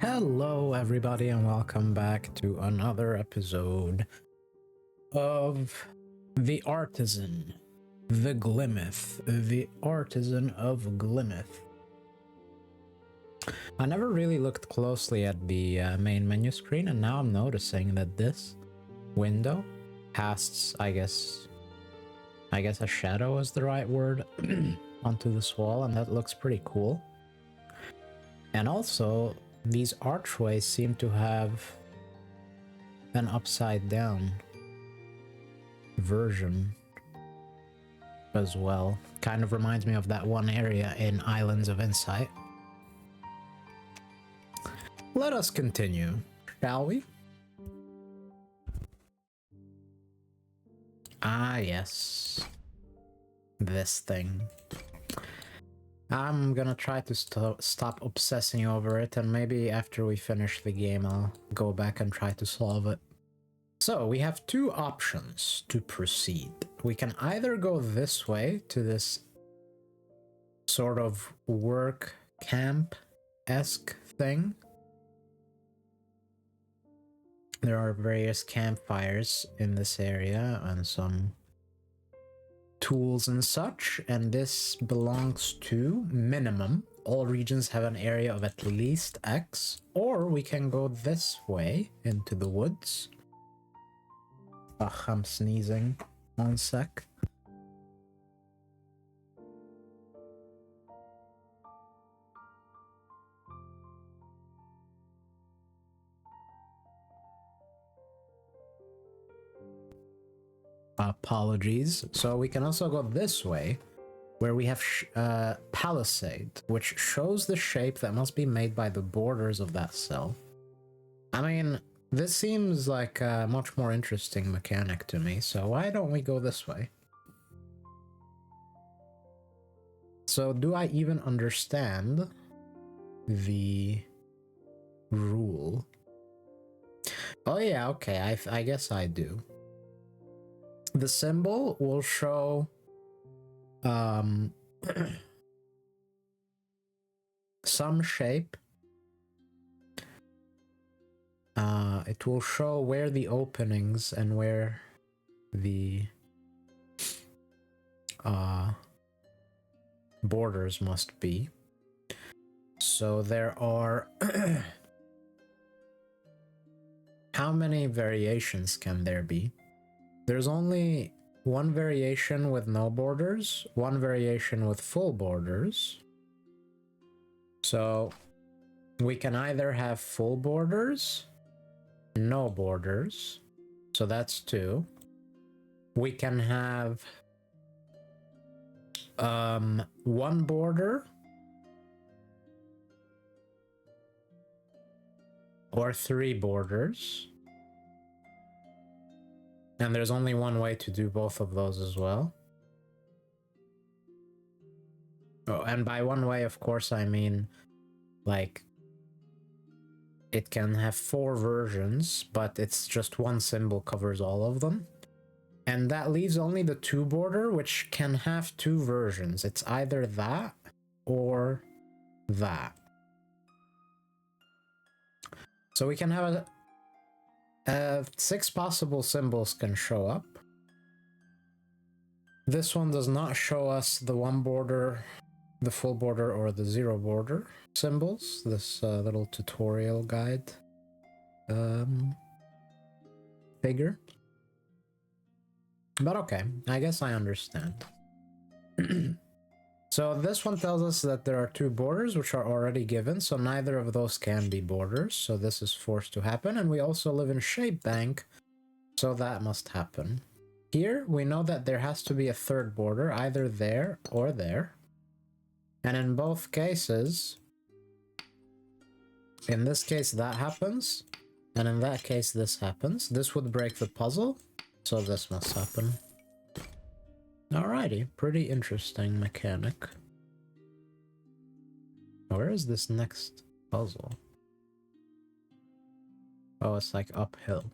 Hello, everybody, and welcome back to another episode of the Artisan, the Glimmith, the Artisan of Glimmith. I never really looked closely at the main menu screen, and now I'm noticing that this window casts, I guess a shadow is the right word, onto this wall, and that looks pretty cool. And also, these archways seem to have an upside down version as well. Kind of reminds me of that one area in Islands of Insight. Let us continue, shall we? Ah, yes. This thing. I'm gonna try to stop obsessing over it, and maybe after we finish the game I'll go back and try to solve it. So we have two options to proceed. We can either go this way to this sort of work camp-esque thing. There are various campfires in this area and some tools and such, and this belongs to minimum. All regions have an area of at least X, or we can go this way into the woods. Ugh, I'm sneezing. 1 sec. Apologies. So we can also go this way, where we have Palisade, which shows the shape that must be made by the borders of that cell. I mean, this seems like a much more interesting mechanic to me, so why don't we go this way? So do I even understand the rule? Oh yeah, okay, I guess I do. The symbol will show some shape. It will show where the openings and where the borders must be. So there are how many variations can there be? There's only one variation with no borders, one variation with full borders. So we can either have full borders, no borders, so that's 2. We can have 1 border or 3 borders. And there's only one way to do both of those as well. Oh, and by one way, of course, I mean, like, it can have 4 versions, but it's just one symbol covers all of them. And that leaves only the 2 border, which can have 2 versions. It's either that or that. So we can have 6 possible symbols can show up. This one does not show us the 1 border, the full border, or the 0 border symbols. This little tutorial guide figure. But okay, I guess I understand. So this one tells us that there are 2 borders which are already given, so neither of those can be borders, so this is forced to happen, and we also live in Shape Bank, so that must happen. Here, we know that there has to be a 3rd border, either there or there. And in both cases, in this case that happens, and in that case this happens. This would break the puzzle, so this must happen. Alrighty, pretty interesting mechanic. Where is this next puzzle? Oh, it's like uphill.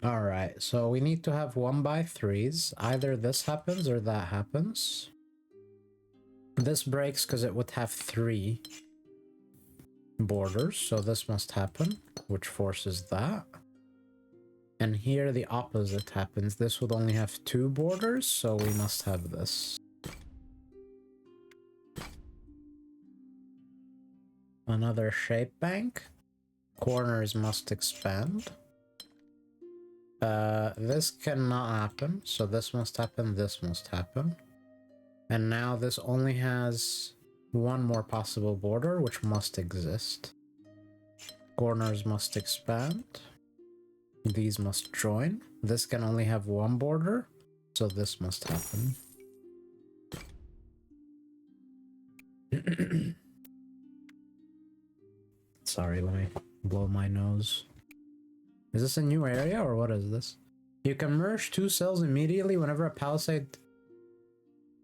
Alright, so we need to have 1x3s. Either this happens or that happens. This breaks because it would have 3 borders, so this must happen, which forces that. And here the opposite happens. This would only have 2 borders, so we must have this. Another shape bank. Corners must expand. This cannot happen, so this must happen, this must happen. And now this only has 1 more possible border, which must exist. Corners must expand. These must join. This can only have 1 border, so this must happen. Sorry, let me blow my nose. Is this a new area or what is this? You can merge 2 cells immediately whenever a palisade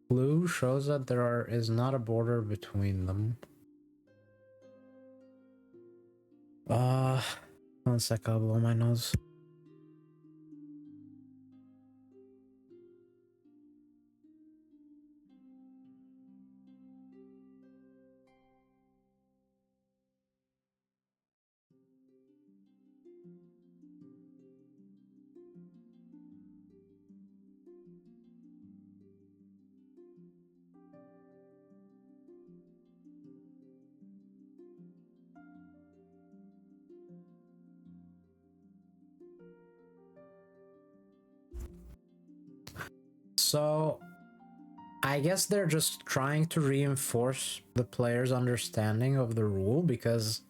blue shows that there is not a border between them. 1 sec, I'll blow my nose. So, I guess they're just trying to reinforce the player's understanding of the rule, because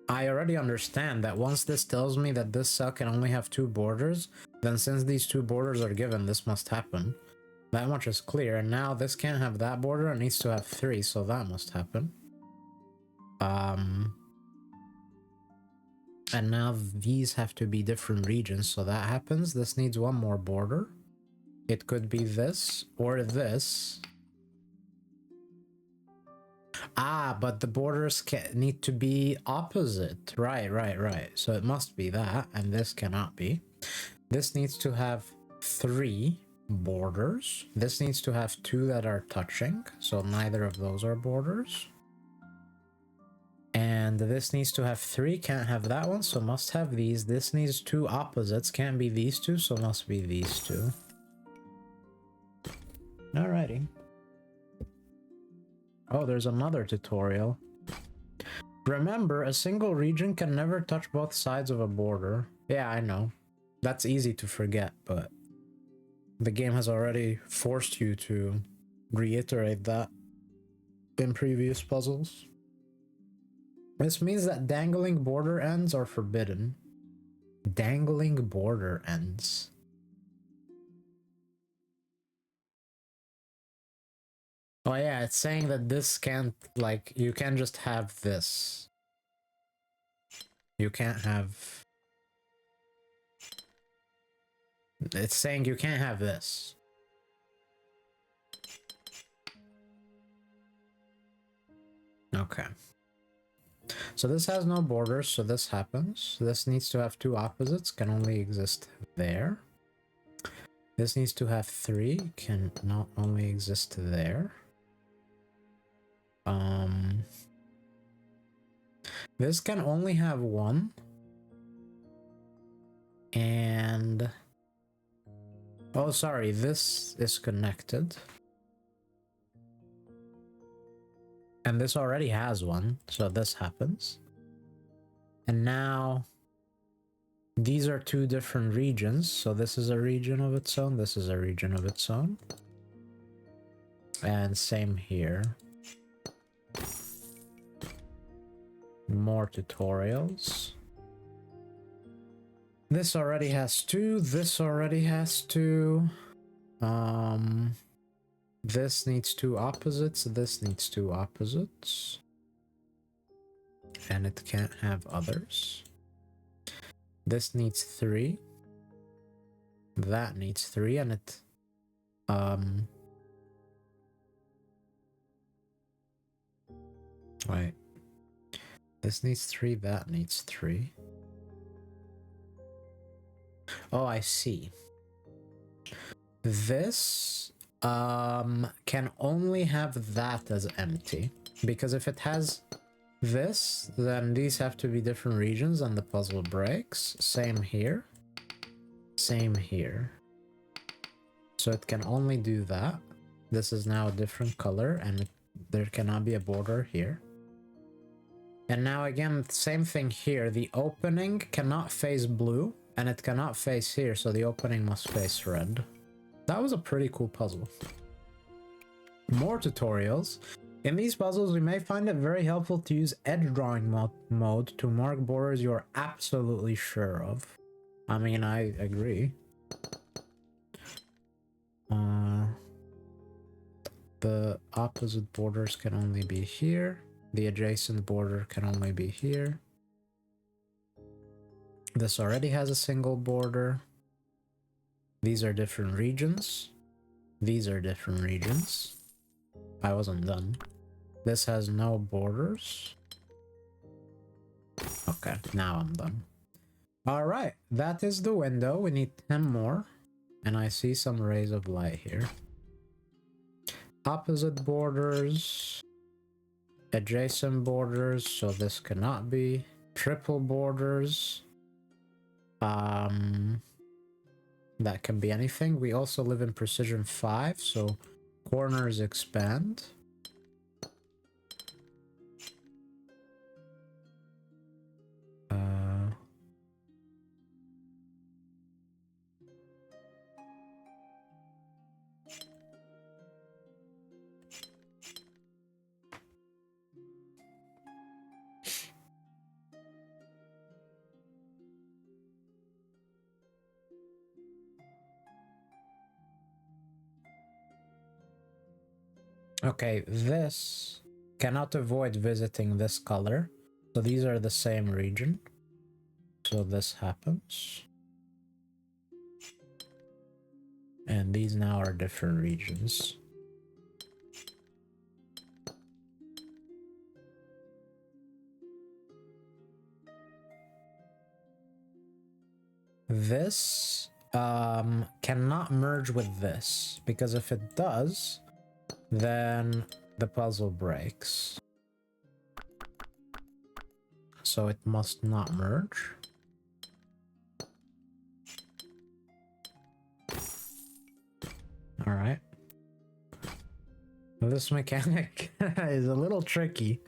I already understand that once this tells me that this cell can only have 2 borders, then since these 2 borders are given, this must happen. That much is clear, and now this can't have that border, it needs to have 3, so that must happen. And now these have to be different regions, so that happens. This needs 1 more border. It could be this or this. Ah, but the borders need to be opposite. Right. So it must be that, and this cannot be. This needs to have 3 borders. This needs to have 2 that are touching, so neither of those are borders. And this needs to have 3, can't have that one, so must have these. This needs 2 opposites, can't be these 2, so must be these 2. Alrighty. Oh, there's another tutorial. Remember, a single region can never touch both sides of a border. Yeah, I know. That's easy to forget, but the game has already forced you to reiterate that in previous puzzles. This means that dangling border ends are forbidden. Dangling border ends. Oh yeah, it's saying that this can't, like, you can't just have this. You can't have... It's saying you can't have this. Okay. So this has no borders, so this happens. This needs to have 2 opposites, can only exist there. This needs to have 3, can not only exist there. This can only have 1. And... oh, sorry, this is connected. And this already has 1, so this happens. And now... these are 2 different regions, so this is a region of its own, this is a region of its own. And same here. More tutorials. This already has 2, this already has 2. This needs 2 opposites, this needs 2 opposites. And it can't have others. This needs 3. That needs 3, and it... wait. This needs 3, that needs 3. Oh, I see. This can only have that as empty, because if it has this, then these have to be different regions and the puzzle breaks. Same here. Same here. So it can only do that. This is now a different color and there cannot be a border here. And now again, same thing here. The opening cannot face blue and it cannot face here, so the opening must face red. That was a pretty cool puzzle. More tutorials. In these puzzles, we may find it very helpful to use edge drawing mode to mark borders you are absolutely sure of. I mean, I agree. The opposite borders can only be here. The adjacent border can only be here. This already has a single border. These are different regions. These are different regions. I wasn't done. This has no borders. Okay, now I'm done. Alright, that is the window. We need 10 more. And I see some rays of light here. Opposite borders. Adjacent borders, so this cannot be. Triple borders. That can be anything. We also live in precision 5, so corners expand. Okay, this cannot avoid visiting this color. So these are the same region. So this happens. And these now are different regions. This cannot merge with this, because if it does, then the puzzle breaks. So it must not merge. All right. This mechanic is a little tricky.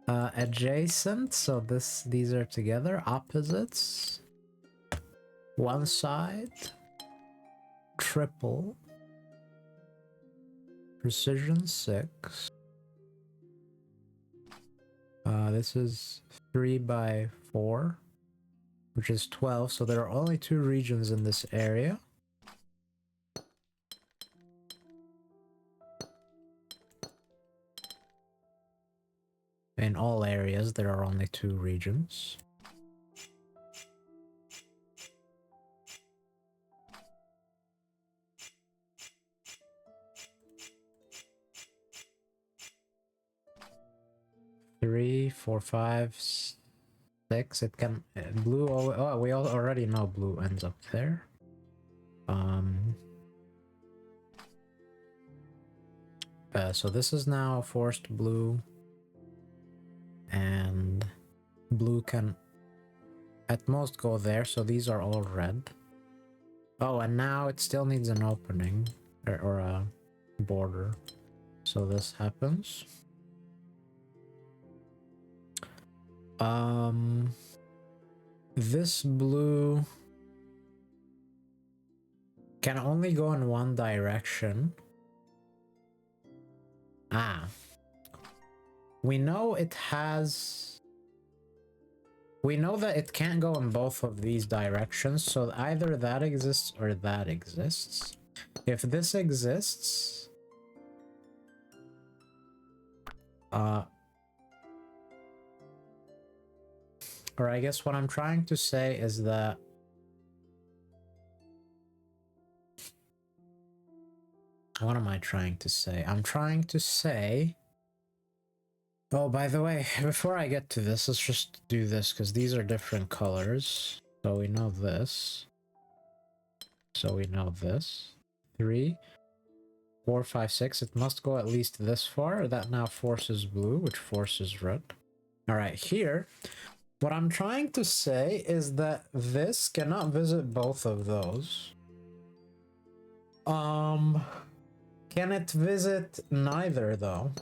Adjacent, so these are together. Opposites. One side. Triple. Precision 6. This is 3 by 4, which is 12. So there are only 2 regions in this area. In all areas, there are only 2 regions. Three, 4, 5, 6. It can blue. Oh, we already know blue ends up there. So this is now forced blue, and blue can at most go there. So these are all red. Oh, and now it still needs an opening or a border. So this happens. This blue can only go in one direction. We know it has... We know that it can't go in both of these directions, so either that exists or that exists. If this exists... or I guess what I'm trying to say is that what am I trying to say? I'm trying to say... Oh, by the way, before I get to this, let's just do this, because these are different colors. So we know this. So we know this. 3. 4, 5, 6. It must go at least this far. That now forces blue, which forces red. All right, here, what I'm trying to say is that this cannot visit both of those. Can it visit neither, though?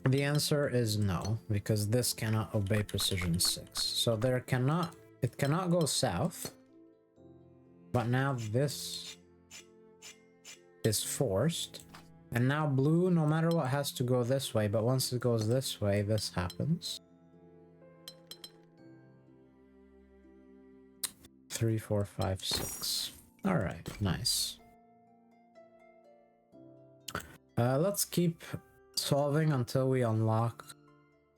The answer is no, because this cannot obey precision 6. So it cannot go south. But now this is forced. And now blue, no matter what, has to go this way. But once it goes this way, this happens. 3, 4, 5, 6. All right, nice. Let's keep solving until we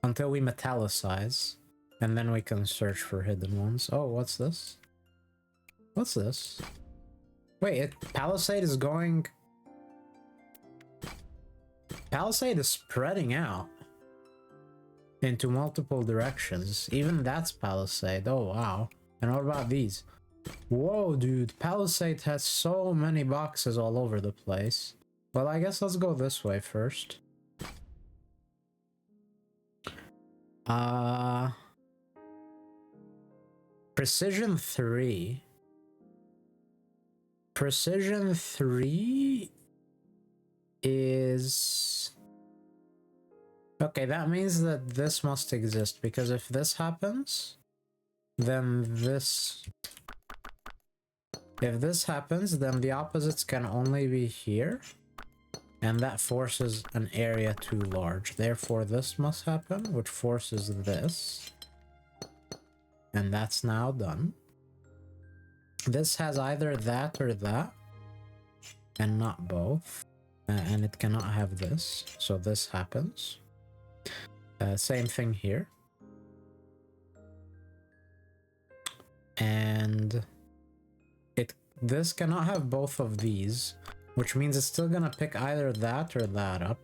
metallicize, and then we can search for hidden ones. Oh, what's this? What's this? Wait, Palisade is going... Palisade is spreading out into multiple directions. Even that's Palisade. Oh, wow. And what about these? Whoa, dude. Palisade has so many boxes all over the place. Well, I guess let's go this way first. Precision 3. Precision 3 is... Okay, that means that this must exist, because if this happens, then this... If this happens, then the opposites can only be here, and that forces an area too large. Therefore, this must happen, which forces this. And that's now done. This has either that or that, and not both. And it cannot have this, so this happens. Same thing here. And this cannot have both of these, which means it's still gonna pick either that or that up.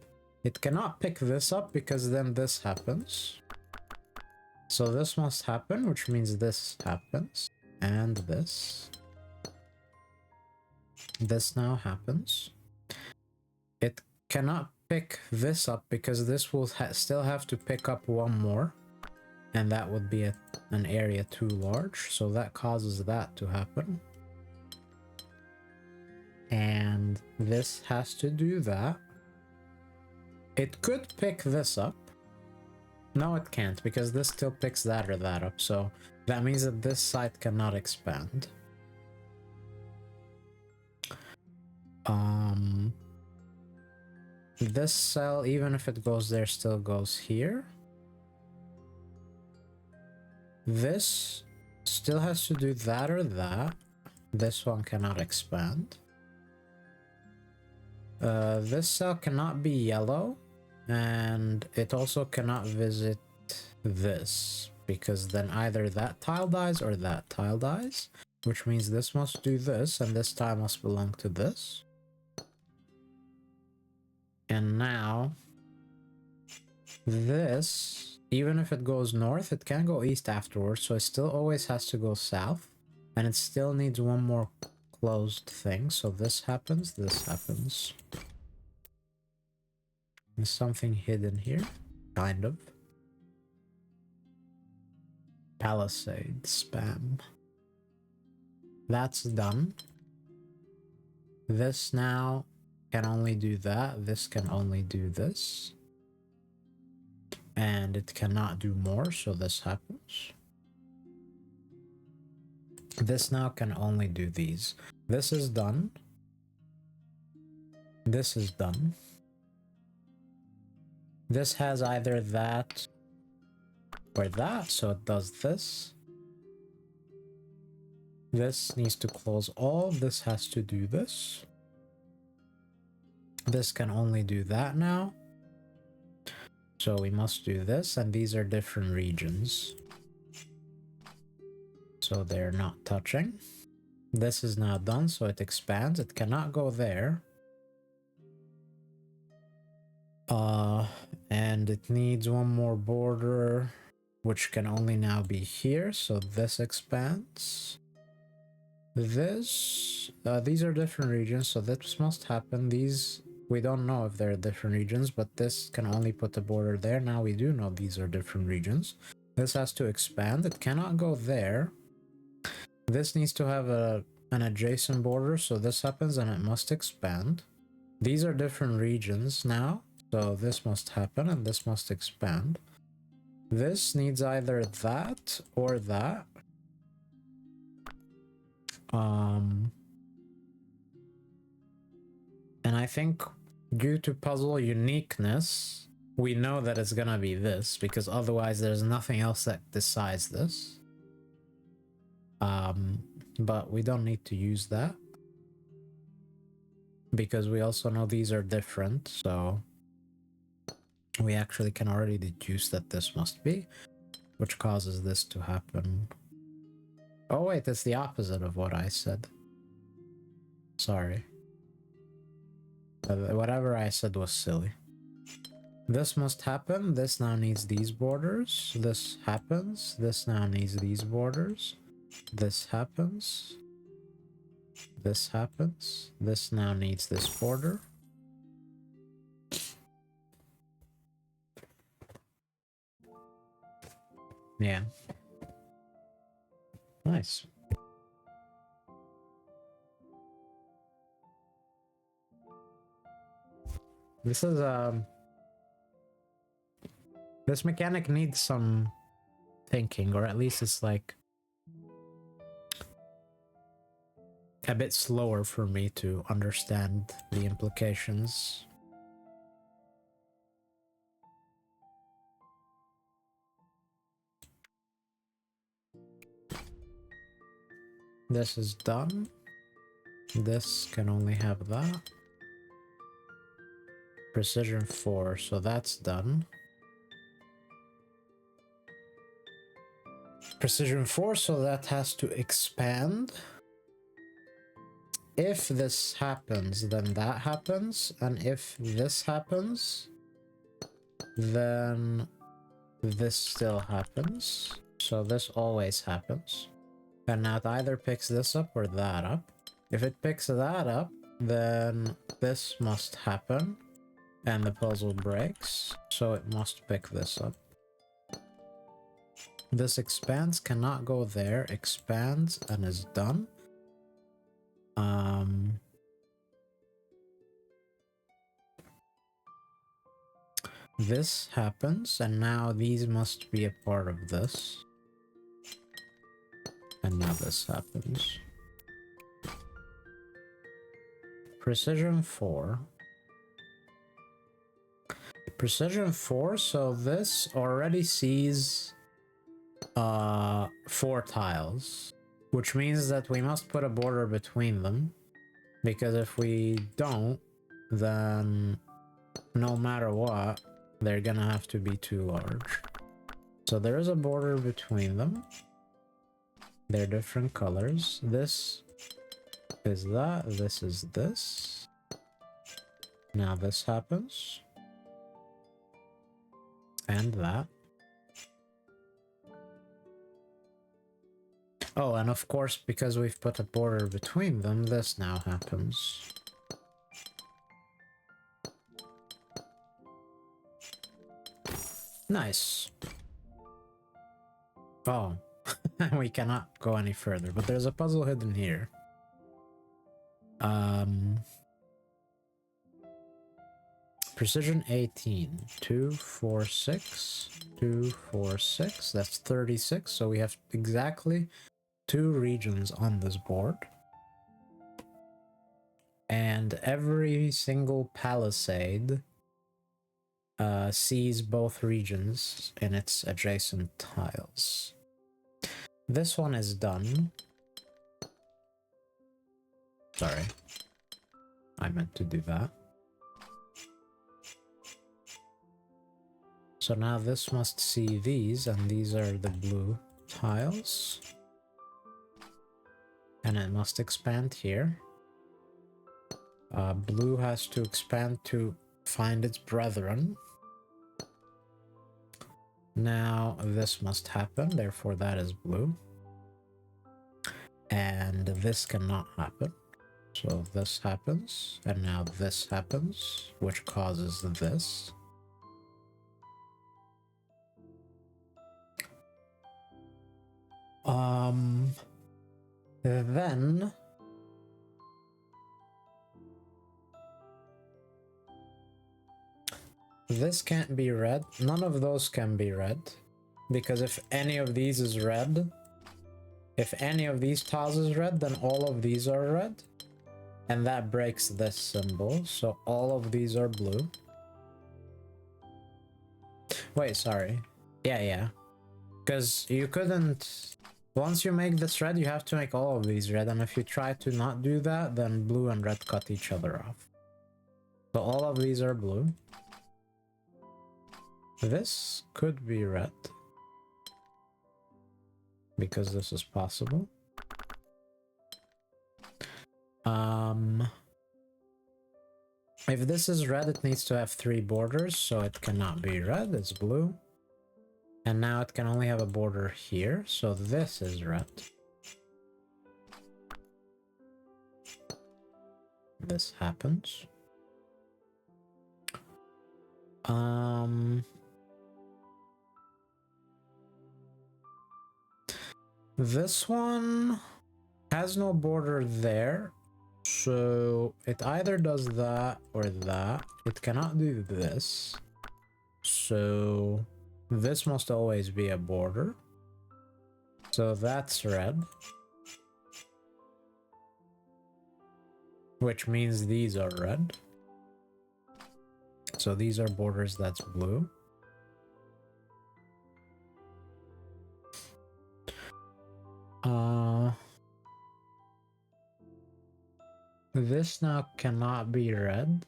It cannot pick this up because then this happens. So this must happen, which means this happens. And this. This now happens. It cannot pick this up because this will still have to pick up one more. And that would be an area too large. So that causes that to happen. And this has to do that. It could pick this up. No, it can't, because this still picks that or that up. So that means that this side cannot expand. This cell, even if it goes there, still goes here. This still has to do that or that. This one cannot expand. This cell cannot be yellow, and it also cannot visit this, because then either that tile dies or that tile dies, which means this must do this, and this tile must belong to this. And now, this, even if it goes north, it can go east afterwards, so it still always has to go south, and it still needs one more closed thing. So this happens, this happens. There's something hidden here, kind of. Palisade spam. That's done. This now can only do that. This can only do this. And it cannot do more, so this happens. This now can only do these. This is done. This is done. This has either that or that, so it does this. This needs to close all. This has to do this. This can only do that now. So we must do this, and these are different regions. So they're not touching. This is now done, so it expands. It cannot go there. And it needs one more border, which can only now be here, so this expands. These are different regions, so this must happen. These, we don't know if they're different regions, but this can only put a border there. Now we do know these are different regions. This has to expand. It cannot go there. This needs to have an adjacent border, so this happens and it must expand. These are different regions now, so this must happen and this must expand. This needs either that or that. And I think due to puzzle uniqueness, we know that it's gonna be this, because otherwise there's nothing else that decides this. But we don't need to use that, because we also know these are different, so we actually can already deduce that this must be, which causes this to happen. Oh wait, it's the opposite of what I said. Sorry. Whatever I said was silly. This must happen. This now needs these borders. This happens. This now needs these borders. This happens. This happens. This now needs this border. Yeah. Nice. This is this mechanic needs some thinking, or at least it's like a bit slower for me to understand the implications. This is done. This can only have that. Precision 4, so that's done. Precision 4, so that has to expand. If this happens, then that happens, and if this happens, then this still happens. So this always happens. And now it either picks this up or that up. If it picks that up, then this must happen, and the puzzle breaks, so it must pick this up. This expands, cannot go there, expands, and is done. This happens, and now these must be a part of this. And now this happens. Precision 4. Precision 4, so this already sees 4 tiles, which means that we must put a border between them, because if we don't, then no matter what, they're gonna have to be too large. So there is a border between them. They're different colors. This is that, this is this. Now this happens. And that. Oh, and of course, because we've put a border between them, this now happens. Nice. Oh, we cannot go any further, but there's a puzzle hidden here. Precision 18. 2, 4, 6. 2, 4, 6. That's 36, so we have exactly 2 regions on this board. And every single palisade sees both regions in its adjacent tiles. This one is done. Sorry. I meant to do that. So now this must see these, and these are the blue tiles. And it must expand here. Blue has to expand to find its brethren. Now this must happen, therefore that is blue. And this cannot happen. So this happens, and now this happens, which causes this. Then this can't be red. None of those can be red, because if any of these is red, if any of these tiles is red, then all of these are red, and that breaks this symbol. So all of these are blue. Wait, sorry. Yeah. Because you couldn't... Once you make this red, you have to make all of these red, and if you try to not do that, then blue and red cut each other off. So all of these are blue. This could be red, because this is possible. If this is red, it needs to have 3 borders, so it cannot be red, it's blue. And now it can only have a border here, so this is red. This happens. This one has no border there, so it either does that or that. It cannot do this, so this must always be a border. So that's red, which means these are red. So these are borders, that's blue. This now cannot be red.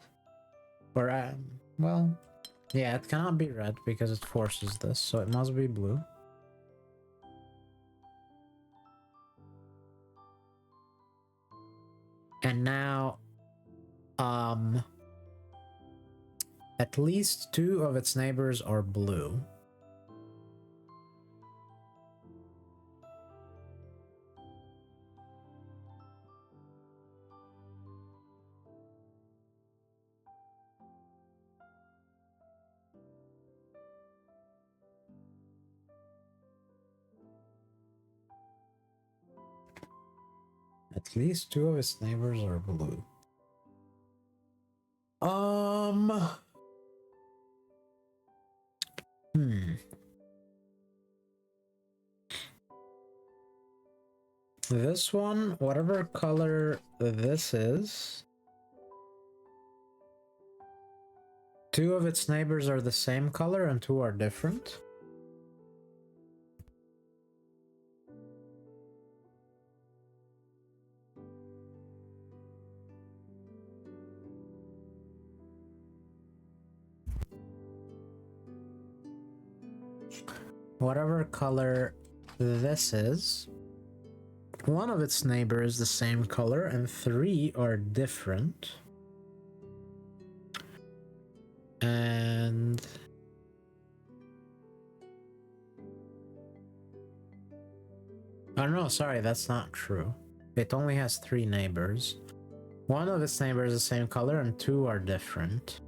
Or, well, yeah, it cannot be red because it forces this, so it must be blue. And now, at least 2 of its neighbors are blue. At least 2 of its neighbors are blue. This one, whatever color this is, 2 of its neighbors are the same color and 2 are different. Whatever color this is, 1 of its neighbors is the same color and 3 are different. And oh no, sorry, that's not true. It only has 3 neighbors. 1 of its neighbors is the same color and 2 are different.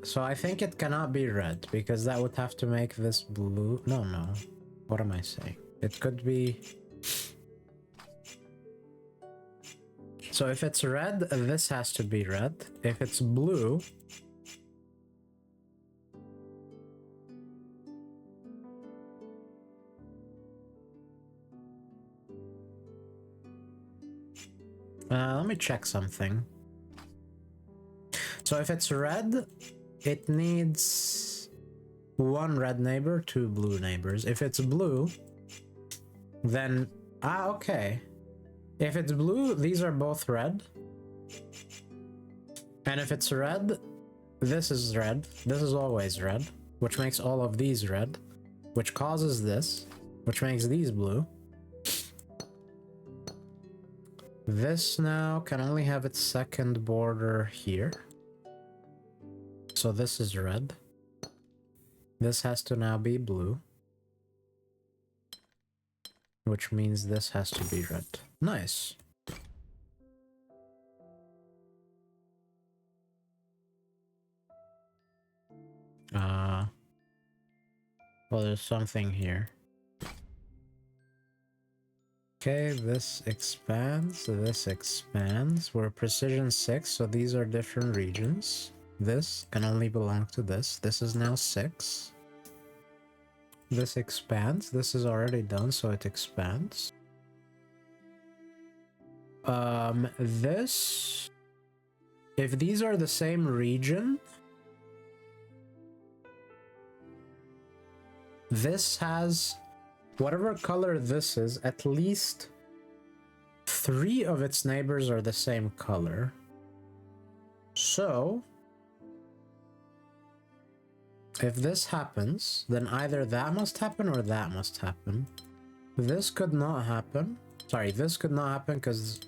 So I think it cannot be red, because that would have to make this blue. No. What am I saying? It could be... So if it's red, this has to be red. If it's blue... let me check something. So if it's red, it needs 1 red neighbor, 2 blue neighbors. If it's blue, then... okay. If it's blue, these are both red. And if it's red, this is red. This is always red, which makes all of these red, which causes this, which makes these blue. This now can only have its second border here. So this is red. This has to now be blue. which means this has to be red. Nice. Well, there's something here. Okay, this expands, this expands. We're precision 6, so these are different regions. This can only belong to this. This is now 6. This expands. This is already done, so it expands. This... If these are the same region... This has... Whatever color this is, at least 3 of its neighbors are the same color. So... If this happens, then either that must happen or that must happen. This could not happen. Sorry, this could not happen because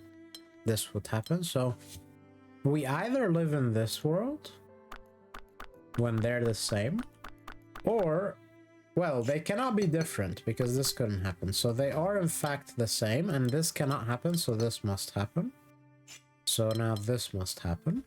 this would happen. So we either live in this world when they're the same, or, well, they cannot be different because this couldn't happen. So they are in fact the same, and this cannot happen, so this must happen. So now this must happen.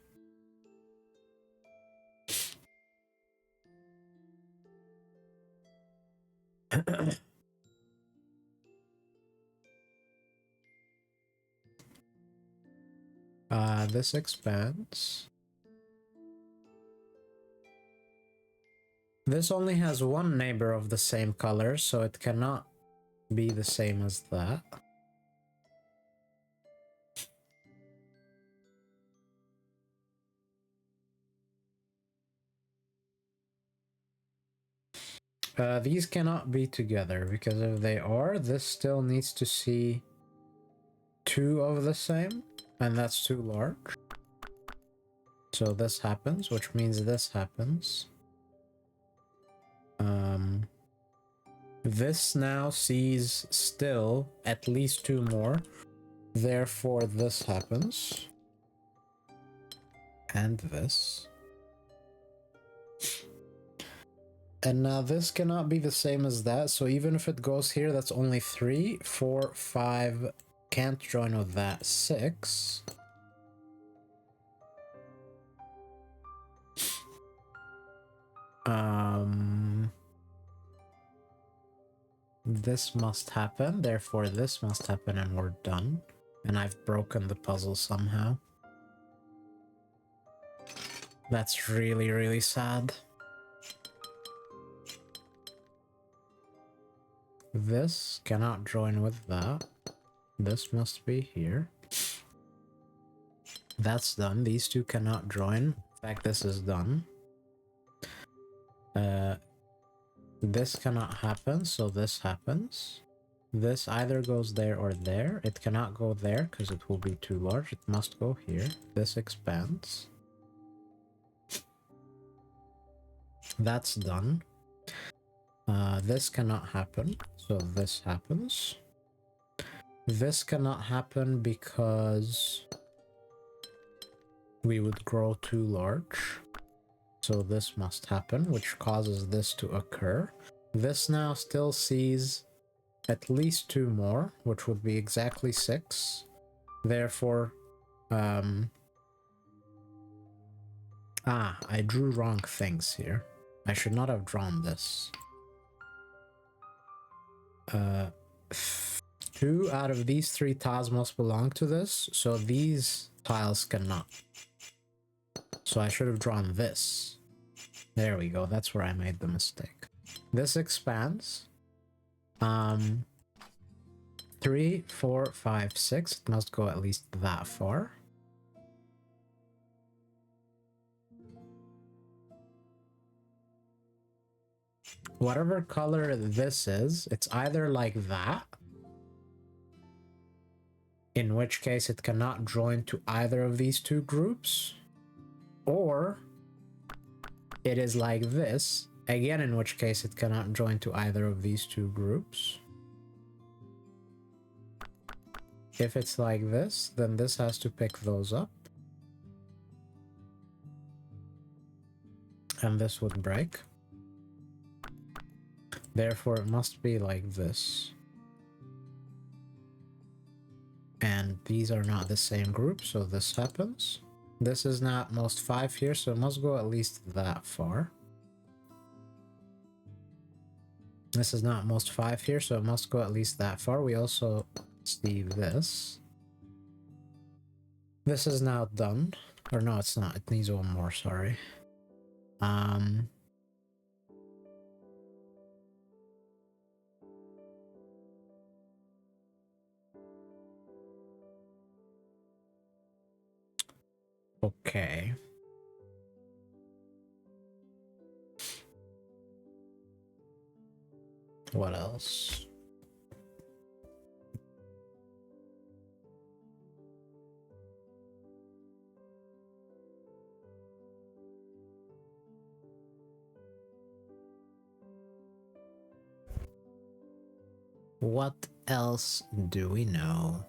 This expands. This only has one neighbor of the same color, so it cannot be the same as that. These cannot be together, because if they are, this still needs to see 2 of the same, and that's too large. So this happens, which means this happens. This now sees still at least 2 more, therefore this happens. And this. And now this cannot be the same as that, so even if it goes here, that's only 3, 4, 5, can't join with that, 6. This must happen, therefore this must happen, and we're done. And I've broken the puzzle somehow. That's really, really sad. This cannot join with that. This must be here. That's done. These 2 cannot join. In fact, this is done. This cannot happen, so this happens. This either goes there or there. It cannot go there because it will be too large. It must go here. This expands. That's done. This cannot happen, so this happens. This cannot happen because we would grow too large. So this must happen, which causes this to occur. This now still sees at least 2 more, which would be exactly 6. Therefore, I drew wrong things here. I should not have drawn this. 2 out of these 3 tiles must belong to this, so these tiles cannot. So I should have drawn this. There we go, that's where I made the mistake. This expands. 3, 4, 5, 6. It must go at least that far. Whatever color this is, it's either like that, in which case it cannot join to either of these 2 groups, or it is like this, again, in which case it cannot join to either of these 2 groups. If it's like this, then this has to pick those up. And this would break. Therefore, it must be like this. And these are not the same group, so this happens. This is not most 5 here, so it must go at least that far. This is not most 5 here, so it must go at least that far. We also see this. This is now done. Or no, it's not. It needs one more, sorry. Okay. What else? What else do we know?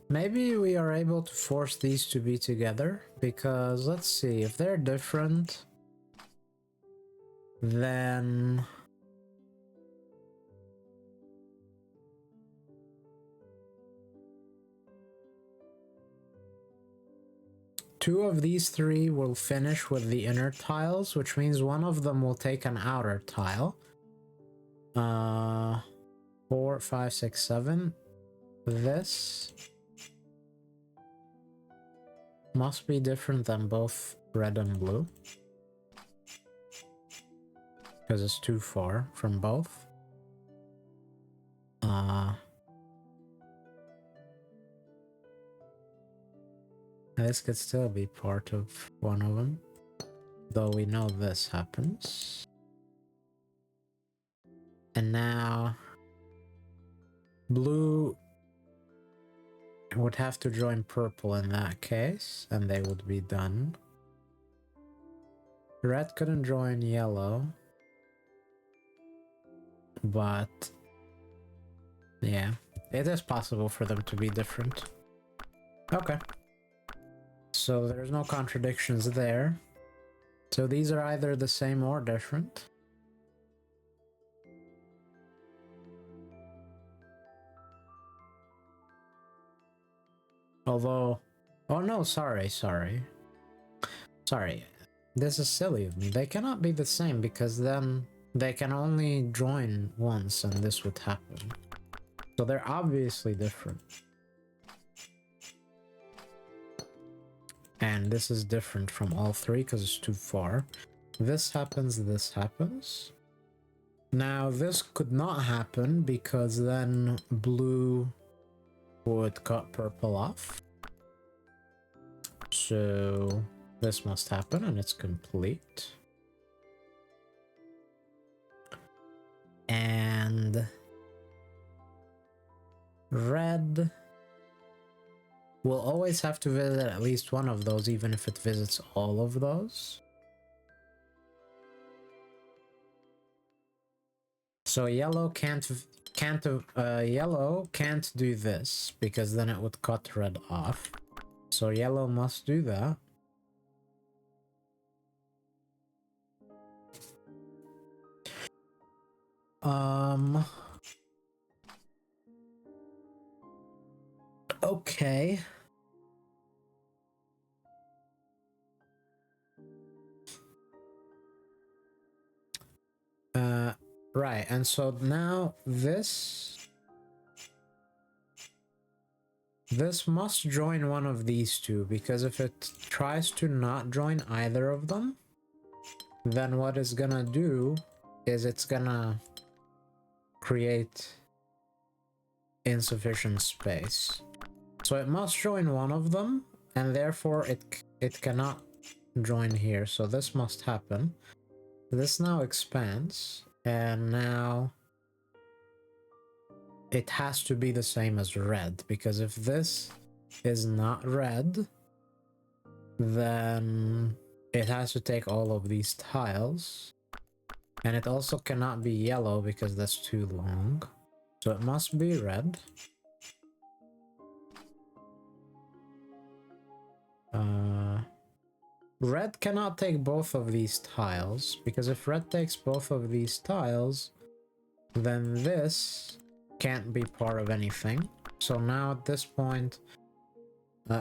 Maybe we are able to force these to be together, because let's see, if they're different, then two of these three will finish with the inner tiles, which means one of them will take an outer tile. 4, 5, 6, 7. This must be different than both red and blue, because it's too far from both. This could still be part of one of them, though we know this happens. And now blue would have to join purple in that case, and they would be done. Red couldn't join yellow, but yeah, it is possible for them to be different. Okay. So there's no contradictions there. So these are either the same or different. Although, oh no, sorry. This is silly of me. They cannot be the same, because then they can only join once and this would happen. So they're obviously different. And this is different from all three because it's too far. This happens, this happens. Now this could not happen because then blue would cut purple off. So this must happen and it's complete. And red will always have to visit at least one of those, even if it visits all of those. So yellow can't do this, because then it would cut red off. So yellow must do that. Okay. Right, and so now this must join one of these two, because if it tries to not join either of them, then what it's gonna do is it's gonna create insufficient space. So it must join one of them, and therefore it cannot join here. So this must happen. This now expands, and now it has to be the same as red, because if this is not red, then it has to take all of these tiles. And it also cannot be yellow because that's too long. So it must be red. Red cannot take both of these tiles, because if red takes both of these tiles, then this can't be part of anything. So now at this point,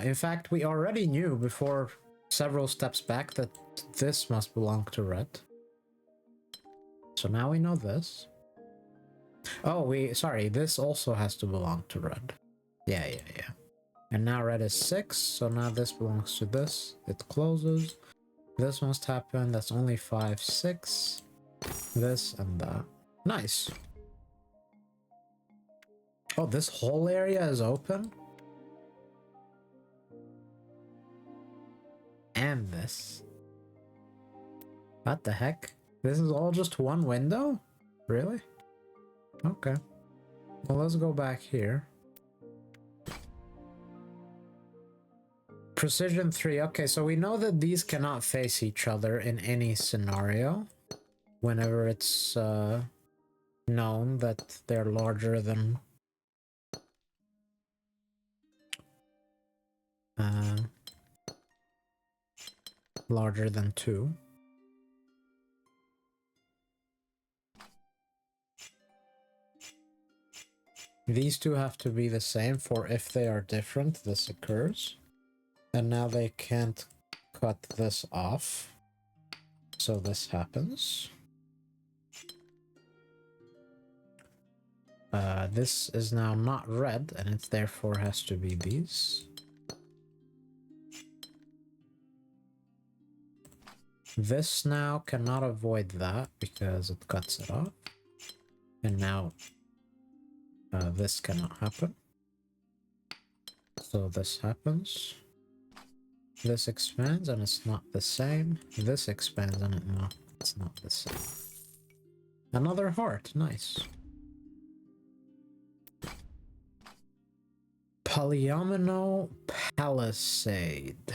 in fact, we already knew before several steps back that this must belong to red. So now we know this. Oh, sorry, this also has to belong to red. Yeah. And now red is 6, so now this belongs to this. It closes. This must happen. That's only 5, 6. This and that. Nice. Oh, this whole area is open? And this. What the heck? This is all just one window? Really? Okay. Well, let's go back here. Precision 3. Okay, so we know that these cannot face each other in any scenario. Whenever it's known that they're larger than... larger than 2. These two have to be the same, for if they are different, this occurs. And now they can't cut this off. So this happens. This is now not red, and it therefore has to be these. This now cannot avoid that because it cuts it off. And now this cannot happen. So this happens. This expands and it's not the same. This expands and it's not the same. Another heart, nice. Polyomino Palisade.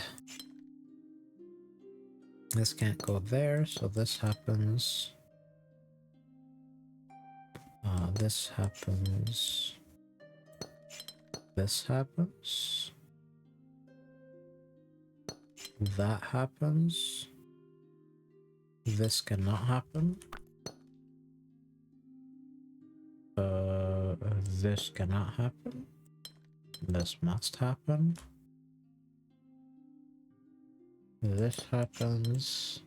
This can't go there, so this happens. This happens. This happens. That happens. This cannot happen. This cannot happen. This must happen. This happens.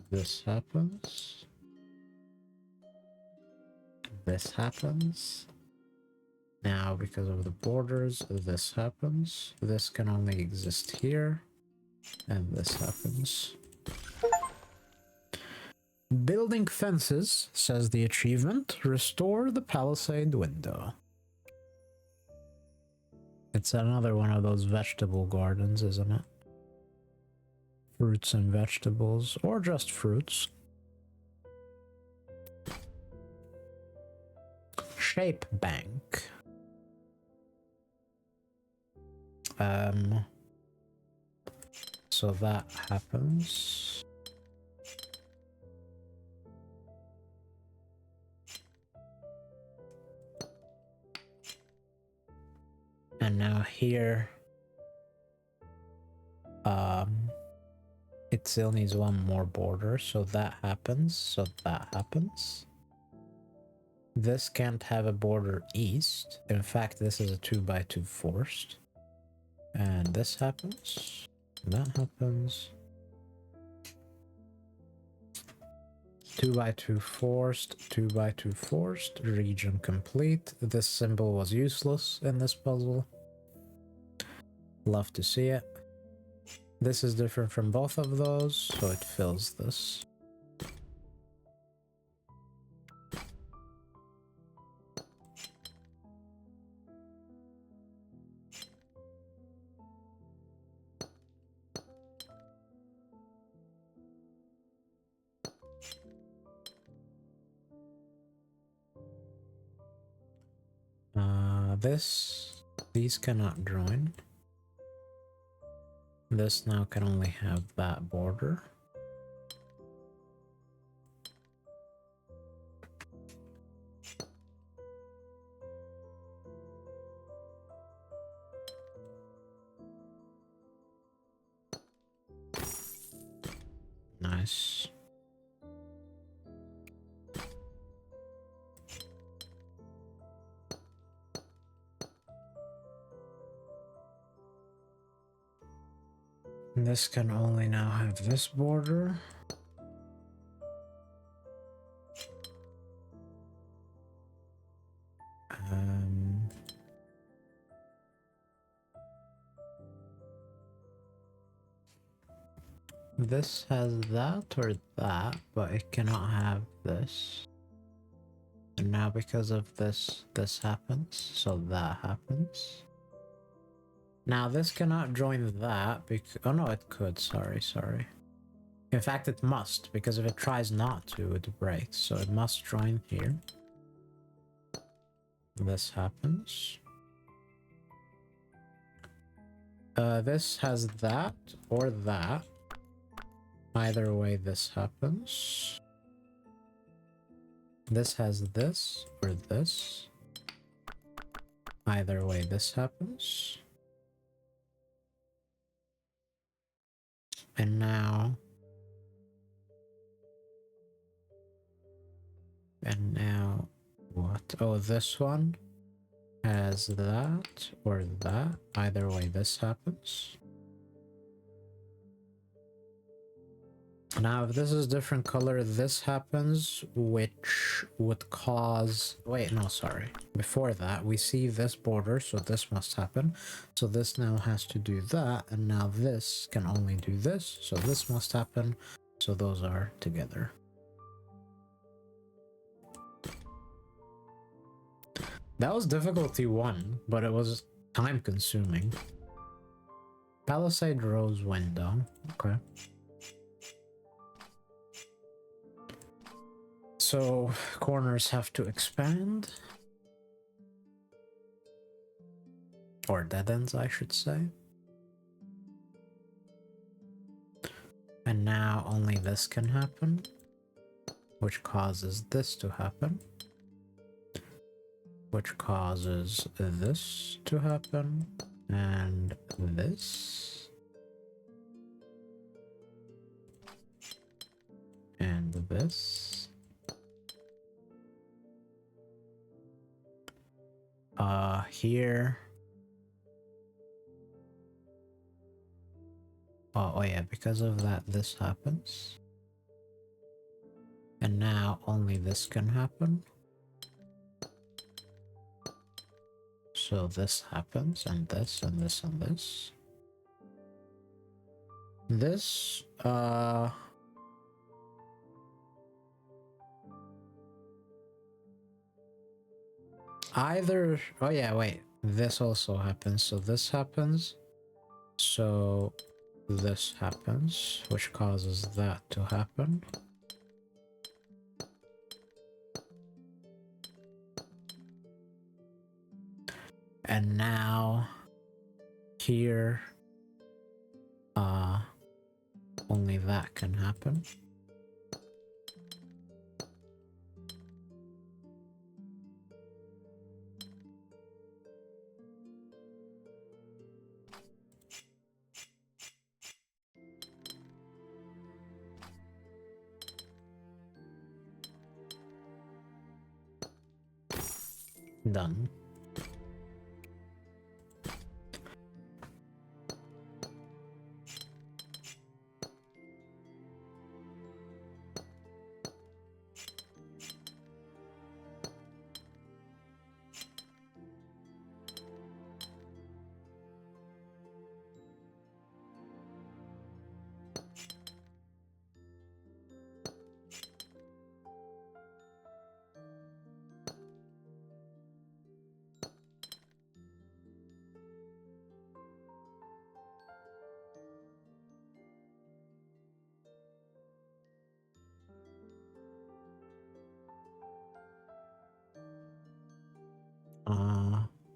This happens. This happens. Now, because of the borders, this happens. This can only exist here. And this happens. Building fences, says the achievement. Restore the palisade window. It's another one of those vegetable gardens, isn't it? Fruits and vegetables, or just fruits. Shape bank. So that happens. And now here, it still needs one more border, so that happens, so that happens. This can't have a border east. In fact, this is a 2x2 forced. And this happens. That happens. 2x2 forced, 2x2 forced, region complete. This symbol was useless in this puzzle. Love to see it. This is different from both of those, so it fills this. These cannot join. This now can only have that border. nice. This can only now have this border. This has that or that, but it cannot have this. And now because of this, this happens, so that happens. Now this cannot join that because, oh no, it could, sorry. In fact, it must, because if it tries not to, it breaks, so it must join here. This happens. This has that or that. Either way, this happens. This has this or this. Either way, this happens. And now... what? Oh, this one has that or that. Either way, this happens. Now, if this is different color, this happens, which would cause... wait, no, sorry. Before that, we see this border, so this must happen. So this now has to do that, and now this can only do this, so this must happen. So those are together. That was difficulty 1, but it was time consuming. Palisade rose window. Okay. So corners have to expand. Or dead ends, I should say. And now only this can happen, which causes this to happen. Which causes this to happen, and this, and this. Here. Oh yeah, because of that, this happens. And now only this can happen. So this happens, and this, and this, and this. This, either... oh yeah, wait. This also happens, so this happens. So this happens, which causes that to happen. And now here, only that can happen. Done.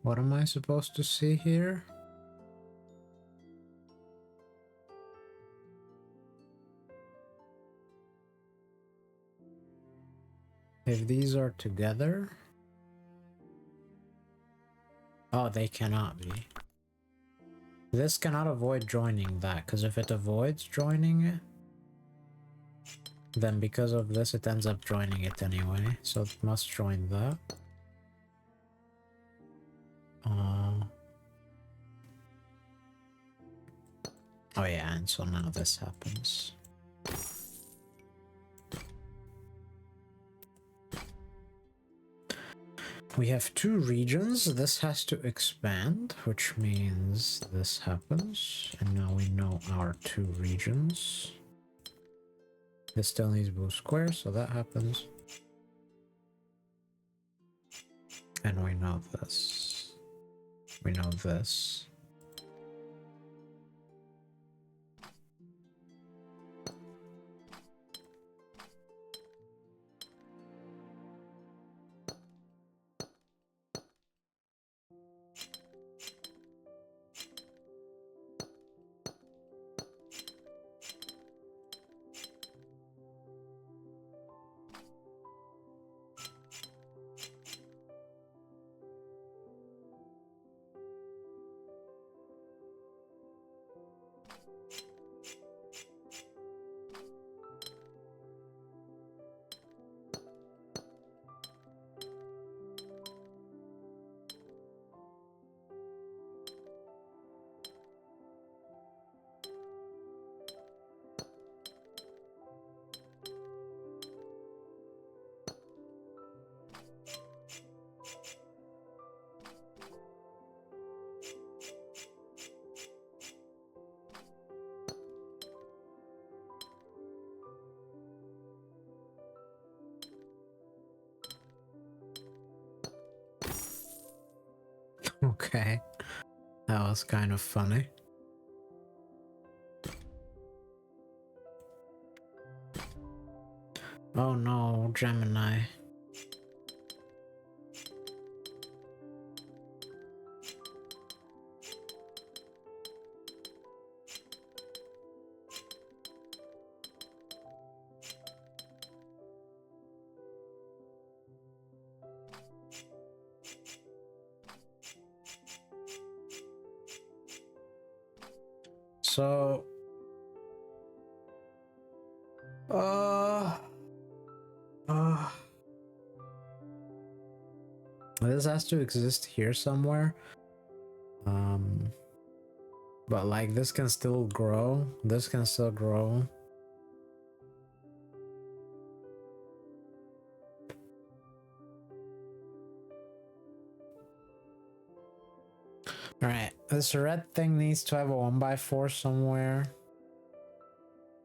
What am I supposed to see here? If these are together... oh, they cannot be. This cannot avoid joining that, because if it avoids joining it... then because of this it ends up joining it anyway, so it must join that. Oh yeah, and so now this happens. We have 2 regions. This has to expand, which means this happens. And now we know our 2 regions. This still needs blue square, so that happens. And we know this. We know this. Okay, that was kind of funny. Oh no, Gemini. So, this has to exist here somewhere. But like this can still grow. This can still grow. Alright, this red thing needs to have a 1x4 somewhere.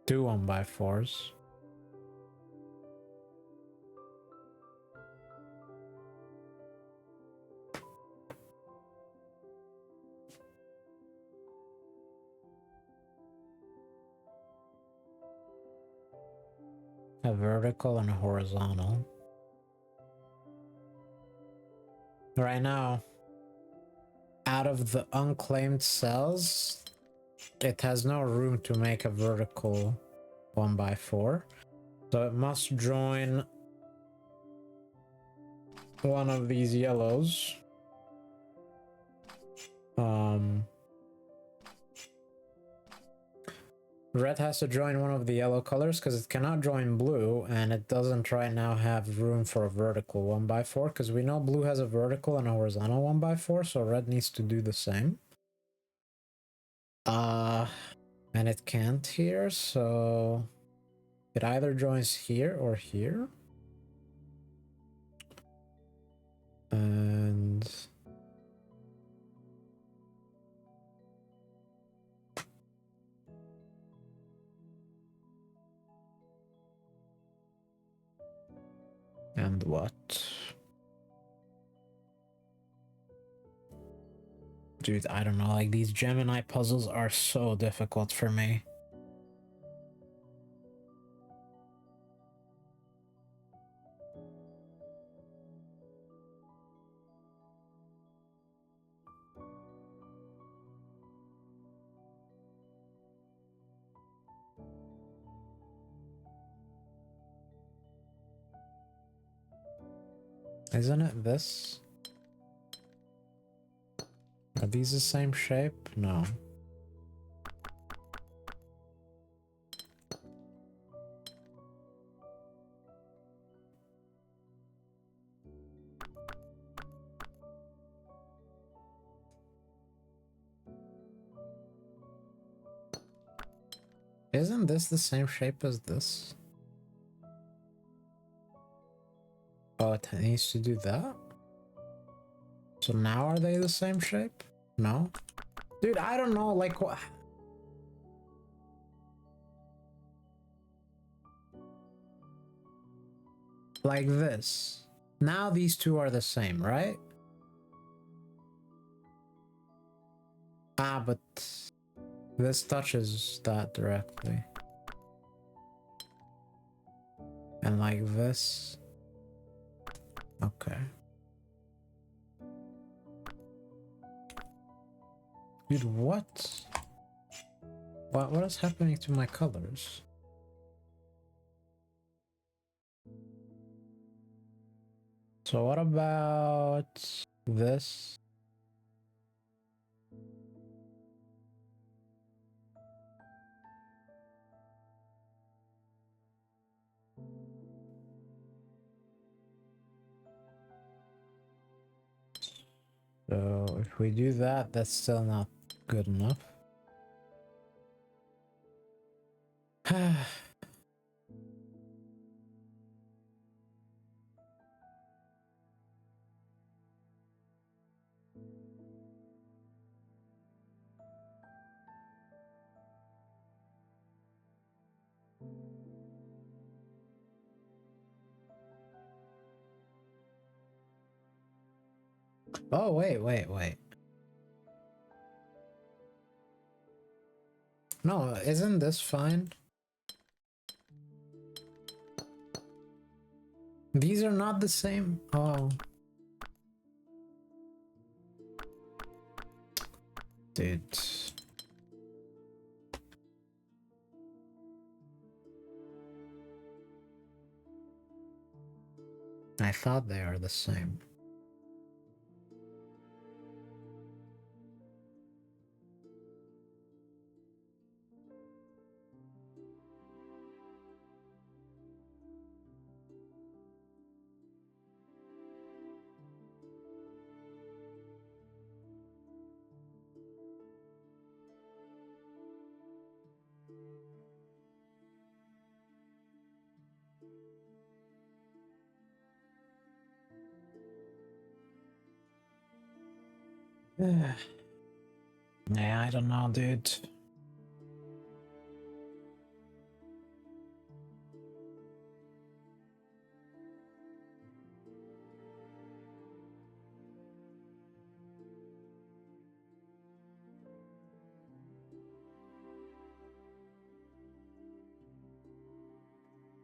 2 1x4s. A vertical and a horizontal. Right now, out of the unclaimed cells, it has no room to make a vertical 1x4. So it must join one of these yellows. Red has to join one of the yellow colors because it cannot join blue, and it doesn't right now have room for a vertical 1x4 because we know blue has a vertical and a horizontal 1x4, so red needs to do the same. And it can't here, so it either joins here or here. And what? Dude, I don't know, like these Gemini puzzles are so difficult for me. Isn't it this? Are these the same shape? No. Isn't this the same shape as this? Oh, it needs to do that? So now are they the same shape? No? Dude, I don't know, like what? Like this. Now these two are the same, right? Ah, but this touches that directly. And like this. Okay. Dude, what? What is happening to my colors? So what about this? So if we do that, that's still not good enough. Oh, wait. No, isn't this fine? These are not the same. Oh. Dude. I thought they are the same. Yeah, I don't know, dude.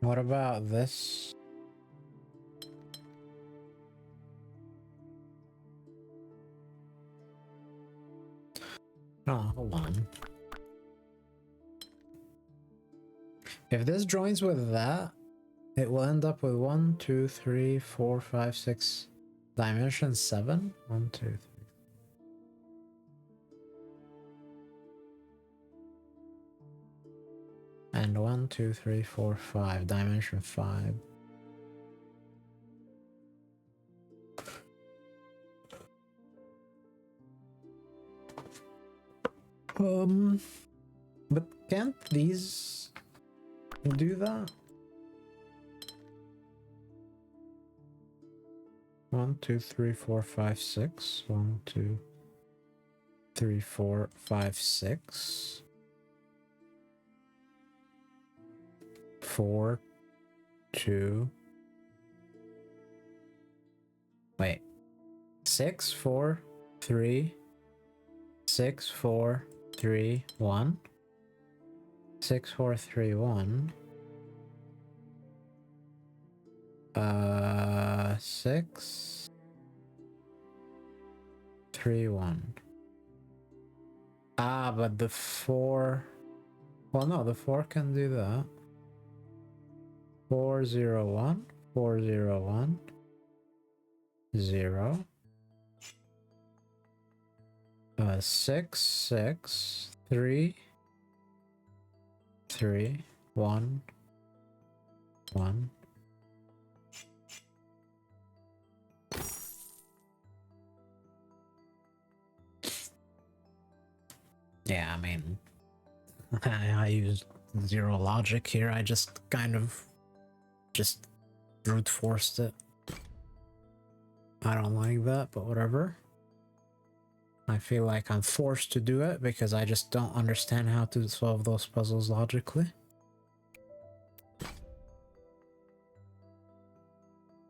What about this? Oh, hold on. If this joins with that, it will end up with 1, 2, 3, 4, 5, 6 dimension 7. 1, 2, 3. And 1, 2, 3, 4, 5 dimension 5. But can't these do that? 1, 2, 3, 4, 5, 6. 1, 2, 3, 4, 5, 6. 4, 2. Wait. 6, 4, 3. 6, 4, 3, 1. 6, 4, 3, 1. 6, 3, 1. Ah, but the 4. Well, no, the 4 can do that. 4, 0, 1. 4, 0, 1. 0. 6, 6, 3, 3, 1, 1. Yeah, I mean, I used zero logic here. I just kind of just brute forced it. I don't like that, but whatever. I feel like I'm forced to do it because I just don't understand how to solve those puzzles logically.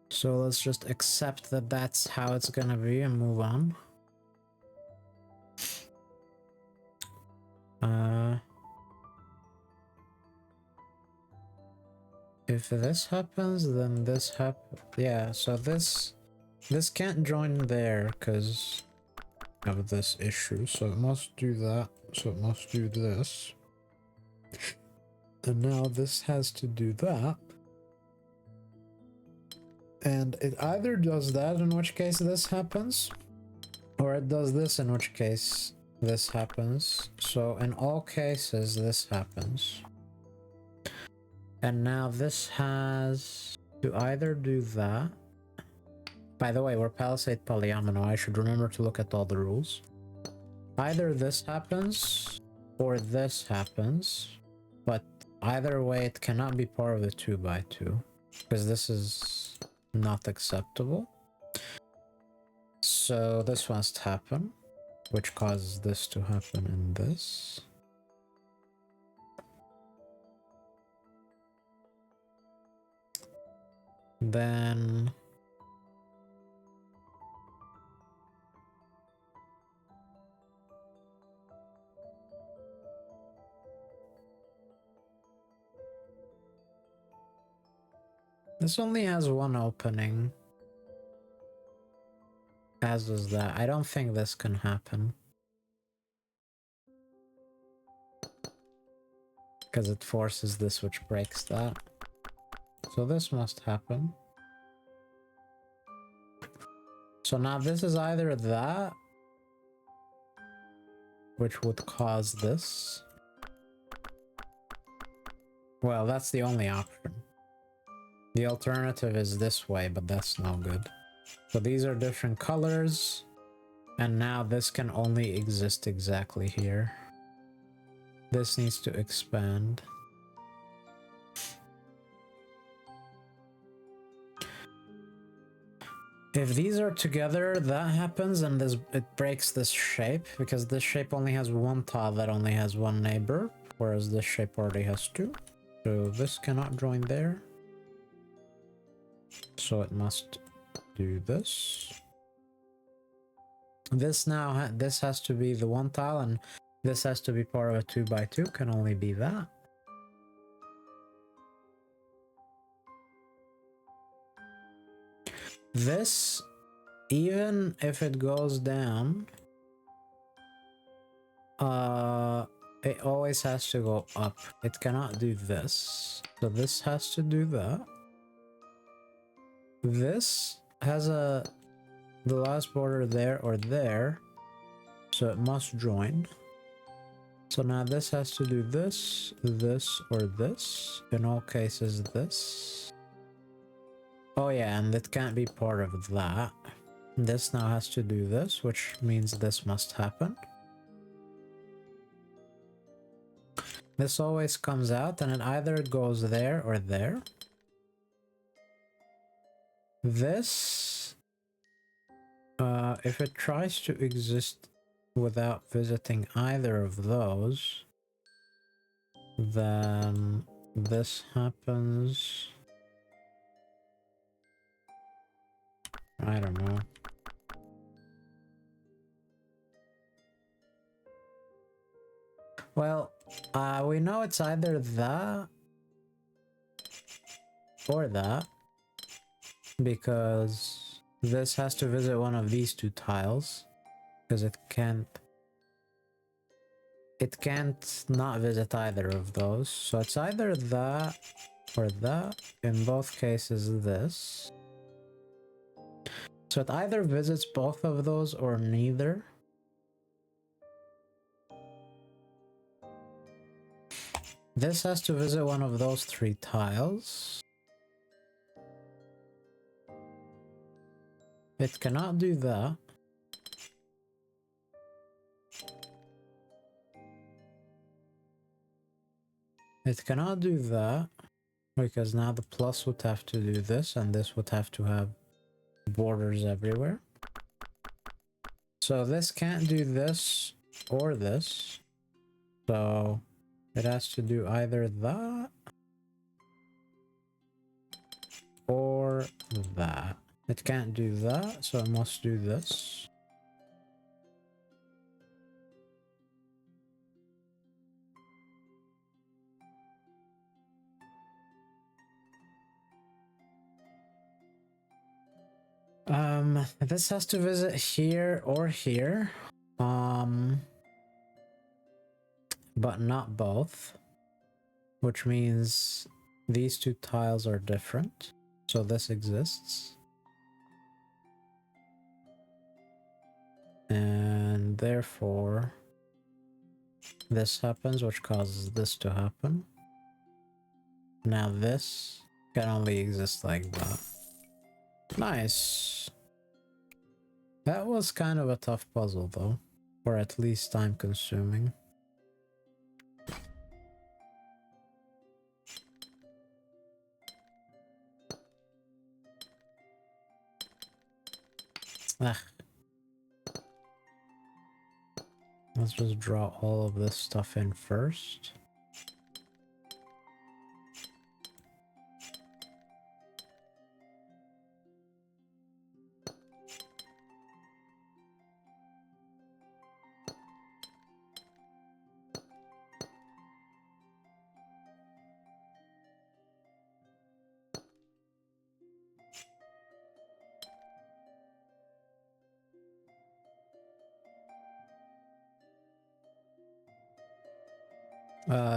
So let's just accept that that's how it's gonna be and move on. If this happens, then this yeah, so this can't join there because of this issue, so it must do that, so it must do this. And now this has to do that. And it either does that, in which case this happens, or it does this, in which case this happens. So in all cases, this happens. And now this has to either do that. By the way, we're Palisade Polyomino. I should remember to look at all the rules. Either this happens or this happens, but either way it cannot be part of the 2x2 because this is not acceptable. So this must happen, which causes this to happen in this. Then this only has one opening, as does that. I don't think this can happen because it forces this, which breaks that. So this must happen. So now this is either that, which would cause this. Well, that's the only option. The alternative is this way, but that's no good. So these are different colors, and now this can only exist exactly here. This needs to expand. If these are together, that happens, and it breaks this shape, because this shape only has one tile that only has one neighbor, whereas this shape already has two. So this cannot join there. So it must do this. This now, this has to be the one tile, and this has to be part of a 2x2, can only be that. This, even if it goes down, it always has to go up. It cannot do this. So this has to do that. This has the last border there or there, so it must join. So now this has to do this, this, or this. In all cases, this. Oh yeah, and it can't be part of that. This now has to do this, which means this must happen. This always comes out, and it either goes there or there. This, if it tries to exist without visiting either of those, then this happens. I don't know. Well, we know it's either that or that, because this has to visit one of these two tiles, because it can't not visit either of those. So it's either that or that. In both cases, this. So it either visits both of those or neither. This has to visit one of those three tiles. It cannot do that. It cannot do that because now the plus would have to do this and this would have to have borders everywhere. So this can't do this or this. So it has to do either that or that. It can't do that, so it must do this. This has to visit here or here. But not both. Which means these two tiles are different. So this exists. And therefore, this happens, which causes this to happen. Now this can only exist like that. Nice. That was kind of a tough puzzle though, or at least time consuming. Ugh. Let's just draw all of this stuff in first.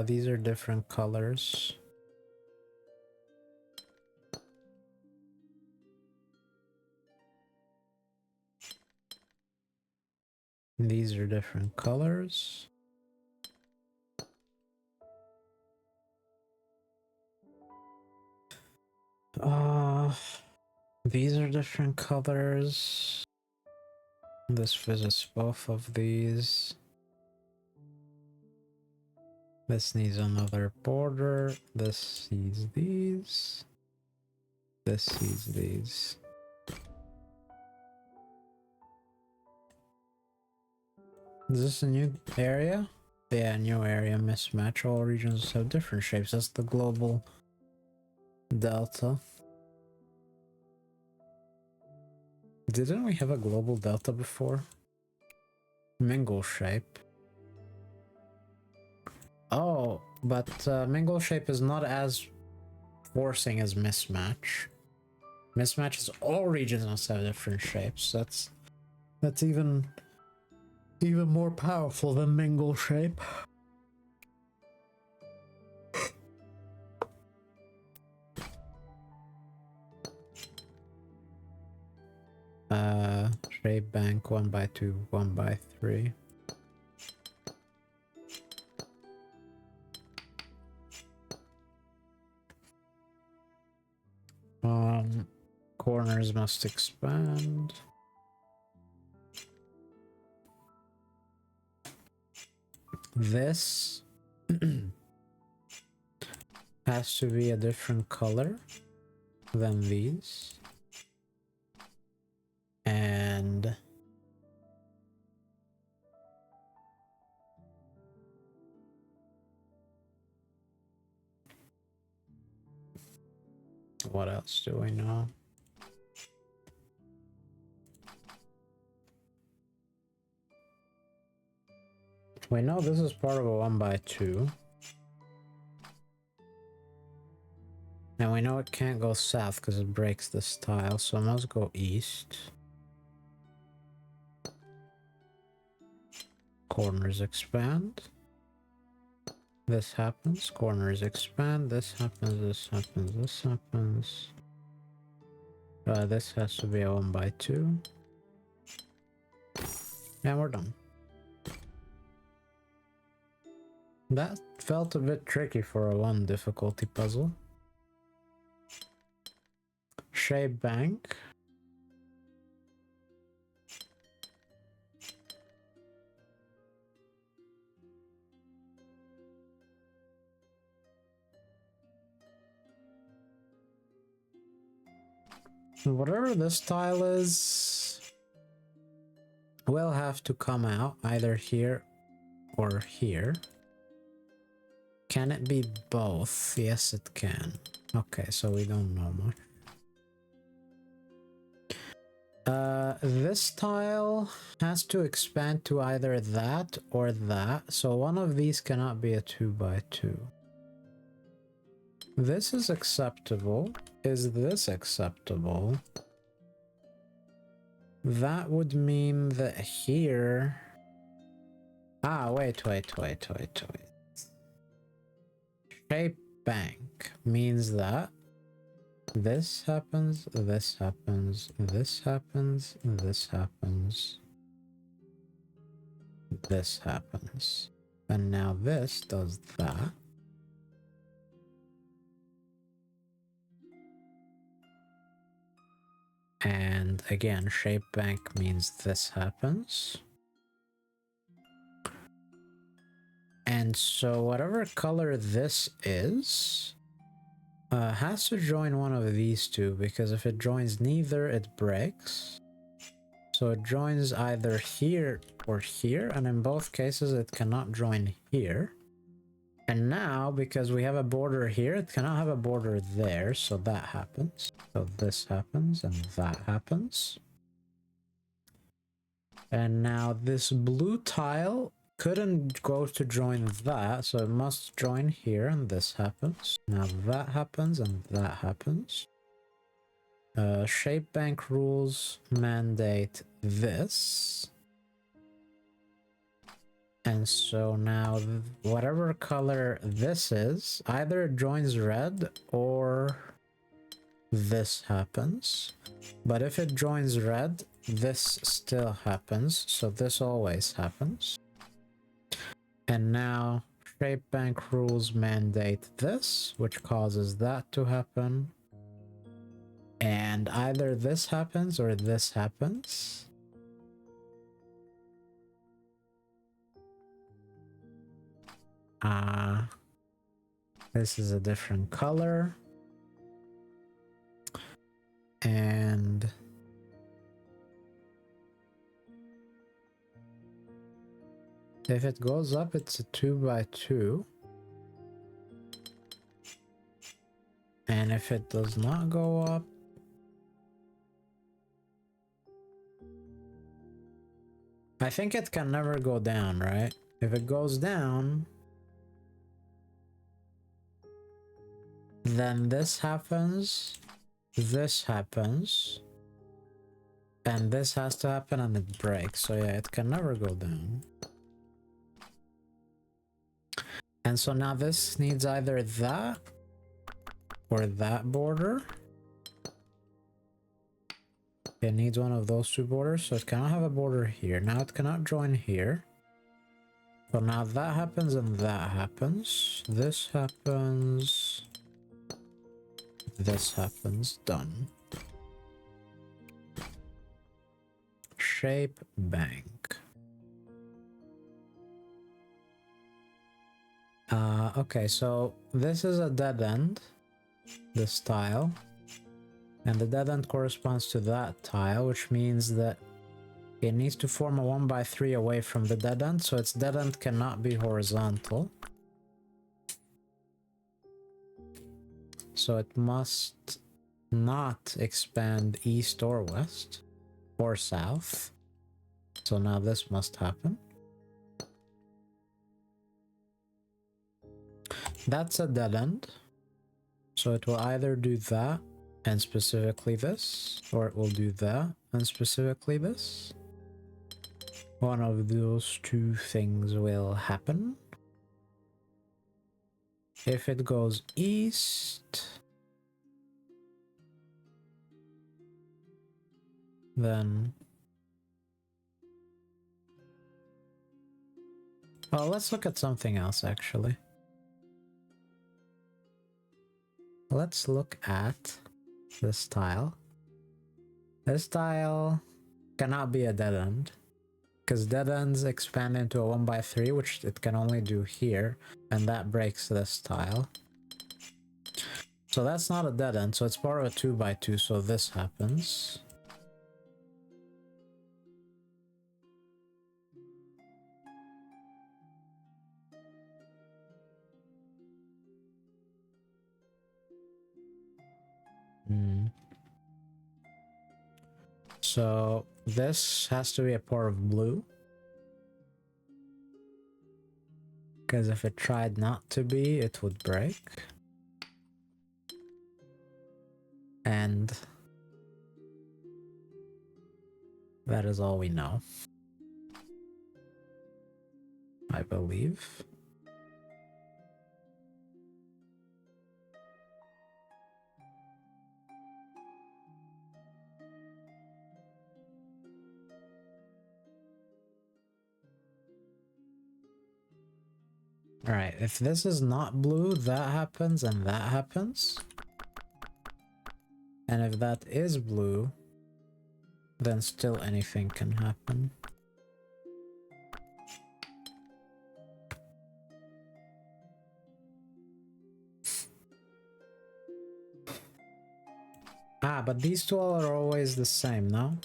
These are different colors. These are different colors. These are different colors. This visits both of these. This needs another border. This sees these. This sees these. Is this a new area? Yeah, new area mismatch. All regions have different shapes. That's the global delta. Didn't we have a global delta before? Mingle shape. Oh, but mingle shape is not as forcing as mismatch. Mismatch is all regions must have different shapes. That's even more powerful than mingle shape. Shape bank 1 by 2, 1 by 3. Corners must expand. This has to be a different color than these. And what else do we know? We know this is part of a 1 by 2. And we know it can't go south because it breaks this tile, so it must go east. Corners expand. This happens. Corners expand. This happens. This happens. This happens. This has to be a 1 by 2. And we're done. That felt a bit tricky for a 1 difficulty puzzle. Shape bank. Whatever this tile is will have to come out either here or here. Can it be both? Yes, it can. Okay, so we don't know much. This tile has to expand to either that or that, so one of these cannot be a 2x2. This is acceptable. Is this acceptable? That would mean that here... Ah, wait. Shape bank means that this happens, this happens, this happens, this happens, this happens. And now this does that. And again, shape bank means this happens. And so whatever color this is, has to join one of these two, because if it joins neither, it breaks. So it joins either here or here, and in both cases it cannot join here. And now, because we have a border here, it cannot have a border there, so that happens. So this happens, and that happens. And now this blue tile couldn't go to join that, so it must join here, and this happens. Now that happens, and that happens. Shape bank rules mandate this. And so now, whatever color this is, either it joins red or this happens. But if it joins red, this still happens, so this always happens. And now, shape bank rules mandate this, which causes that to happen. And either this happens or this happens. This is a different color. And if it goes up, it's a 2x2. And if it does not go up, I think it can never go down, right? If it goes down, then this happens, and this has to happen, and it breaks. So yeah, it can never go down. And so now this needs either that or that border. It needs one of those two borders, so it cannot have a border here. Now it cannot join here. So now that happens and that happens. This happens. This happens. Done. Shape bank. Okay, so this is a dead end, this tile. And the dead end corresponds to that tile, which means that it needs to form a 1x3 away from the dead end, so its dead end cannot be horizontal. So it must not expand east or west or south. So now this must happen. That's a dead end. So it will either do that and specifically this, or it will do that and specifically this. One of those two things will happen. If it goes east, then... Well, let's look at something else, actually. Let's look at this tile. This tile cannot be a dead end, because dead ends expand into a 1x3, which it can only do here, and that breaks this tile. So that's not a dead end, so it's part of a 2x2, so this happens. So this has to be a part of blue. Because if it tried not to be, it would break. And that is all we know, I believe. Alright, if this is not blue, that happens and that happens. And if that is blue, then still anything can happen. Ah, but these two are always the same, no?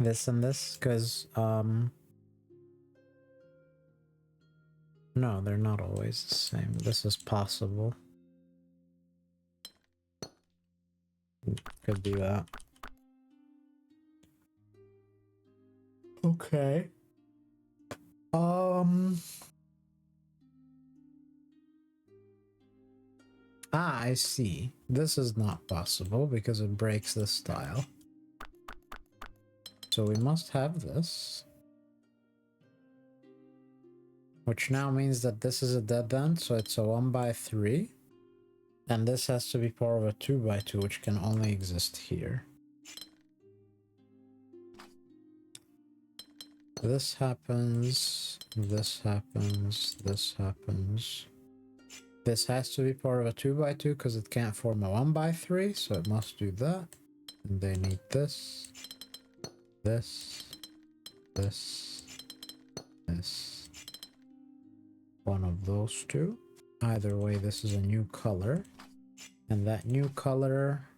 This and this, because, no, they're not always the same. This is possible. Could be that. Okay. Ah, I see. This is not possible because it breaks this style. So we must have this. Which now means that this is a dead end, so it's a 1x3. And this has to be part of a 2x2, which can only exist here. This happens, this happens, this happens. This has to be part of a 2x2 because it can't form a 1x3, so it must do that. And they need this, this, this, this. One of those two. Either way, this is a new color. And that new color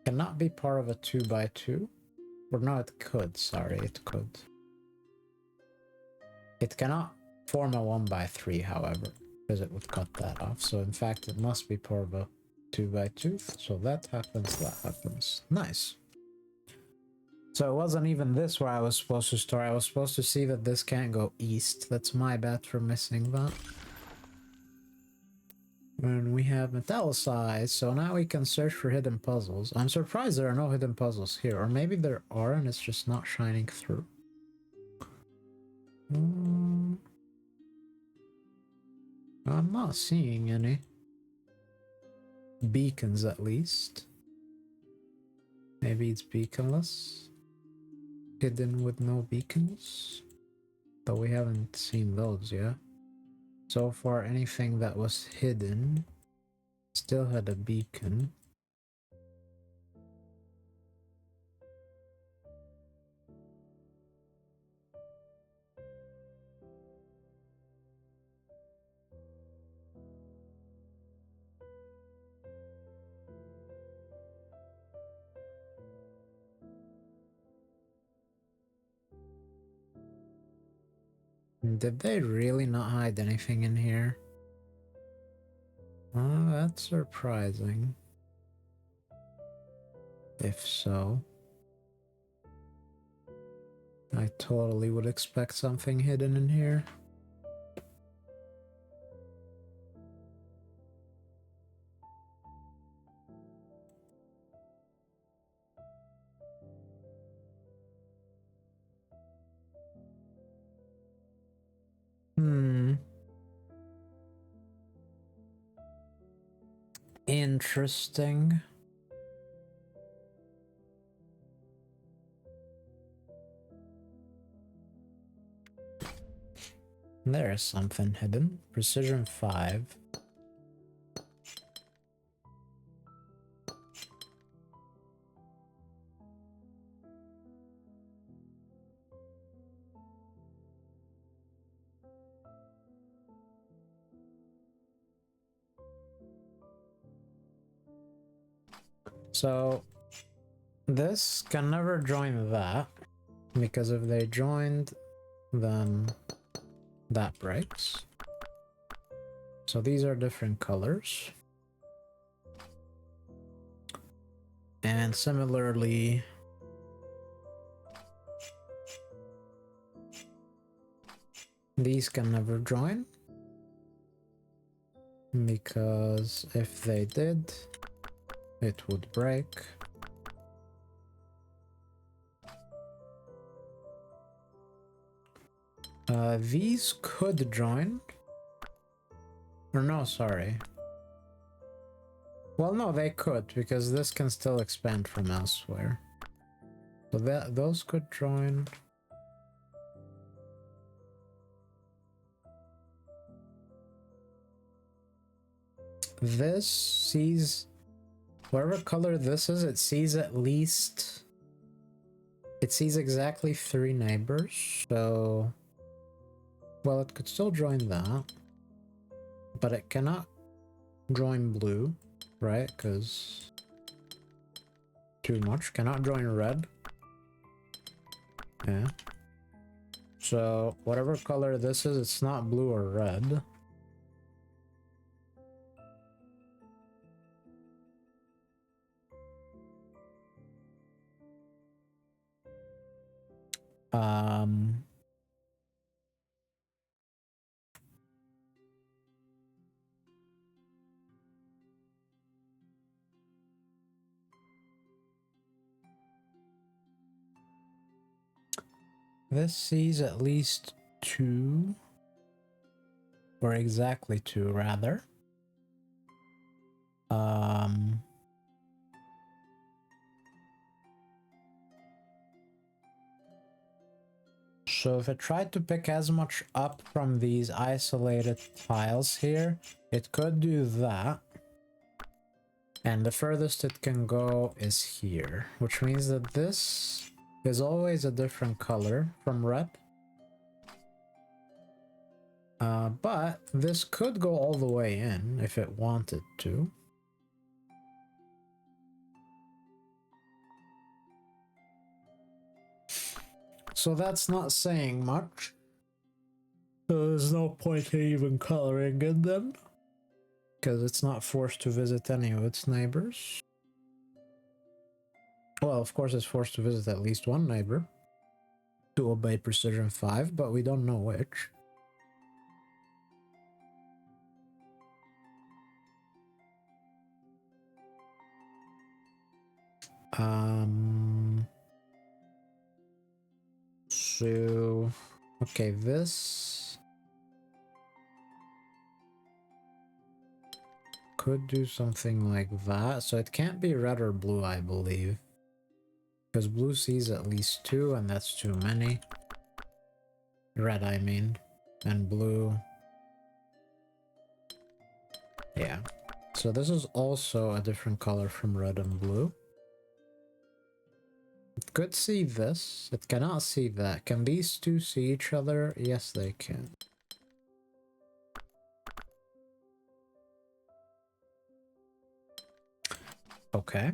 cannot be part of a 2x2. Or no, it could. Sorry, it could. It cannot form a 1x3, however, because it would cut that off. So in fact, it must be part of a 2x2. So that happens, that happens. Nice. So it wasn't even this where I was supposed to start. I was supposed to see that this can't go east. That's my bad for missing that. And we have Palisades, so now we can search for hidden puzzles. I'm surprised there are no hidden puzzles here, or maybe there are and it's just not shining through. I'm not seeing any. Beacons, at least. Maybe it's beaconless. Hidden with no beacons. But we haven't seen those yet. So far, anything that was hidden still had a beacon. Did they really not hide anything in here? Oh, that's surprising. If so. I totally would expect something hidden in here. Interesting. There is something hidden. Precision 5. So this can never join that, because if they joined, then that breaks. So these are different colors. And similarly, these can never join, because if they did, it would break. These could join. Or no, sorry. Well, no, they could, because this can still expand from elsewhere. So those could join. This sees, whatever color this is, it sees at least, it sees exactly 3 neighbors, so, well, it could still join that, but it cannot join blue, right? Because too much. Cannot join red. Yeah. So whatever color this is, it's not blue or red. This sees at least 2, or exactly 2 rather. So if it tried to pick as much up from these isolated tiles here, it could do that. And the furthest it can go is here, which means that this is always a different color from red. But this could go all the way in if it wanted to. So that's not saying much. So there's no point in even coloring in them, because it's not forced to visit any of its neighbors. Well, of course it's forced to visit at least one neighbor to obey Precision 5, but we don't know which. So, okay, this could do something like that. So it can't be red or blue, I believe, because blue sees at least 2, and that's too many. Red, I mean, and blue. Yeah. So this is also a different color from red and blue. It could see this. It cannot see that. Can these two see each other? Yes, they can. Okay.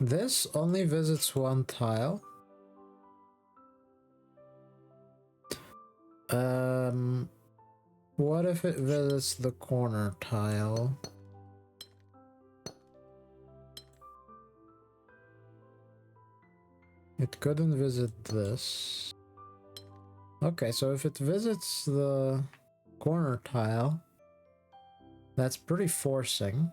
This only visits one tile. What if it visits the corner tile? It couldn't visit this. Okay, so if it visits the corner tile, that's pretty forcing.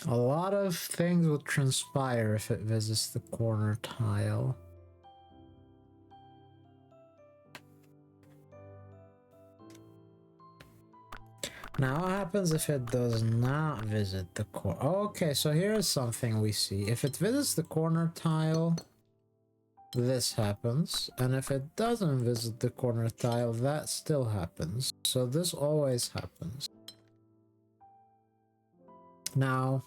A lot of things will transpire if it visits the corner tile. Now what happens if it does not visit the corner? Okay, so here's something we see. If it visits the corner tile, this happens, and if it doesn't visit the corner tile, that still happens. So this always happens. Now,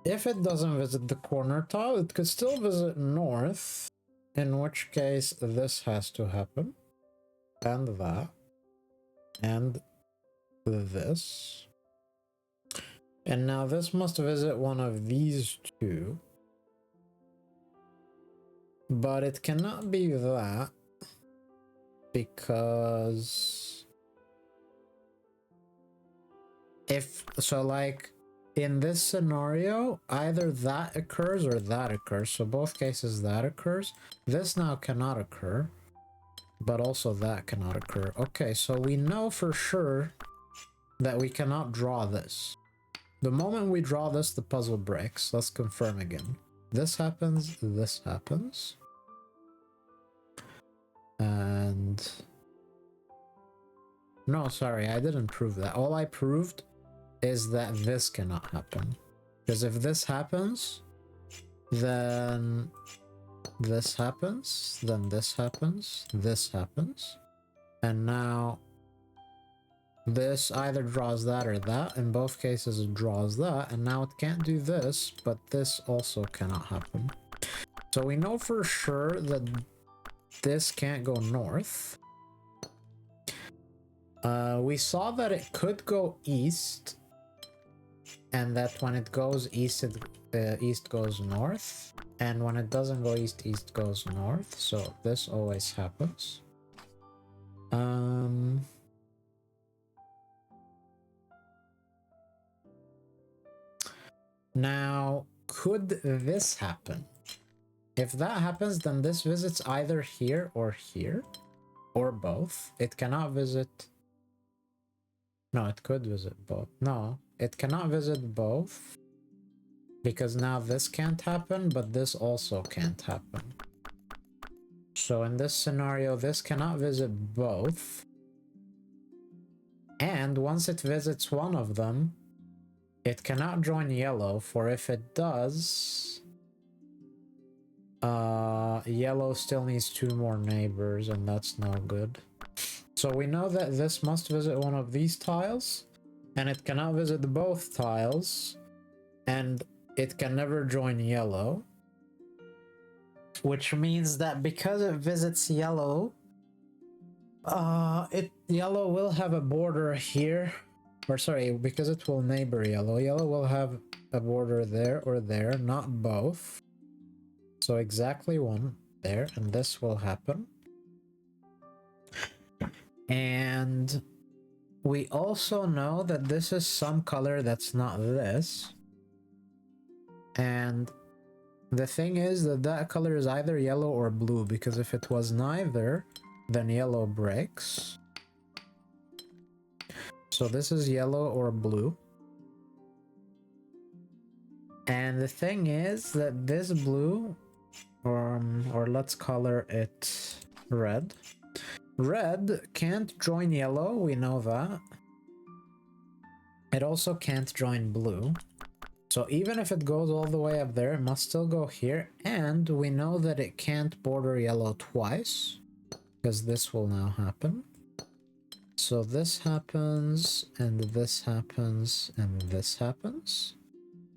if it doesn't visit the corner tile, it could still visit north, in which case this has to happen, and that, and this. And now this must visit one of these two. But it cannot be that, because if so, like in this scenario, either that occurs or that occurs. So both cases that occurs. This now cannot occur, but also that cannot occur. Okay, so we know for sure that we cannot draw this. The moment we draw this, the puzzle breaks. Let's confirm again. This happens, this happens. And no, sorry, I didn't prove that. All I proved is that this cannot happen. Because if this happens, then this happens, then this happens, this happens. And now this either draws that or that. In both cases it draws that, and now it can't do this, but this also cannot happen. So we know for sure that this can't go north. We saw that it could go east, and that when it goes east, east goes north, and when it doesn't go east, east goes north. So this always happens. Now, could this happen? If that happens, then this visits either here, or both. It cannot visit... No, it could visit both. No, it cannot visit both, because now this can't happen, but this also can't happen. So in this scenario, this cannot visit both. And once it visits one of them, it cannot join yellow, for if it does... yellow still needs 2 more neighbors, and that's no good. So we know that this must visit one of these tiles, and it cannot visit both tiles, and it can never join yellow. Which means that because it visits yellow, yellow will have a border here, or sorry, because it will neighbor yellow, yellow will have a border there or there, not both. So exactly one there, and this will happen. And we also know that this is some color that's not this. And the thing is that that color is either yellow or blue, because if it was neither, then yellow breaks. So this is yellow or blue. And the thing is that this blue, or let's color it red. Red can't join yellow, we know that. It also can't join blue. So even if it goes all the way up there, it must still go here. And we know that it can't border yellow twice, because this will now happen. So this happens, and this happens, and this happens.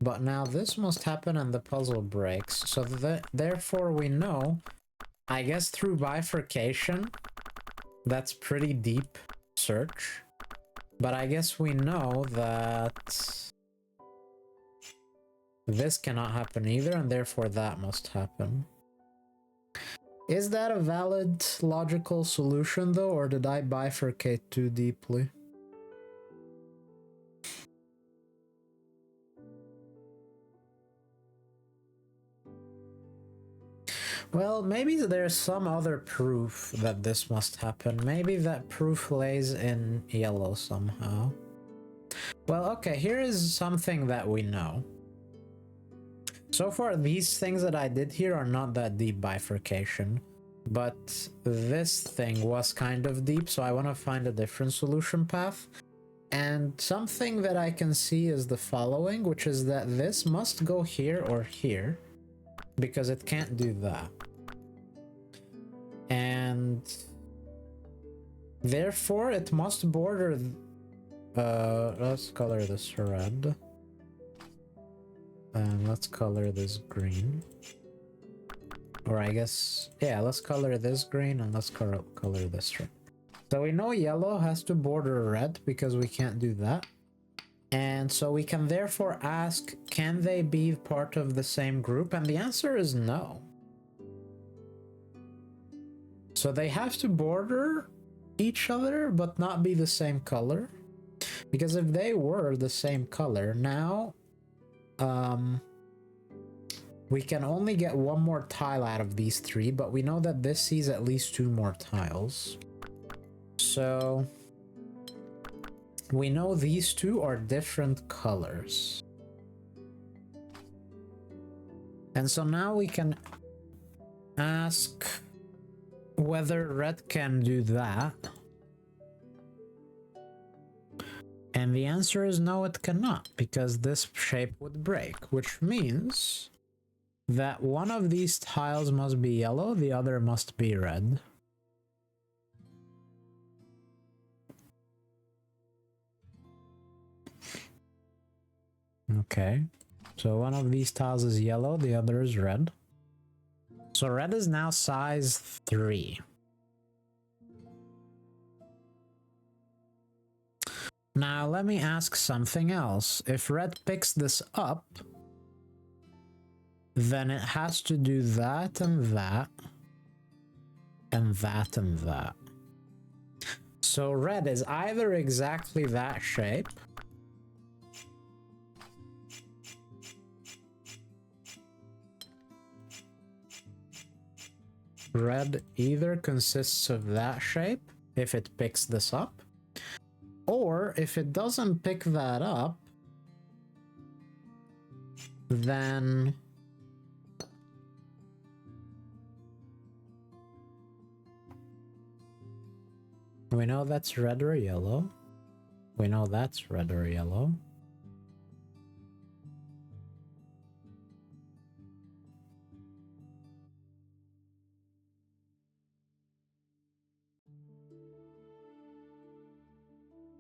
But now this must happen and the puzzle breaks. So therefore we know, I guess through bifurcation, that's pretty deep search. But I guess we know that this cannot happen either, and therefore that must happen. Is that a valid logical solution though, or did I bifurcate too deeply? Well, maybe there's some other proof that this must happen. Maybe that proof lays in yellow somehow. Well, okay, here is something that we know. So far, these things that I did here are not that deep bifurcation, but this thing was kind of deep, so I want to find a different solution path. And something that I can see is the following, which is that this must go here or here, because it can't do that. And therefore it must border. Let's color this red. And let's color this green. Or I guess, yeah, let's color this green and let's color this red. So we know yellow has to border red because we can't do that. And so we can therefore ask, can they be part of the same group? And the answer is no. So they have to border each other, but not be the same color. Because if they were the same color, now we can only get one more tile out of these three, but we know that this sees at least two more tiles. So we know these two are different colors. And so now we can ask whether red can do that. And the answer is no, it cannot, because this shape would break, which means that one of these tiles must be yellow, the other must be red. Okay, so one of these tiles is yellow, the other is red. So red is now size 3. Now let me ask something else. If red picks this up, then it has to do that and that, and that and that. So red is either exactly that shape, red either consists of that shape, if it picks this up, or if it doesn't pick that up, then we know that's red or yellow. We know that's red or yellow.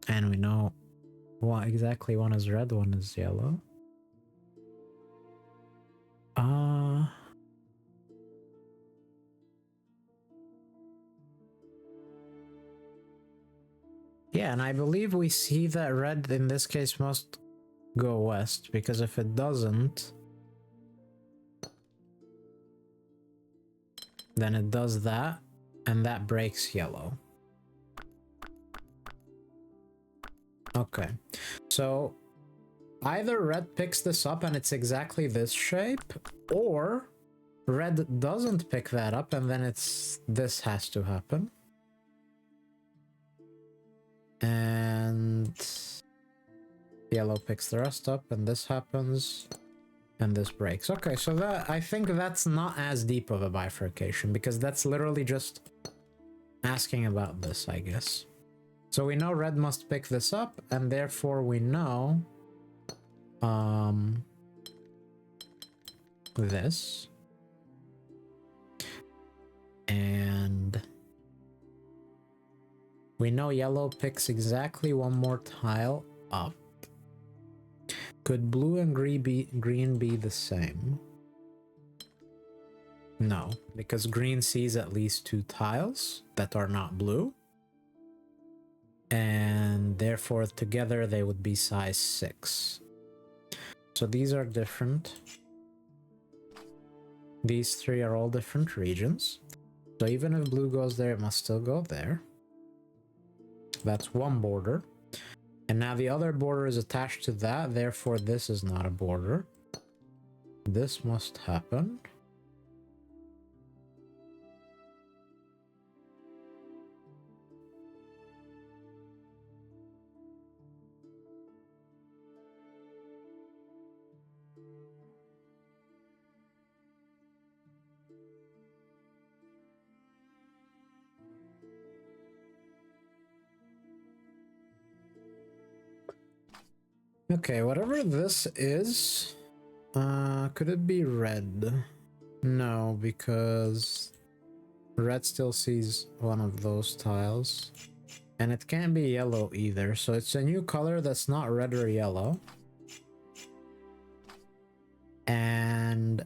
And we know what exactly one is red, one is yellow. Yeah, and I believe we see that red in this case must go west, because if it doesn't, then it does that, and that breaks yellow. Okay, so either red picks this up and it's exactly this shape, or red doesn't pick that up and then this has to happen. And yellow picks the rest up and this happens and this breaks. Okay, so that, I think that's not as deep of a bifurcation, because that's literally just asking about this, I guess. So we know red must pick this up, and therefore we know this. And we know yellow picks exactly one more tile up. Could blue and green be the same? No, because green sees at least two tiles that are not blue. And therefore together they would be size 6. So these are different. These three are all different regions. So even if blue goes there, it must still go there. That's one border. And now the other border is attached to that, therefore this is not a border. This must happen. Okay, whatever this is, could it be red? No, because Red still sees one of those tiles. And it can't be yellow either, so it's a new color that's not red or yellow. And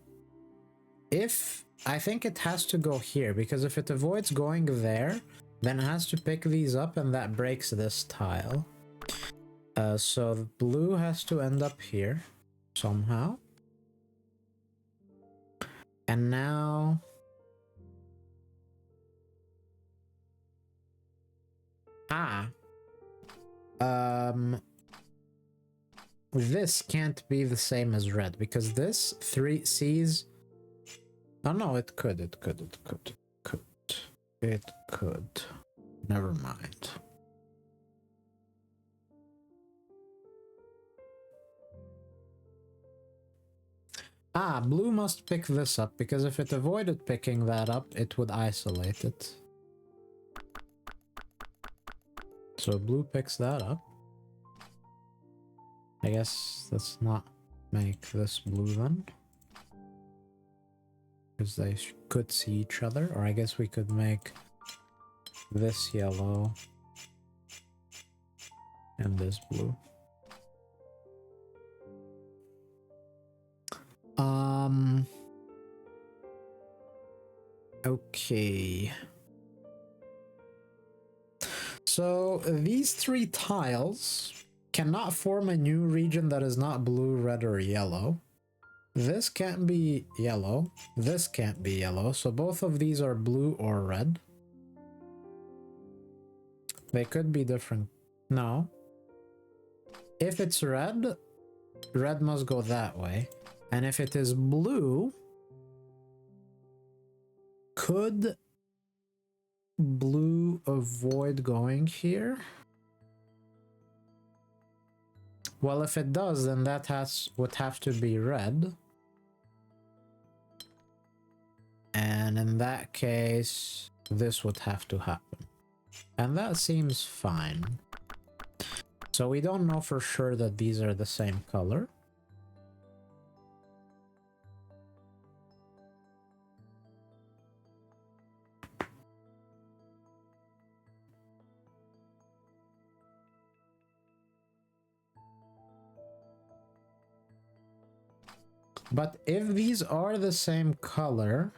if... I think it has to go here, because if it avoids going there, then it has to pick these up and that breaks this tile. So the blue has to end up here somehow. And now... this can't be the same as red, because this 3 sees... Oh no, it could. Never mind. Blue must pick this up, because if it avoided picking that up, it would isolate it. So blue picks that up. I guess let's not make this blue then. Because they could see each other. Or I guess we could make this yellow and this blue. Okay. So these 3 tiles cannot form a new region that is not blue, red, or yellow. This can't be yellow. This can't be yellow. So both of these are blue or red. They could be different. No. If it's red, red must go that way. And if it is blue, could blue avoid going here? Well, if it does, then that would have to be red. And in that case, this would have to happen. And that seems fine. So we don't know for sure that these are the same color. But if these are the same color,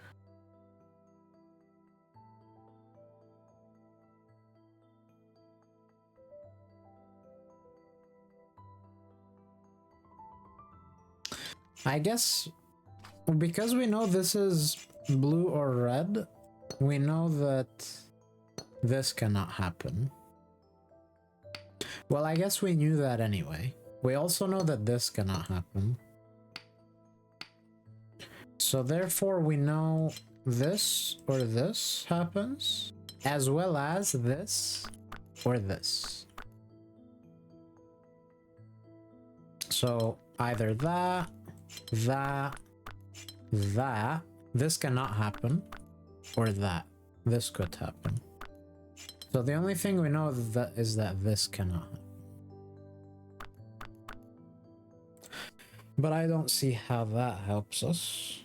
I guess because we know this is blue or red, we know that this cannot happen. Well, I guess we knew that anyway. We also know that this cannot happen. So therefore we know this or this happens, as well as this or this. So either that, this cannot happen, or that, this could happen. So the only thing we know is that this cannot happen. But I don't see how that helps us.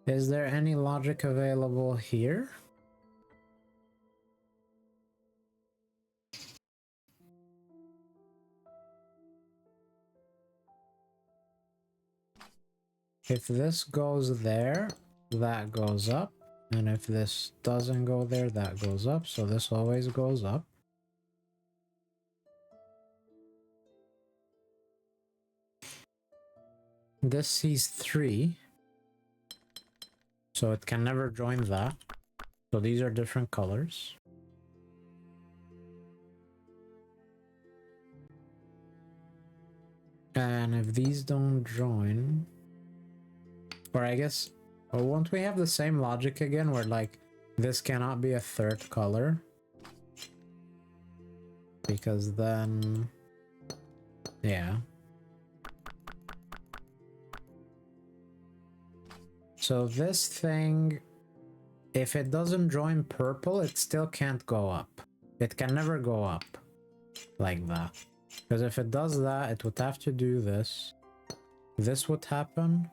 Is there any logic available here? If this goes there, that goes up. And if this doesn't go there, that goes up. So this always goes up. This sees 3. So it can never join that. So these are different colors. And if these don't join... Or I guess... But won't we have the same logic again where like this cannot be a third color? Because then... yeah. So this thing, if it doesn't join purple, it still can't go up. It can never go up like that. Because if it does that, it would have to do this. This would happen.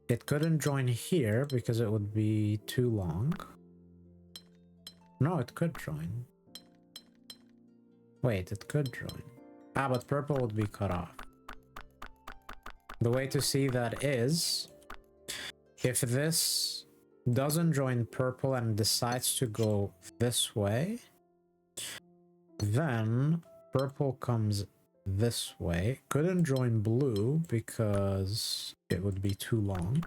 It couldn't join here because it would be too long. No, it could join. Wait, it could join. Ah, but purple would be cut off. The way to see that is, if this doesn't join purple and decides to go this way, then purple comes this way. Couldn't join blue because it would be too long.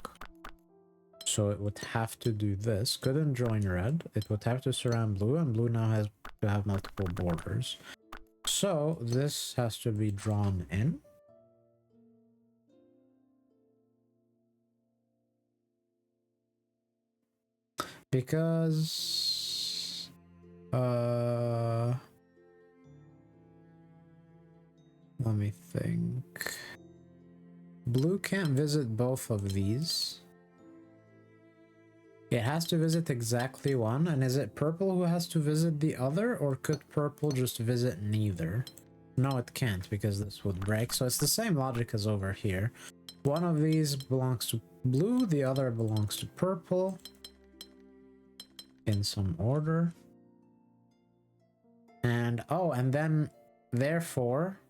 So it would have to do this. Couldn't join red. It would have to surround blue, and blue now has to have multiple borders. So this has to be drawn in. Because let me think. Blue can't visit both of these. It has to visit exactly one, and is it purple who has to visit the other, or could purple just visit neither? No, it can't, because this would break, so it's the same logic as over here. One of these belongs to blue, the other belongs to purple. In some order. And, oh, and then, therefore,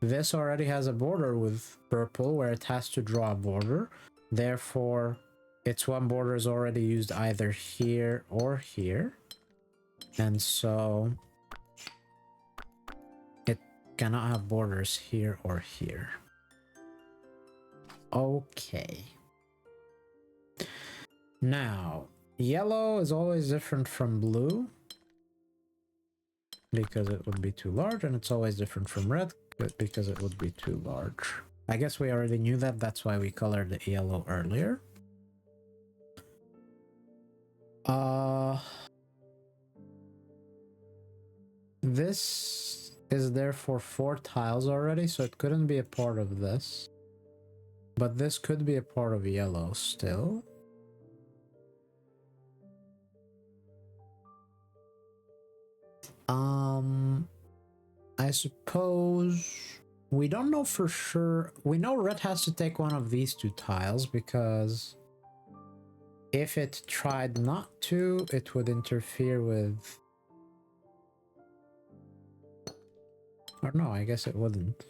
this already has a border with purple, where it has to draw a border. Therefore, its one border is already used either here or here. And so it cannot have borders here or here. Okay. Now, yellow is always different from blue because it would be too large, and it's always different from red because it would be too large. I guess we already knew that, that's why we colored the yellow earlier. This is therefore 4 tiles already, so it couldn't be a part of this. But this could be a part of yellow still. I suppose we don't know for sure. We know red has to take one of these 2 tiles because if it tried not to, it would interfere with... or no, I guess it wouldn't.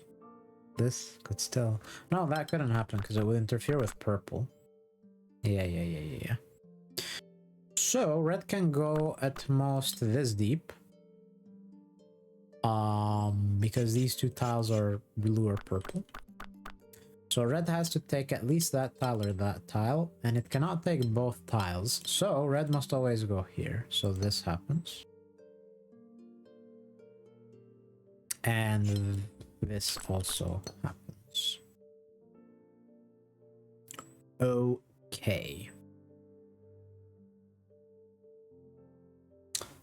This could still... no, that couldn't happen because it would interfere with purple. Yeah. So red can go at most this deep. Because these 2 tiles are blue or purple. So red has to take at least that tile or that tile, and it cannot take both tiles. So red must always go here. So this happens. And this also happens. Okay.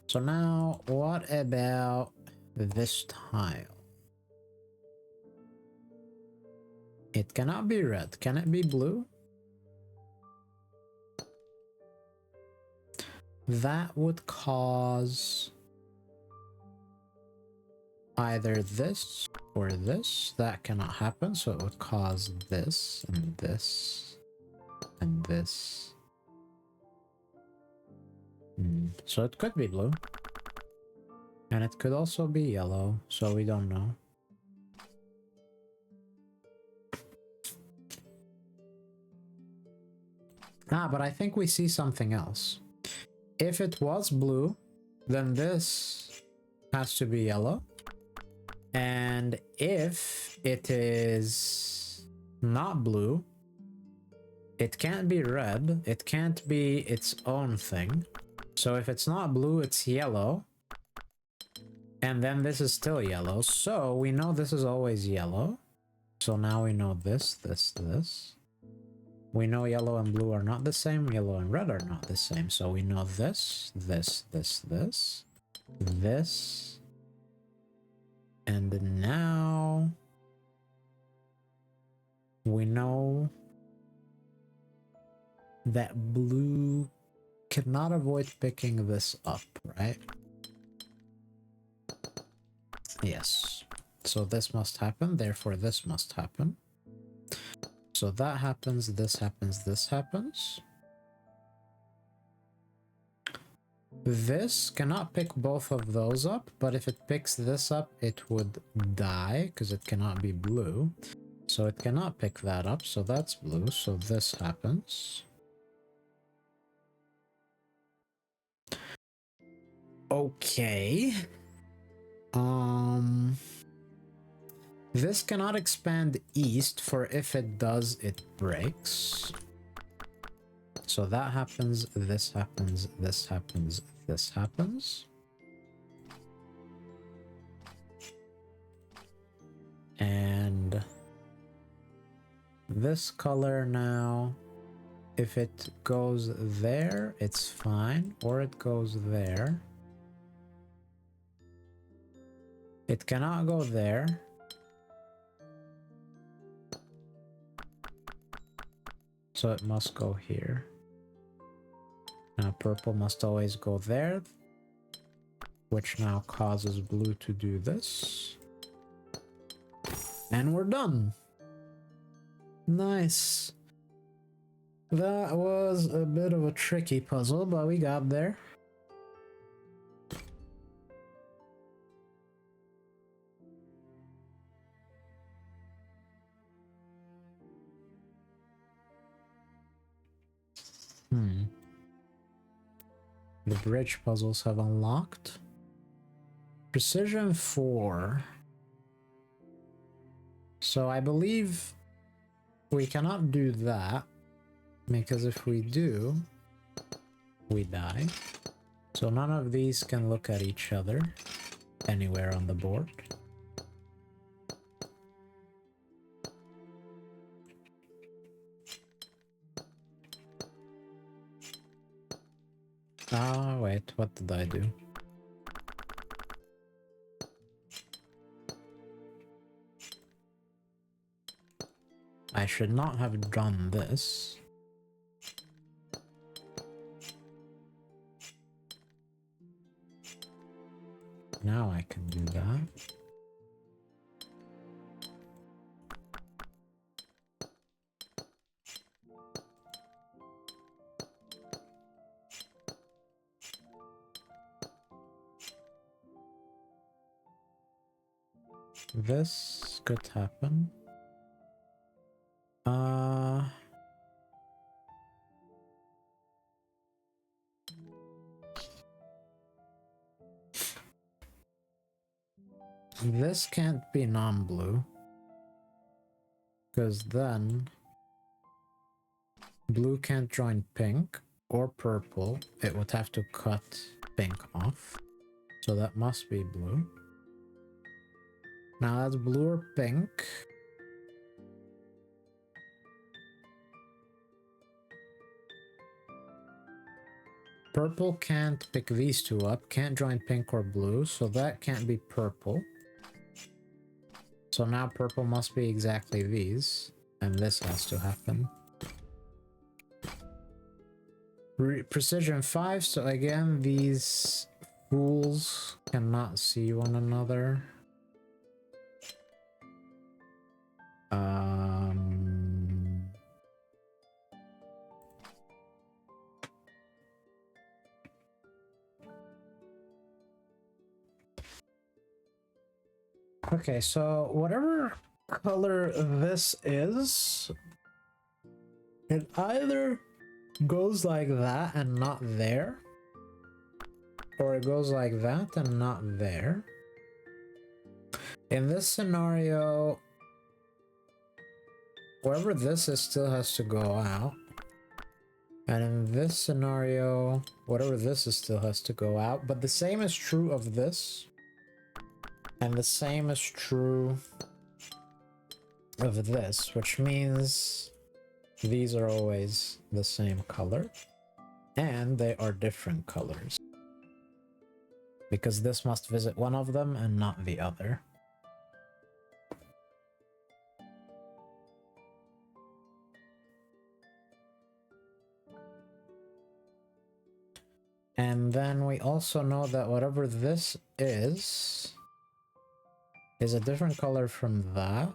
So now, what about this tile? It cannot be red. Can it be blue? That would cause either this or this. That cannot happen, so it would cause this and this and this. So it could be blue. And it could also be yellow, so we don't know. Ah, but I think we see something else. If it was blue, then this has to be yellow. And if it is not blue, it can't be red. It can't be its own thing. So if it's not blue, it's yellow. And then this is still yellow. So we know this is always yellow. So now we know this, this, this. We know yellow and blue are not the same, yellow and red are not the same. So we know this, this. And now we know that blue cannot avoid picking this up, right? Yes. So this must happen, therefore this must happen. So that happens, this happens, this happens. This cannot pick both of those up, but if it picks this up, it would die, because it cannot be blue. So it cannot pick that up, so that's blue, so this happens. Okay. This cannot expand east, for if it does, it breaks. So that happens, this happens, this happens, this happens. And this color now, if it goes there, it's fine, or it goes there. It cannot go there. So it must go here. Now purple must always go there, which now causes blue to do this. And we're done. Nice. That was a bit of a tricky puzzle, but we got there. The bridge puzzles have unlocked. Precision 4. So I believe we cannot do that, because if we do, we die. So none of these can look at each other anywhere on the board. Ah, wait, what did I do? I should not have done this. Now I can do that. This could happen. This can't be non-blue, because then blue can't join pink or purple. It would have to cut pink off, so that must be blue. Now that's blue or pink. Purple can't pick these two up, can't join pink or blue, so that can't be purple. So now purple must be exactly these, and this has to happen. Precision 5, so again, these fools cannot see one another. Okay, so whatever color this is, it either goes like that and not there, or it goes like that and not there. In this scenario, wherever this is still has to go out. And in this scenario, whatever this is still has to go out. But the same is true of this. And the same is true of this, which means these are always the same color, and they are different colors. Because this must visit one of them and not the other. And then we also know that whatever this is a different color from that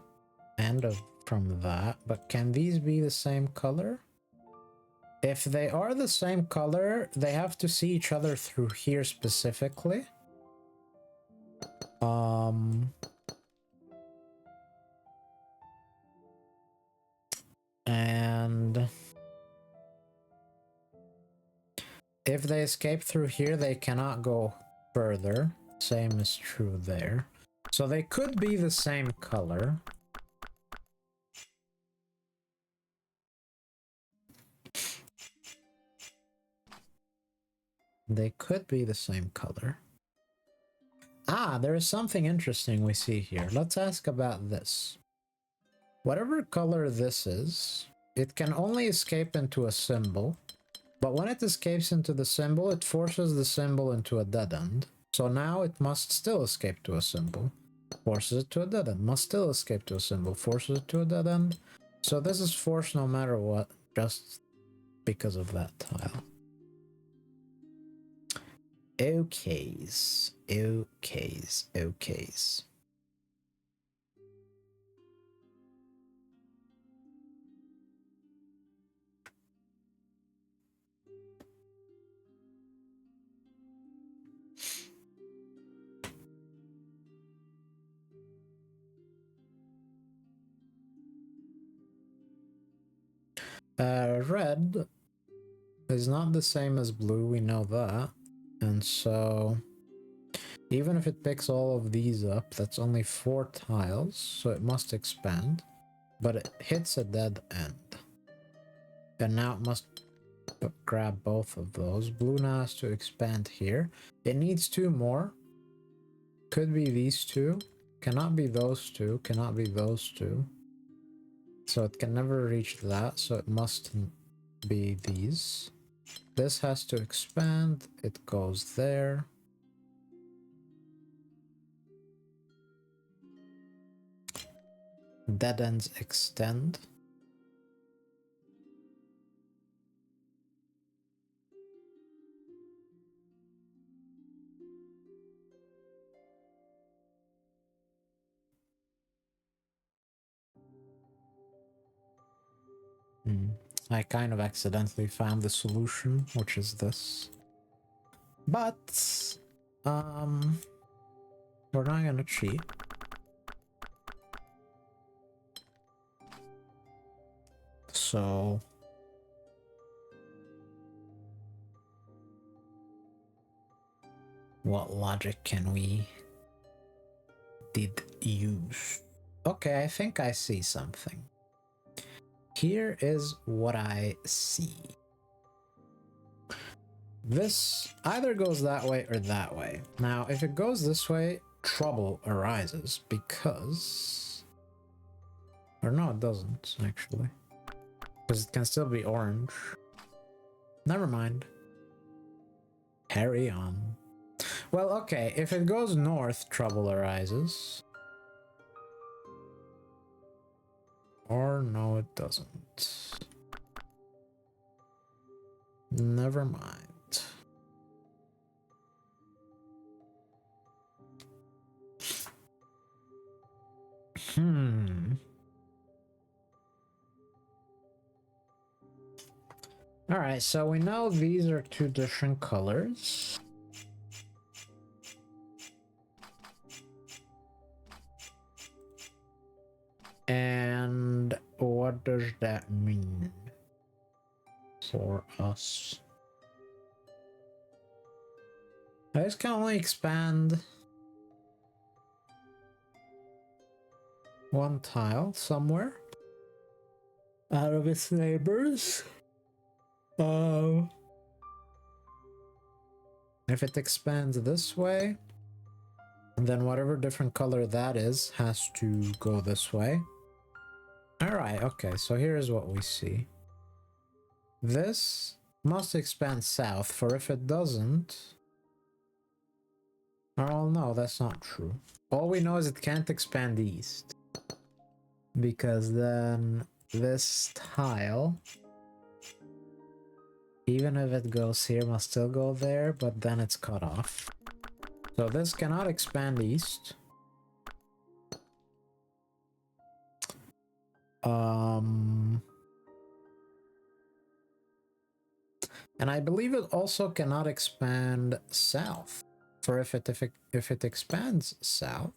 and from that. But can these be the same color? If they are the same color, they have to see each other through here specifically. And if they escape through here, they cannot go further. Same is true there. So they could be the same color. They could be the same color. Ah, there is something interesting we see here. Let's ask about this. Whatever color this is, it can only escape into a symbol. But when it escapes into the symbol, it forces the symbol into a dead end. So now it must still escape to a symbol. Forces it to a dead end. Must still escape to a symbol. Forces it to a dead end. So this is forced no matter what, just because of that tile. Okays. Okays. Okays. Red is not the same as blue, we know that. And so, even if it picks all of these up, that's only 4 tiles, so it must expand. But it hits a dead end. And now it must grab both of those. Blue now has to expand here. It needs 2 more. Could be these 2. Cannot be those 2. Cannot be those 2. So it can never reach that, so it must be these. This has to expand. It goes there. Dead ends extend. I kind of accidentally found the solution, which is this. But, we're not gonna cheat. So, what logic can we use? Okay, I think I see something. Here is what I see. This either goes that way or that way. Now, if it goes this way, trouble arises because... Or no, it doesn't, actually. Because it can still be orange. Never mind. Carry on. Well, okay, if it goes north, trouble arises. Or no, it doesn't. Never mind. Alright, so we know these are 2 different colors. And what does that mean for us? This can only expand 1 tile somewhere out of its neighbors. If it expands this way, then whatever different color that is has to go this way. Alright, okay, so here's what we see. This must expand south, for if it doesn't... Oh no, that's not true. All we know is it can't expand east. Because then this tile, even if it goes here, must still go there, but then it's cut off. So this cannot expand east. And I believe it also cannot expand south. For if it expands south,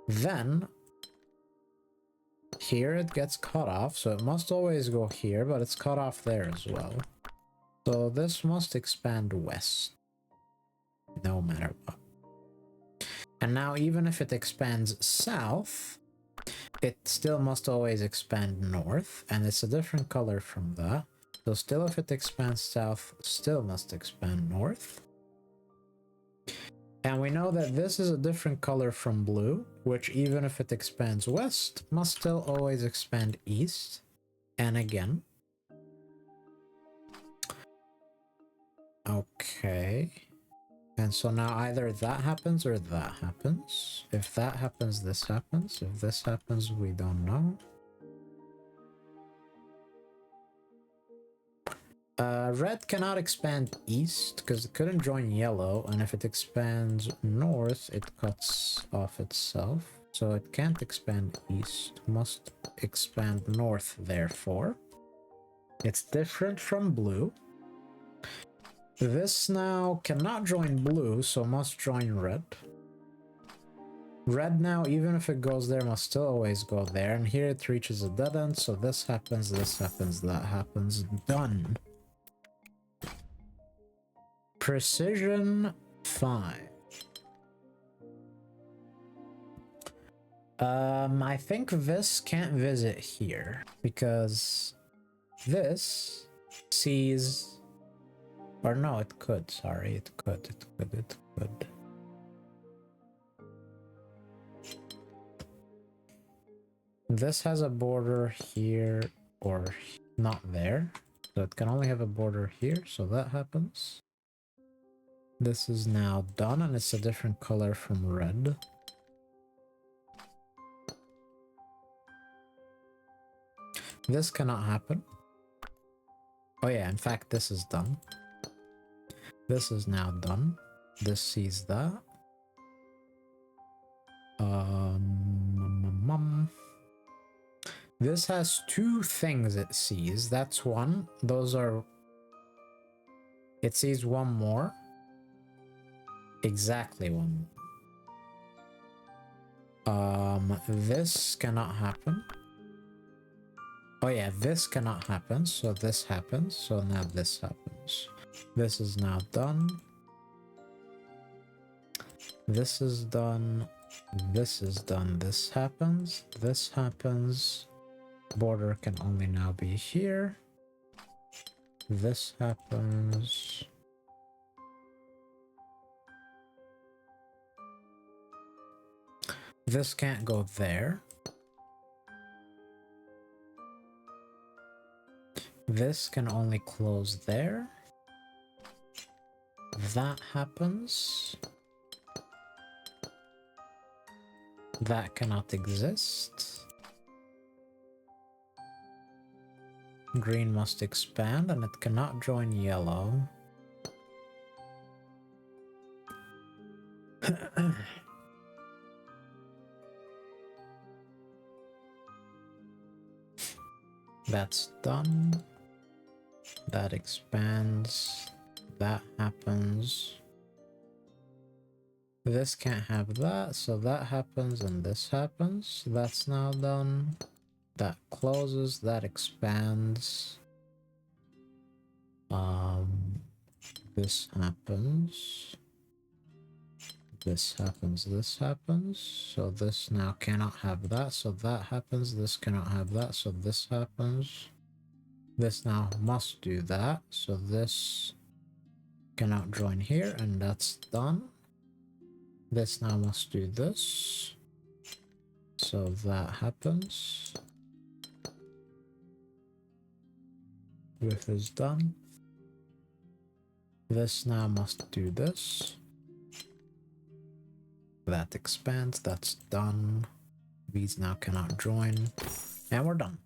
then here it gets cut off, so it must always go here, but it's cut off there as well. So this must expand west, no matter what. And now even if it expands south, it still must always expand north, and it's a different color from that. So still if it expands south, still must expand north. And we know that this is a different color from blue, which even if it expands west, must still always expand east. And again. Okay. And so now either that happens or that happens. If that happens, this happens. If this happens, we don't know. Red cannot expand east because it couldn't join yellow, and if it expands north, it cuts off itself. So it can't expand east, must expand north, therefore. It's different from blue. This now cannot join blue, so must join red. Red now, even if it goes there, must still always go there, and here it reaches a dead end, so this happens, that happens. Done. Precision 5. I think this can't visit here because this sees, or no, it could, sorry, it could. This has a border here or not there, so it can only have a border here, so that happens. This is now done, and it's a different color from red. This cannot happen. Oh yeah, in fact, this is done. This is now done. This sees that. This has two things it sees. That's one. Those are... It sees one more. Exactly one. This cannot happen. Oh yeah, this cannot happen, so this happens, so now this happens. This is now done. This is done. This is done. This happens. This happens. Border can only now be here. This happens. This can't go there. This can only close there. That happens. That cannot exist. Green must expand, and it cannot join yellow. That's done. That expands. That happens. This can't have that, so that happens and this happens. That's now done. That closes, that expands. This happens. This happens, this happens. So this now cannot have that, so that happens. This cannot have that, so this happens. This now must do that, so this cannot join here, and that's done. This now must do this, so that happens. Width is done. This now must do this. That expands, that's done. These now cannot join. And we're done.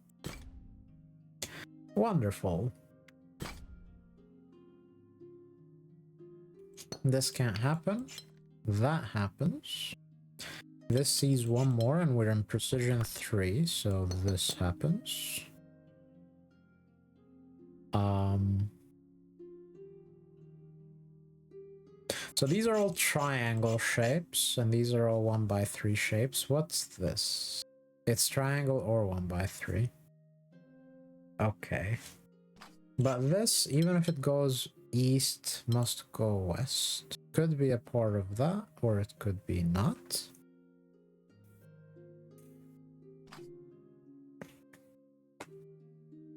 Wonderful. This can't happen. That happens. This sees one more and we're in precision 3, so this happens. So these are all triangle shapes, and these are all 1x3 shapes. What's this? It's triangle or 1x3. Okay. But this, even if it goes east, must go west. Could be a part of that, or it could be not.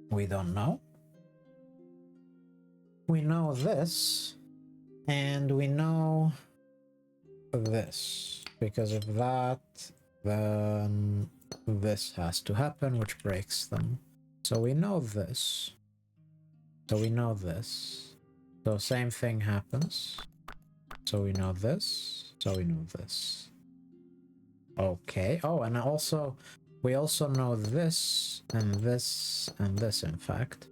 We don't know. We know this, and we know this. Because of that, then this has to happen, which breaks them. So we know this. So we know this. So same thing happens. So we know this. So we know this. Okay. Oh, and also, we also know this, and this, and this, in fact.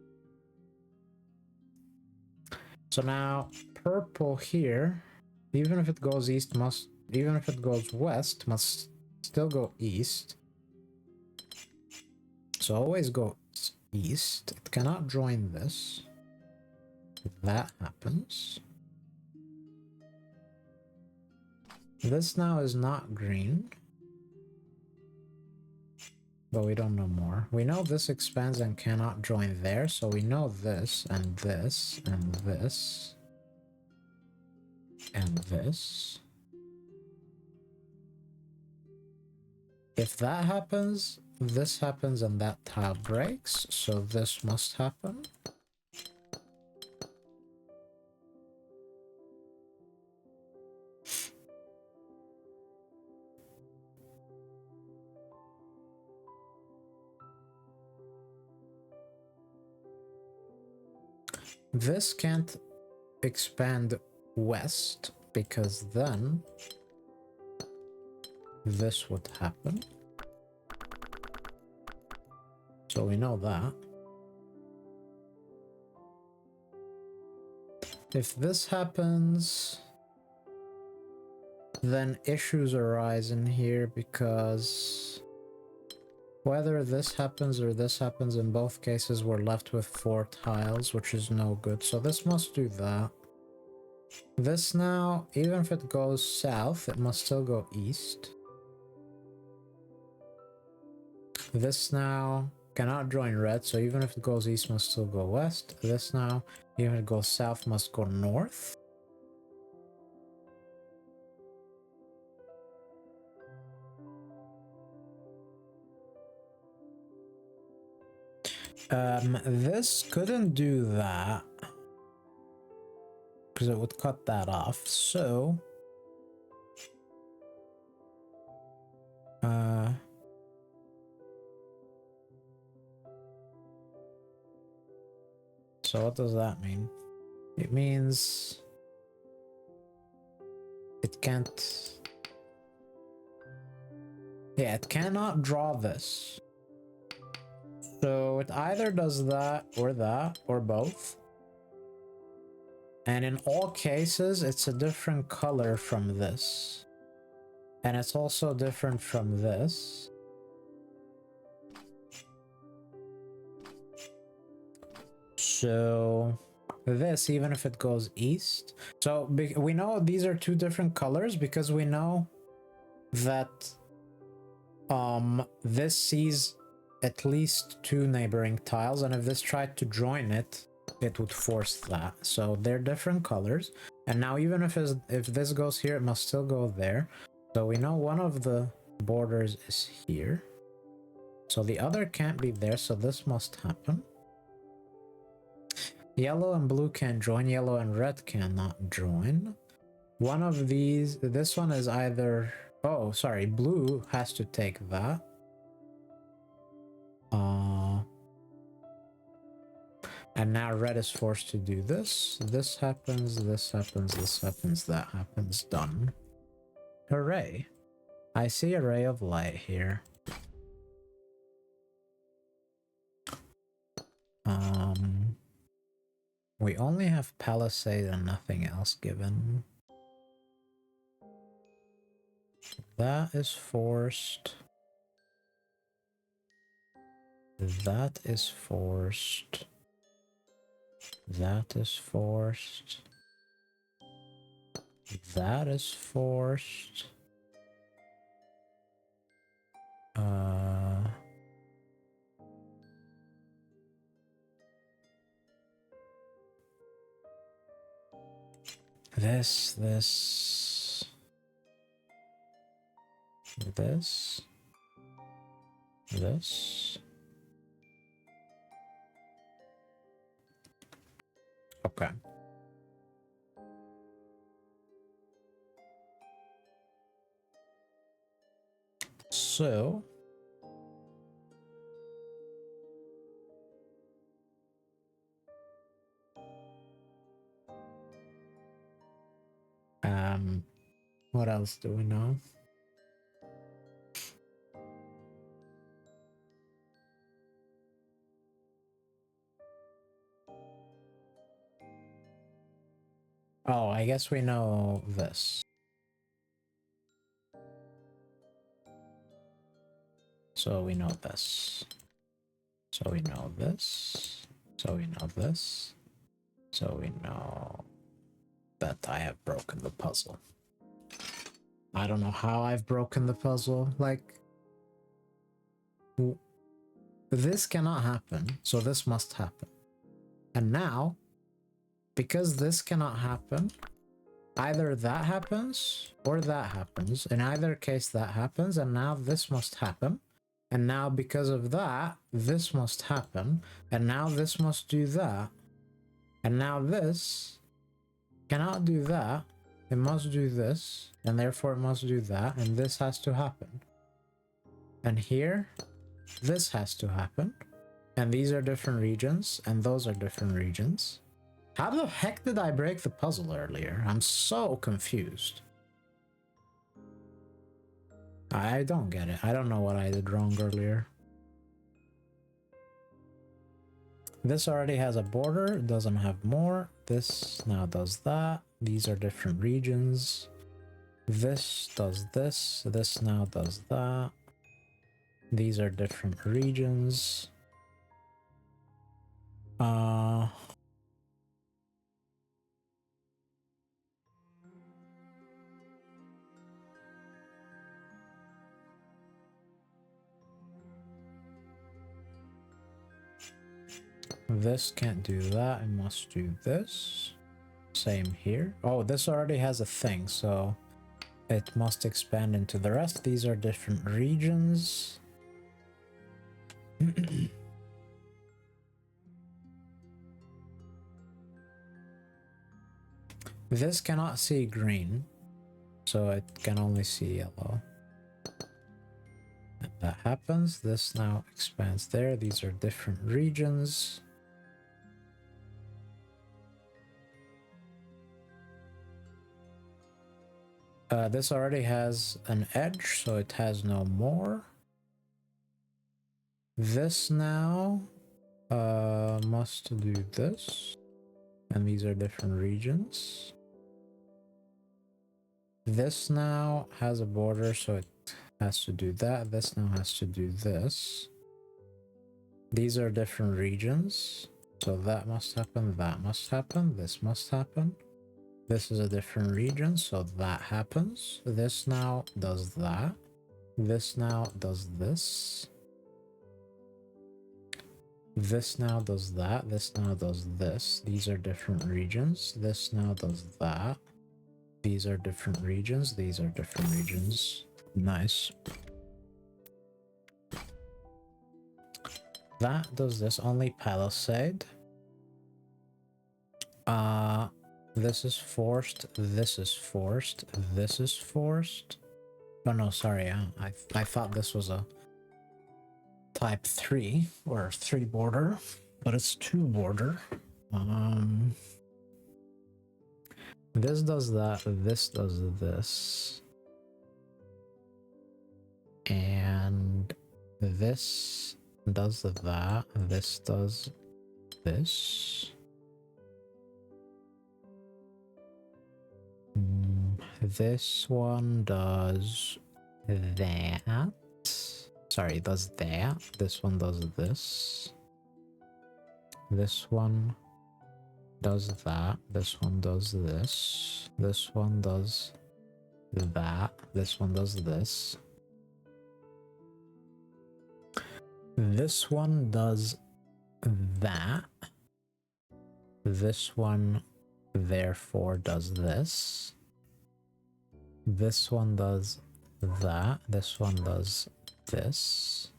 So now, purple here, even if it goes east, must, even if it goes west, must still go east. So always go east. It cannot join this. If that happens. This now is not green. But we don't know more. We know this expands and cannot join there, so we know this, and this, and this, and this. If that happens, this happens and that tile breaks, so this must happen. This can't expand west, because then this would happen. So we know that. If this happens, then issues arise in here, because whether this happens or this happens, in both cases we're left with 4 tiles, which is no good. So this must do that. This now, even if it goes south, it must still go east. This now cannot join red, so even if it goes east, must still go west. This now, even if it goes south, must go north. This couldn't do that, because it would cut that off, so... So what does that mean? It means... it can't... Yeah, it cannot draw this. So it either does that, or both. And in all cases, it's a different color from this. And it's also different from this. So this, even if it goes east. So we know these are 2 different colors because we know that this sees at least 2 neighboring tiles, and if this tried to join it, it would force that. So they're different colors, and now even if this goes here, it must still go there. So we know one of the borders is here, so the other can't be there, so this must happen. Yellow and blue can't join, yellow and red cannot join. One of these, this one is either, oh sorry, blue has to take that. And now red is forced to do this. This happens, this happens, this happens, that happens. Done. Hooray. I see a ray of light here. We only have Palisade and nothing else given. That is forced. That is forced. That is forced. That is forced. This. Okay. So what else do we know? Oh, I guess we know this. So we know this. So we know this. So we know this. So we know that I have broken the puzzle. I don't know how I've broken the puzzle. Like, this cannot happen, so this must happen. And now, because this cannot happen, either that happens or that happens. In either case, that happens, and now this must happen. And now, because of that, this must happen. And now this must do that. And now this cannot do that. It must do this. And therefore it must do that. And this has to happen. And here, this has to happen. And these are different regions. And those are different regions. How the heck did I break the puzzle earlier? I'm so confused. I don't get it. I don't know what I did wrong earlier. This already has a border. It doesn't have more. This now does that. These are different regions. This does this. This now does that. These are different regions. This can't do that. It must do this. Same here. Oh, this already has a thing, so it must expand into the rest. These are different regions. This cannot see green, so it can only see yellow. And that happens. This now expands there. These are different regions. This already has an edge, so it has no more. This now must do this. And these are different regions. This now has a border, so it has to do that. This now has to do this. These are different regions. So that must happen, that must happen, this must happen. This is a different region, so that happens. This now does that. This now does this. This now does that. This now does this. These are different regions. This now does that. These are different regions. These are different regions. Nice. That does this. Only Palisade. This is forced. This is forced. This is forced. Oh no, sorry. I thought this was a type 3 or 3 border. but it's two border. This does that, this does this, and this does that, this does this. This one does that. Sorry, it does that. This one does this. This one does that. This one does this. This one does that. This one does this. This one does that. This one therefore does this. This one does that. This one does this.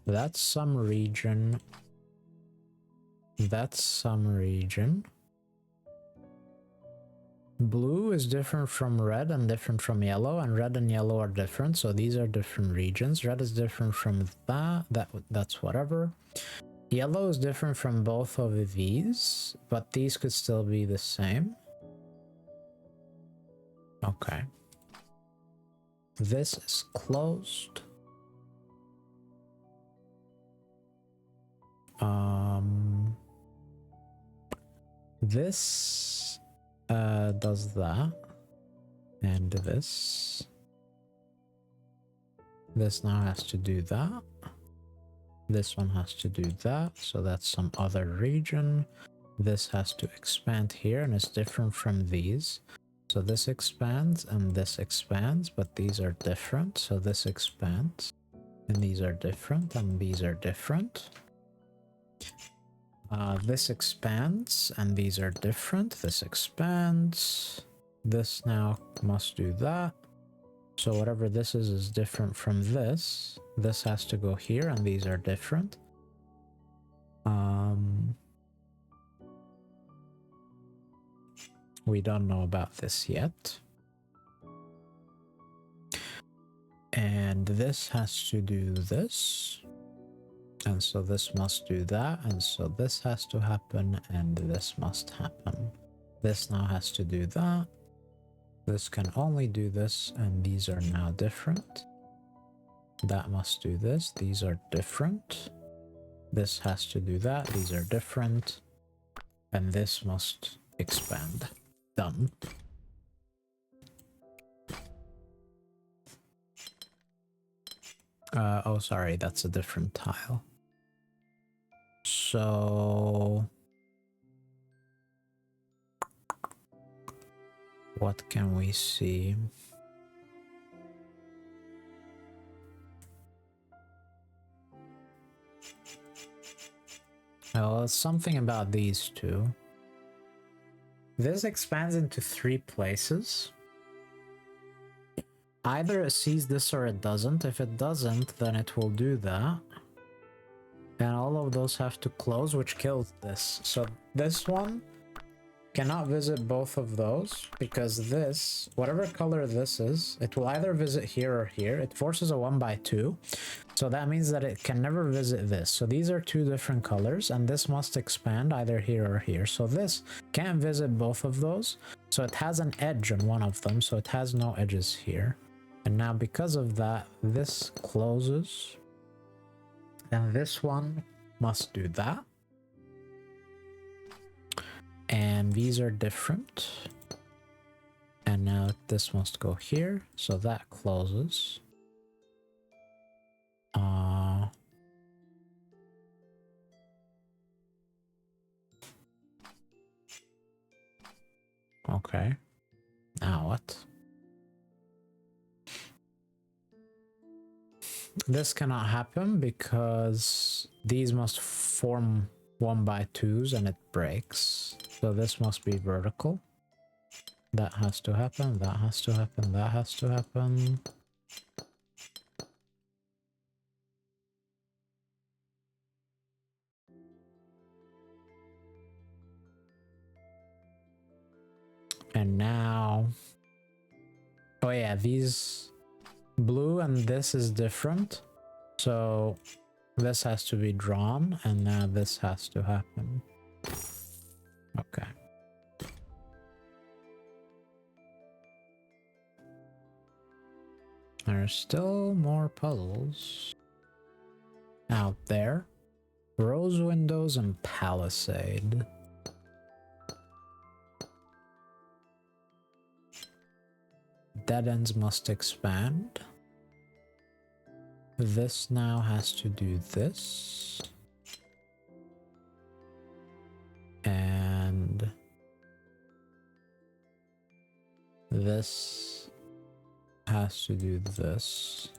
That's some region. That's some region. Blue is different from red and different from yellow, and red and yellow are different, so these are different regions. Red is different from that's whatever. Yellow is different from both of these, but these could still be the same. Okay. This is closed. This does that, and this now has to do that. This one has to do that, so that's some other region. This has to expand here, and it's different from these. So this expands and this expands, but these are different. So this expands, and these are different, and these are different. This expands, and these are different. This expands. This now must do that. So whatever this is different from this. This has to go here, and these are different. We don't know about this yet. And this has to do this. And so this must do that, and so this has to happen, and this must happen. This now has to do that. This can only do this, and these are now different. That must do this. These are different. This has to do that. These are different. And this must expand. Done. Oh, sorry, that's a different tile. So what can we see? Oh, something about these two. This expands into 3 places. Either it sees this or it doesn't. If it doesn't, then it will do that. And all of those have to close, which kills this. So this one cannot visit both of those, because this, whatever color this is, it will either visit here or here. It forces a 1x2. So that means that it can never visit this. So these are 2 different colors, and this must expand either here or here. So this can't visit both of those. So it has an edge on one of them, so it has no edges here. And now because of that, this closes. And this one must do that. And these are different. And now this must go here, so that closes. Okay. Now what? This cannot happen because these must form 1x2s and it breaks. So this must be vertical. That has to happen, that has to happen, that has to happen. And now... Oh yeah, these blue and this is different. So this has to be drawn, and now this has to happen. Okay. There are still more puzzles out there. Rose windows and Palisade. Dead ends must expand. This now has to do this. And this has to do this.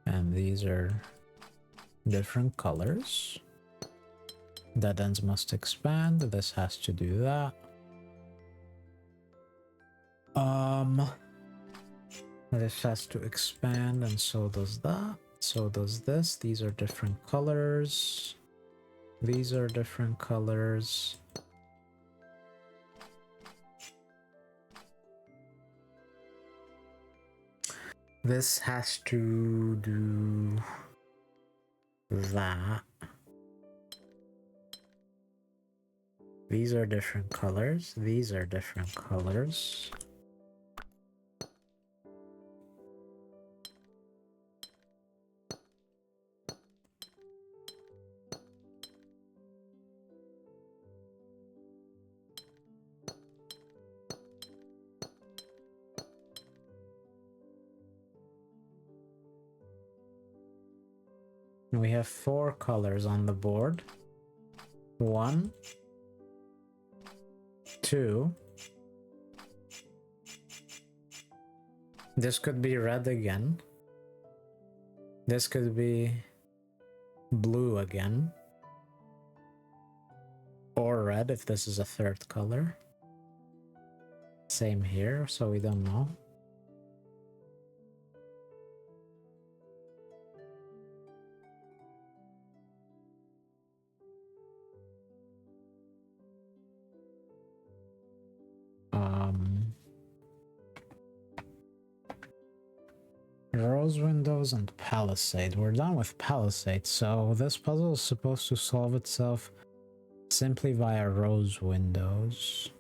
And these are different colors. Dead ends must expand. This has to do that. This has to expand, and so does that. So does this. These are different colors. These are different colors. This has to do that. These are different colors. These are different colors. We have 4 colors on the board. 1, 2. This could be red again. This could be blue again. Or red if this is a 3rd color. Same here, so we don't know. Rose windows and Palisade. We're done with Palisade, so this puzzle is supposed to solve itself simply via rose windows.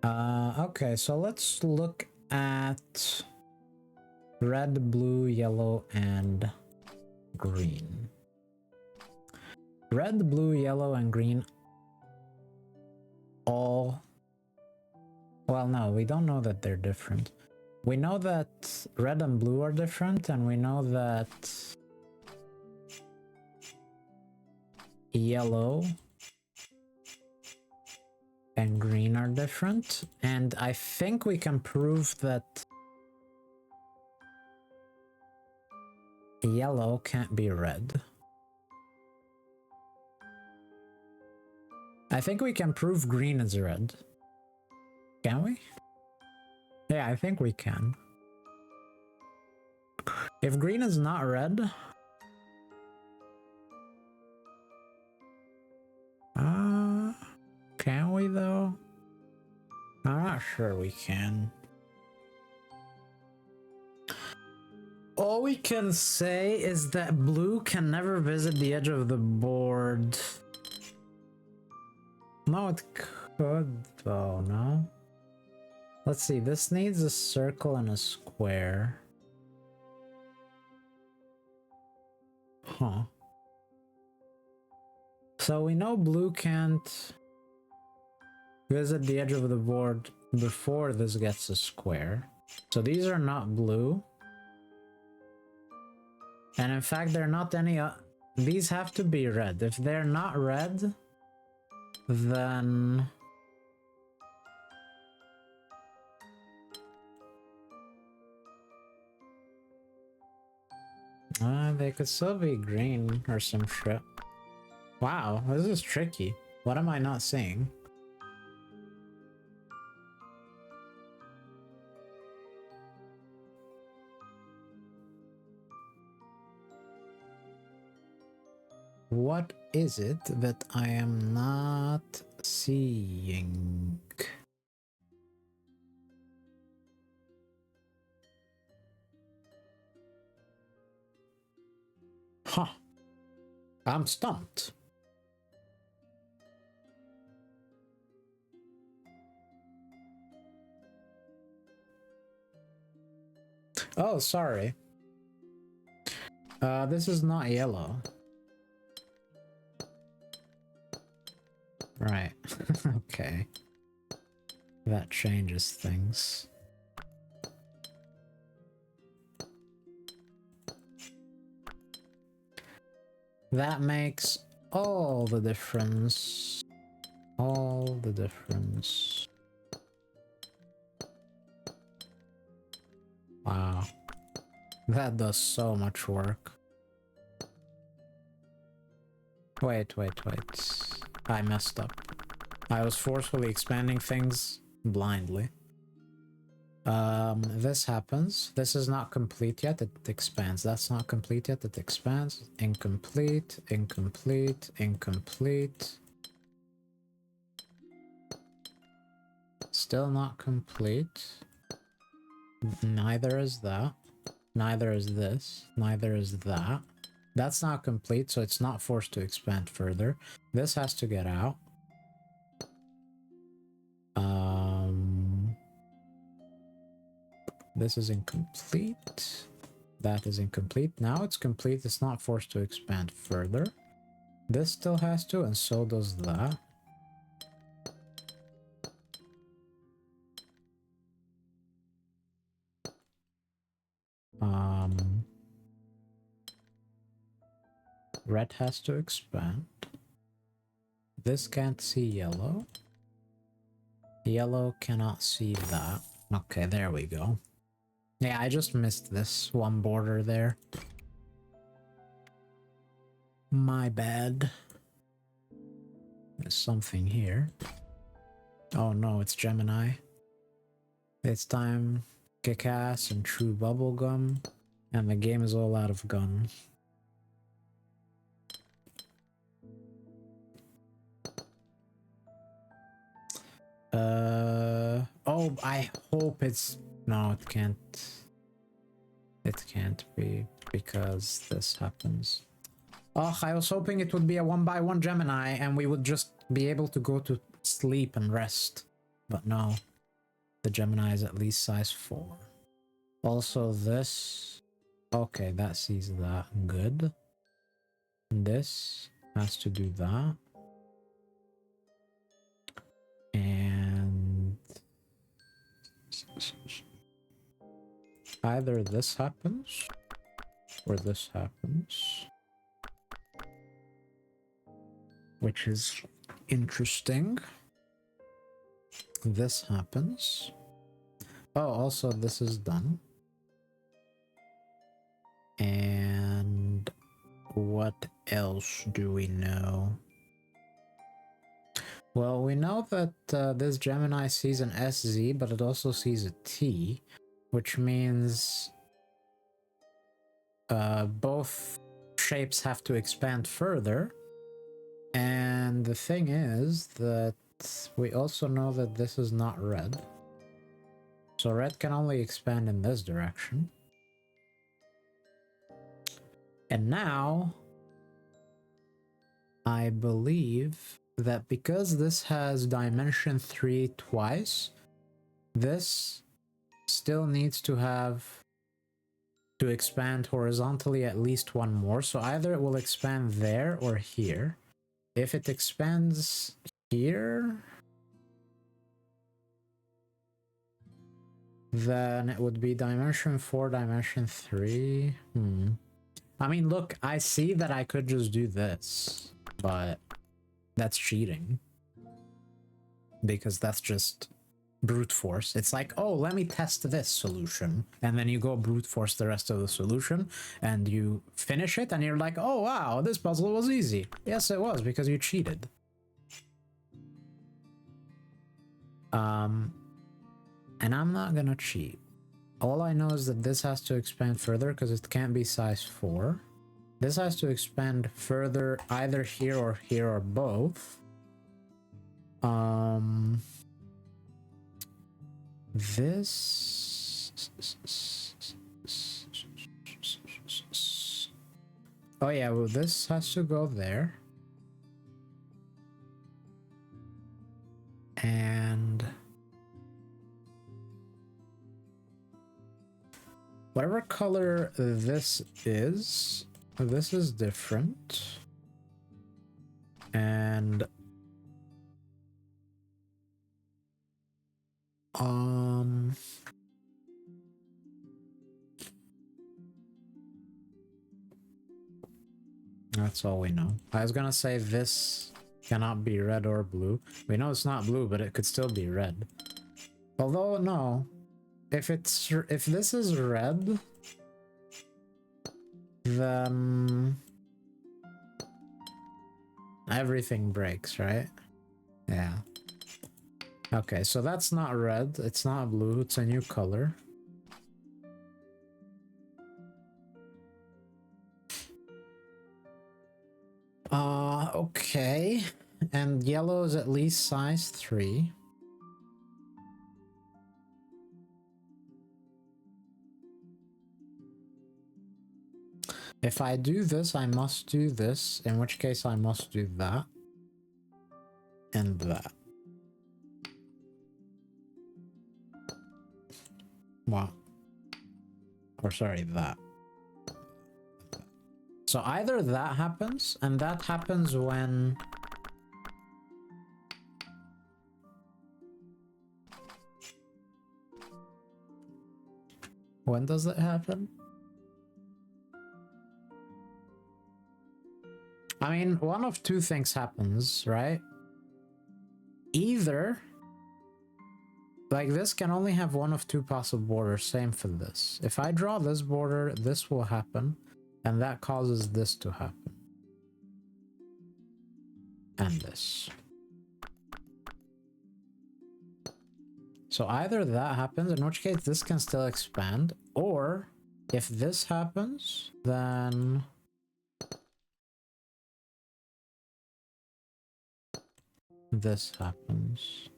Okay, so let's look at red, blue, yellow, and green. Red, blue, yellow, and green all... Well, no, we don't know that they're different. We know that red and blue are different, and we know that yellow and green are different, and I think we can prove that yellow can't be red. I think we can prove green is red. Can we? Yeah, I think we can. If green is not red... can we though? I'm not sure we can. All we can say is that blue can never visit the edge of the board. No, it could though, no? Let's see, this needs a circle and a square. Huh. So we know blue can't visit the edge of the board before this gets a square. So these are not blue. And in fact, they're not any... these have to be red. If they're not red, then... they could still be green or some shit. Wow, this is tricky. What am I not seeing? What is it that I am not seeing? Huh. I'm stumped. Oh, sorry. This is not yellow. Right. Okay. That changes things. That makes all the difference. All the difference. Wow. That does so much work. Wait. I messed up. I was forcefully expanding things blindly. This happens. This is not complete yet, it expands. That's not complete yet, it expands. Incomplete, incomplete, incomplete. Still not complete. Neither is that. Neither is this. Neither is that. That's not complete, so it's not forced to expand further. This has to get out. This is incomplete. That is incomplete. Now it's complete. It's not forced to expand further. This still has to, and so does that. Red has to expand. This can't see yellow. Yellow cannot see that. Okay, there we go. Yeah, I just missed this one border there. My bad. There's something here. Oh no, it's Gemini. It's time kick ass and chew bubblegum, and the game is all out of gun. Oh, I hope it's... No, it can't. It can't be, because this happens. Oh, I was hoping it would be a 1x1 Gemini and we would just be able to go to sleep and rest. But no. The Gemini is at least size 4. Also this... Okay, that sees that. Good. This has to do that. And... either this happens, or this happens. Which is interesting. This happens. Oh, also this is done. And what else do we know? Well, we know that this Gemini sees an SZ, but it also sees a T, which means both shapes have to expand further. And the thing is that we also know that this is not red. So red can only expand in this direction. And now, I believe that because this has dimension 3 twice, this still needs to have to expand horizontally at least one more. So either it will expand there or here. If it expands here, then it would be dimension 4, dimension 3. I mean, look, I see that I could just do this, but that's cheating. Because that's just brute force. It's like, oh, let me test this solution. And then you go brute force the rest of the solution, and you finish it, and you're like, oh, wow, this puzzle was easy. Yes, it was, because you cheated. And I'm not gonna cheat. All I know is that this has to expand further because it can't be size 4. This has to expand further either here or both. This... Oh yeah, well this has to go there. And whatever color this is different. And that's all we know. I was gonna say this cannot be red or blue. We know it's not blue, but it could still be red. Although no, if this is red, then everything breaks, right? Yeah. Okay, so that's not red, it's not blue, it's a new color. Okay. And yellow is at least size 3. If I do this, I must do this, in which case I must do that. And that. What? Or sorry, that. So either that happens, and that happens when... When does it happen? I mean, one of two things happens, right? Either... Like, this can only have one of two possible borders, same for this. If I draw this border, this will happen, and that causes this to happen. And this. So either that happens, in which case this can still expand, or if this happens, then... this happens.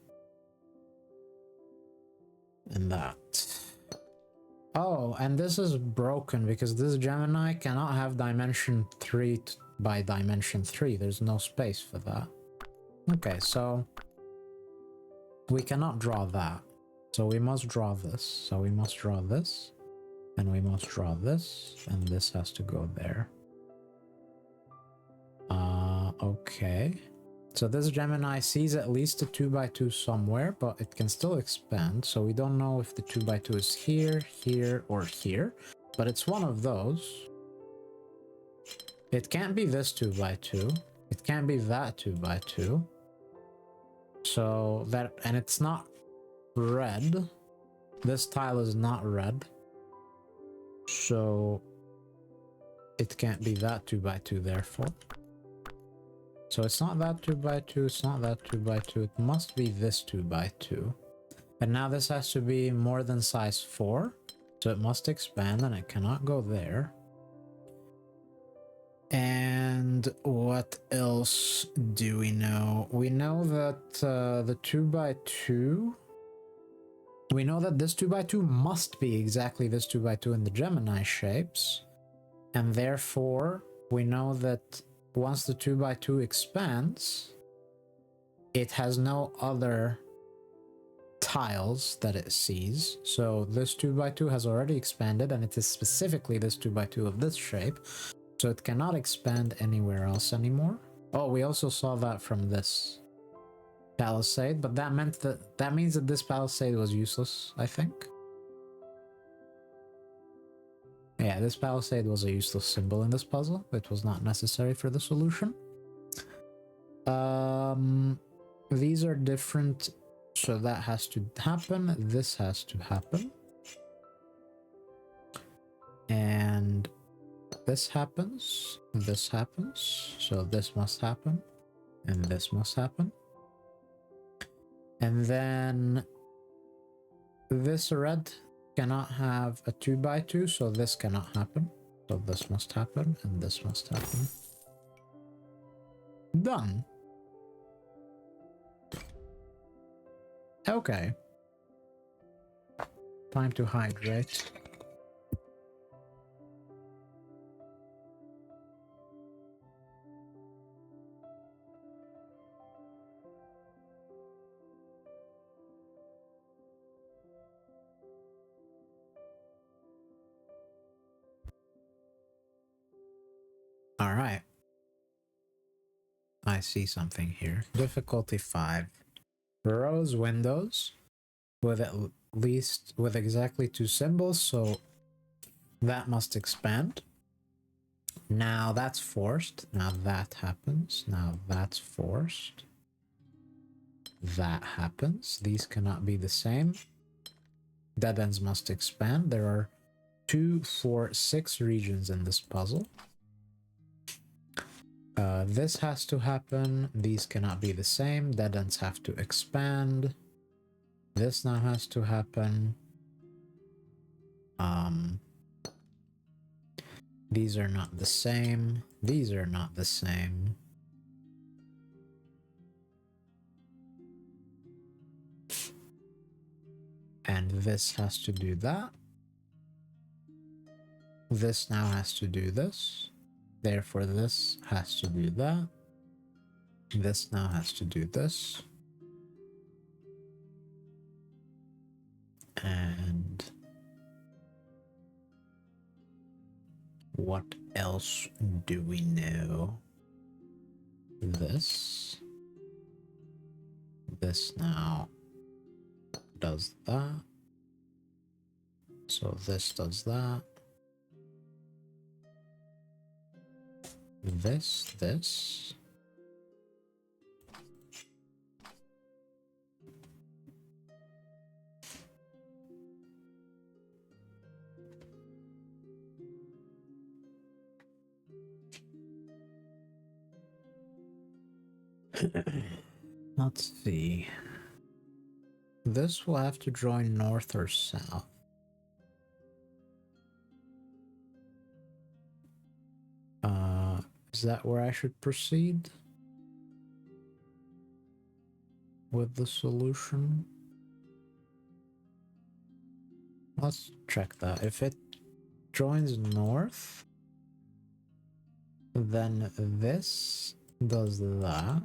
And that. Oh, and this is broken because this Gemini cannot have dimension 3 by dimension 3. There's no space for that. Okay, so we cannot draw that. So we must draw this. So we must draw this. And we must draw this. And this has to go there. Okay. So this Gemini sees at least a 2x2 somewhere, but it can still expand. So we don't know if the 2x2 is here, here, or here. But it's one of those. It can't be this 2x2. It can't be that 2x2. So that, and it's not red. This tile is not red. So it can't be that 2x2 therefore. So it's not that 2x2, it's not that 2x2, it must be this 2x2. And now this has to be more than size 4, so it must expand and it cannot go there. And what else do we know? We know that the 2x2... We know that this 2x2 must be exactly this 2x2 in the Gemini shapes. And therefore, we know that once the 2x2 expands, it has no other tiles that it sees. So this 2x2 has already expanded, and it is specifically this 2x2 of this shape. So it cannot expand anywhere else anymore. Oh, we also saw that from this Palisade, but that means that this Palisade was useless, I think. Yeah, this Palisade was a useless symbol in this puzzle. It was not necessary for the solution. These are different, so that has to happen. This has to happen. And this happens. This happens. So this must happen. And this must happen. And then this red cannot have a 2x2, so this cannot happen. So this must happen, and this must happen. Done. Okay. Time to hydrate. I see something here. Difficulty 5. Rose windows with at least with exactly 2 symbols, so that must expand. Now that's forced. Now that happens. Now that's forced. That happens. These cannot be the same. Dead ends must expand. There are 2, 4, 6 regions in this puzzle. This has to happen. These cannot be the same. Dead ends have to expand. This now has to happen. These are not the same. These are not the same. And this has to do that. This now has to do this. Therefore, this has to do that. This now has to do this. And what else do we know? This. This now does that. So this does that. This. Let's see. This will have to join north or south. Is that where I should proceed with the solution? Let's check that. If it joins north, then this does that.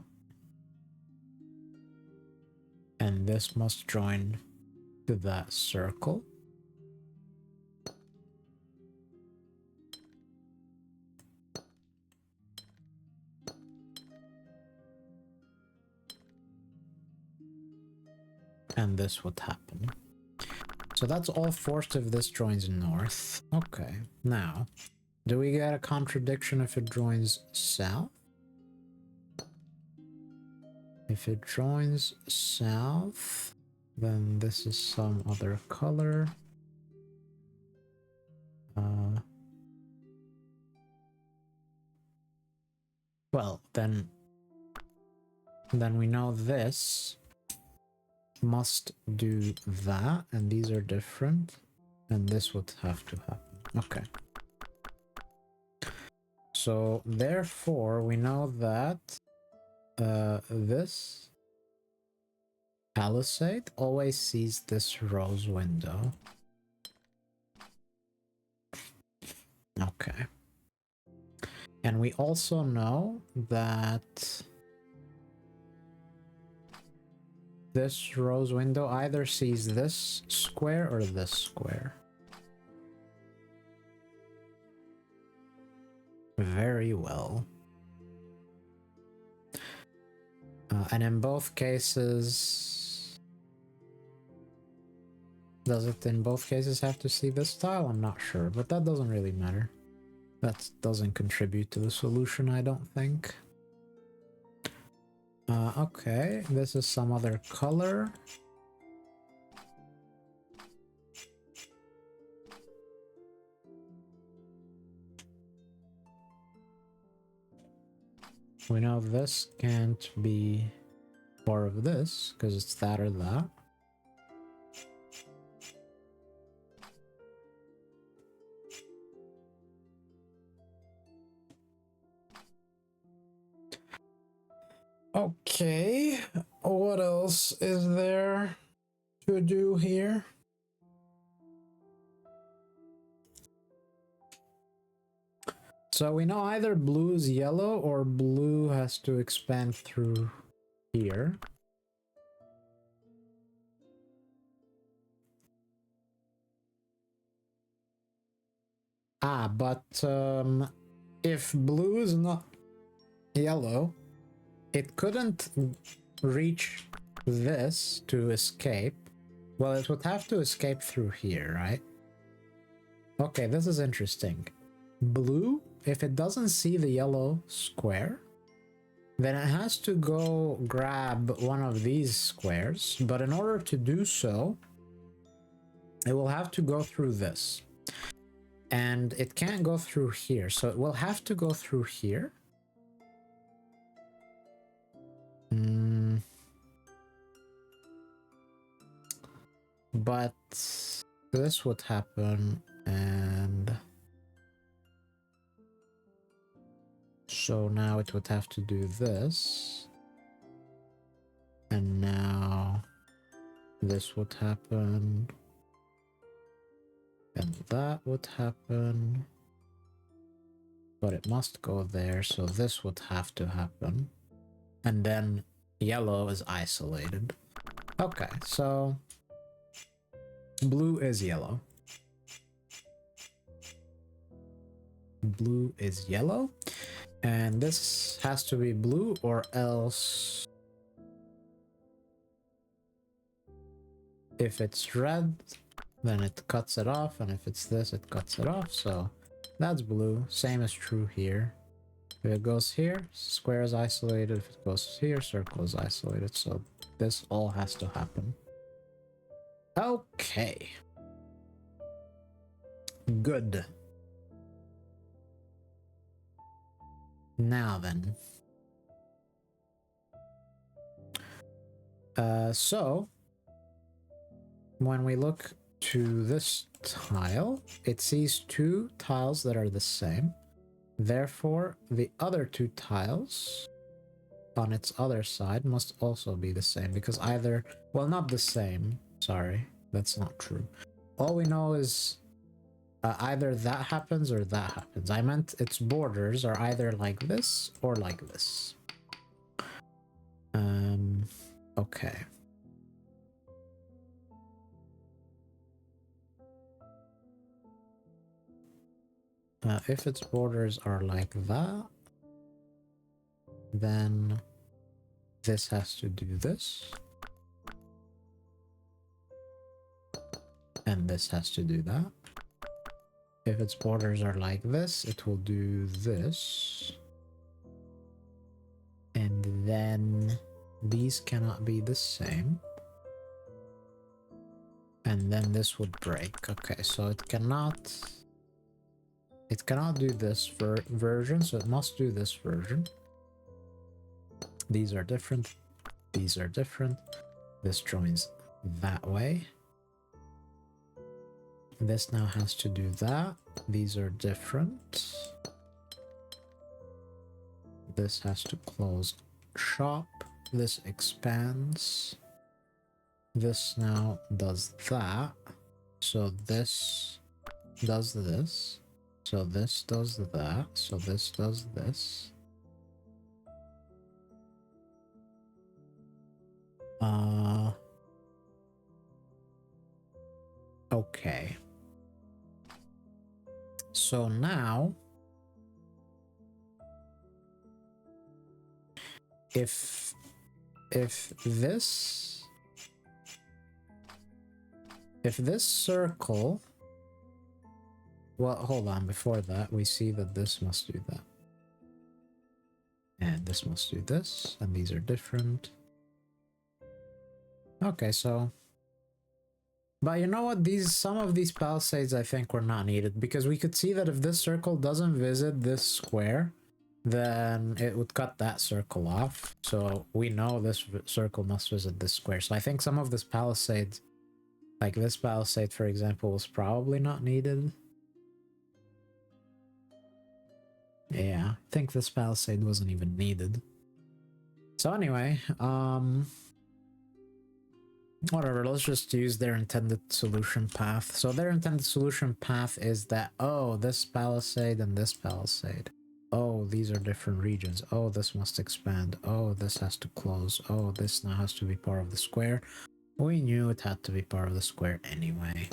And this must join to that circle. And this would happen. So that's all forced if this joins north. Okay, now, do we get a contradiction if it joins south? If it joins south, then this is some other color. Well, then we know this must do that, and these are different, and this would have to happen. Okay. So therefore, we know that this Palisade always sees this rose window. Okay. And we also know that this rose window either sees this square or this square. Very well. And in both cases, does it in both cases have to see this tile? I'm not sure, but that doesn't really matter. That doesn't contribute to the solution, I don't think. Okay, this is some other color. We know this can't be part of this, because it's that or that. Okay, what else is there to do here? So we know either blue is yellow or blue has to expand through here. But if blue is not yellow, it couldn't reach this to escape. Well, it would have to escape through here, right? Okay, this is interesting. Blue, if it doesn't see the yellow square, then it has to go grab one of these squares, but in order to do so, it will have to go through this. And it can't go through here, so it will have to go through here. But this would happen, and so now it would have to do this, and now this would happen, and that would happen, but it must go there, so this would have to happen, and then yellow is isolated. Okay, so blue is yellow. Blue is yellow, and this has to be blue, or else if it's red, then it cuts it off, and if it's this, it cuts it off. So that's blue. Same is true here. If it goes here, square is isolated. If it goes here, circle is isolated. So this all has to happen. Okay. Good. Now then. So when we look to this tile, it sees two tiles that are the same. Therefore, the other two tiles on its other side must also be the same, because either, well, not the same. Sorry, that's not true. All we know is either that happens or that happens. I meant its borders are either like this or like this. Okay. If its borders are like that, then this has to do this. And this has to do that. If its borders are like this, it will do this. And then these cannot be the same. And then this would break. Okay, so it cannot do this version, so it must do this version. These are different. These are different. This joins that way. This now has to do that. These are different. This has to close shop. This expands. This now does that. So this does this. So this does that. So this does this. Okay. So now, if this circle, well, hold on, before that, we see that this must do that. And this must do this, and these are different. Okay, so, but you know what, some of these palisades I think were not needed, because we could see that if this circle doesn't visit this square, then it would cut that circle off. So we know this circle must visit this square. So I think some of this palisade, like this palisade for example, was probably not needed. Yeah, I think this palisade wasn't even needed. So anyway, whatever, let's just use their intended solution path. So their intended solution path is that, oh, this palisade and this palisade. Oh, these are different regions. Oh, this must expand. Oh, this has to close. Oh, this now has to be part of the square. We knew it had to be part of the square anyway.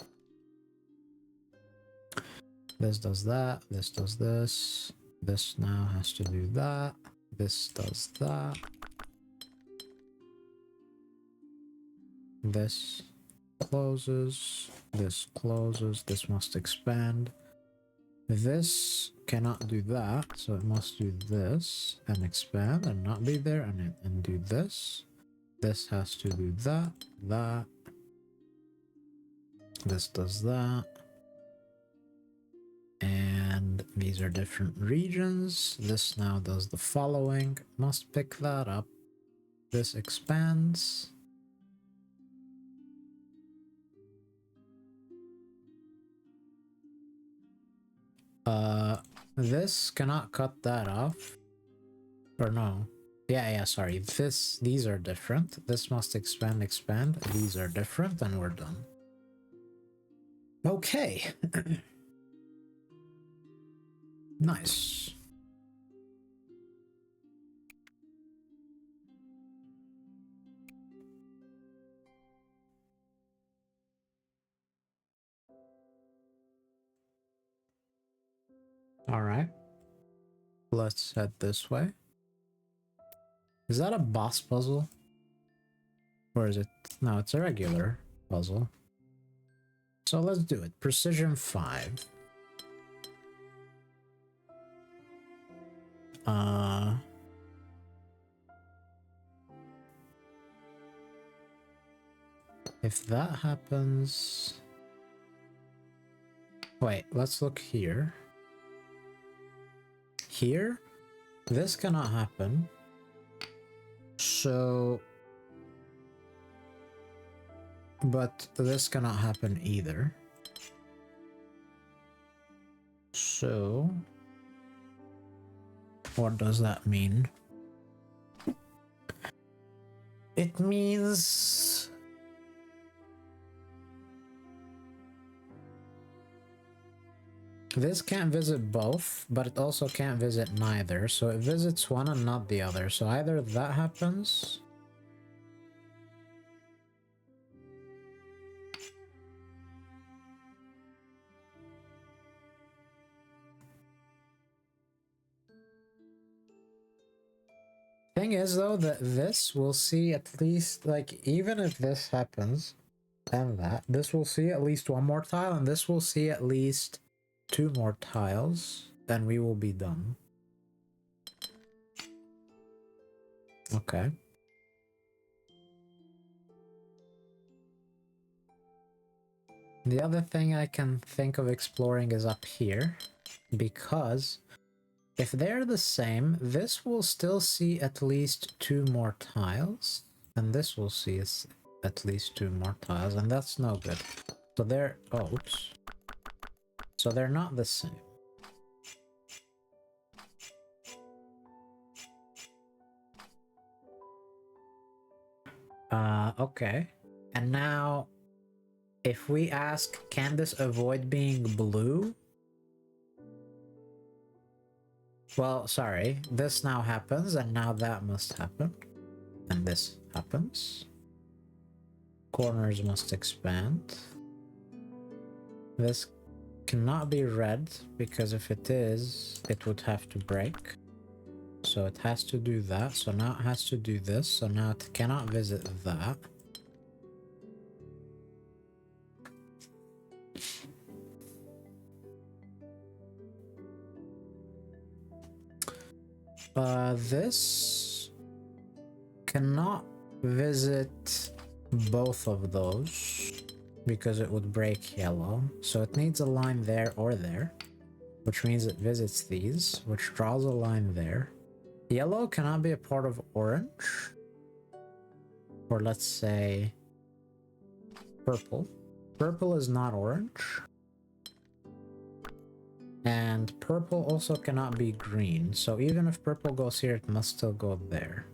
This does that. This does this. This now has to do that. This does that. This closes, this closes, this must expand. This cannot do that, so it must do this and expand and not be there and do this. This has to do that, that. This does that. And these are different regions. This now does the following. Must pick that up. This expands. This cannot cut that off. Or no. Yeah, sorry. These are different. This must expand, expand. These are different, and we're done. Okay. Nice. All right. Let's head this way. Is that a boss puzzle? Or is it? No, it's a regular puzzle. So let's do it. Precision 5. If that happens... Wait, let's look here. Here? This cannot happen. So... But this cannot happen either. So... What does that mean? It means... This can't visit both, but it also can't visit neither, so it visits one and not the other. So either that happens... Thing is, though, that this will see at least, like, even if this happens, and that, this will see at least one more tile, and this will see at least 2 more tiles, then we will be done. Okay. The other thing I can think of exploring is up here, because if they're the same, this will still see at least 2 more tiles, and this will see at least 2 more tiles, and that's no good. So they're... Oh, oops. So they're not the same. Okay. And now, if we ask, can this avoid being blue? Well, sorry. This now happens, and now that must happen. And this happens. Corners must expand. This cannot be red, because if it is, it would have to break. So it has to do that, so now it has to do this, so now it cannot visit that. This cannot visit both of those because it would break yellow. So it needs a line there or there, which means it visits these, which draws a line there. Yellow cannot be a part of orange, or let's say purple. Purple is not orange. And purple also cannot be green, so even if purple goes here, it must still go there.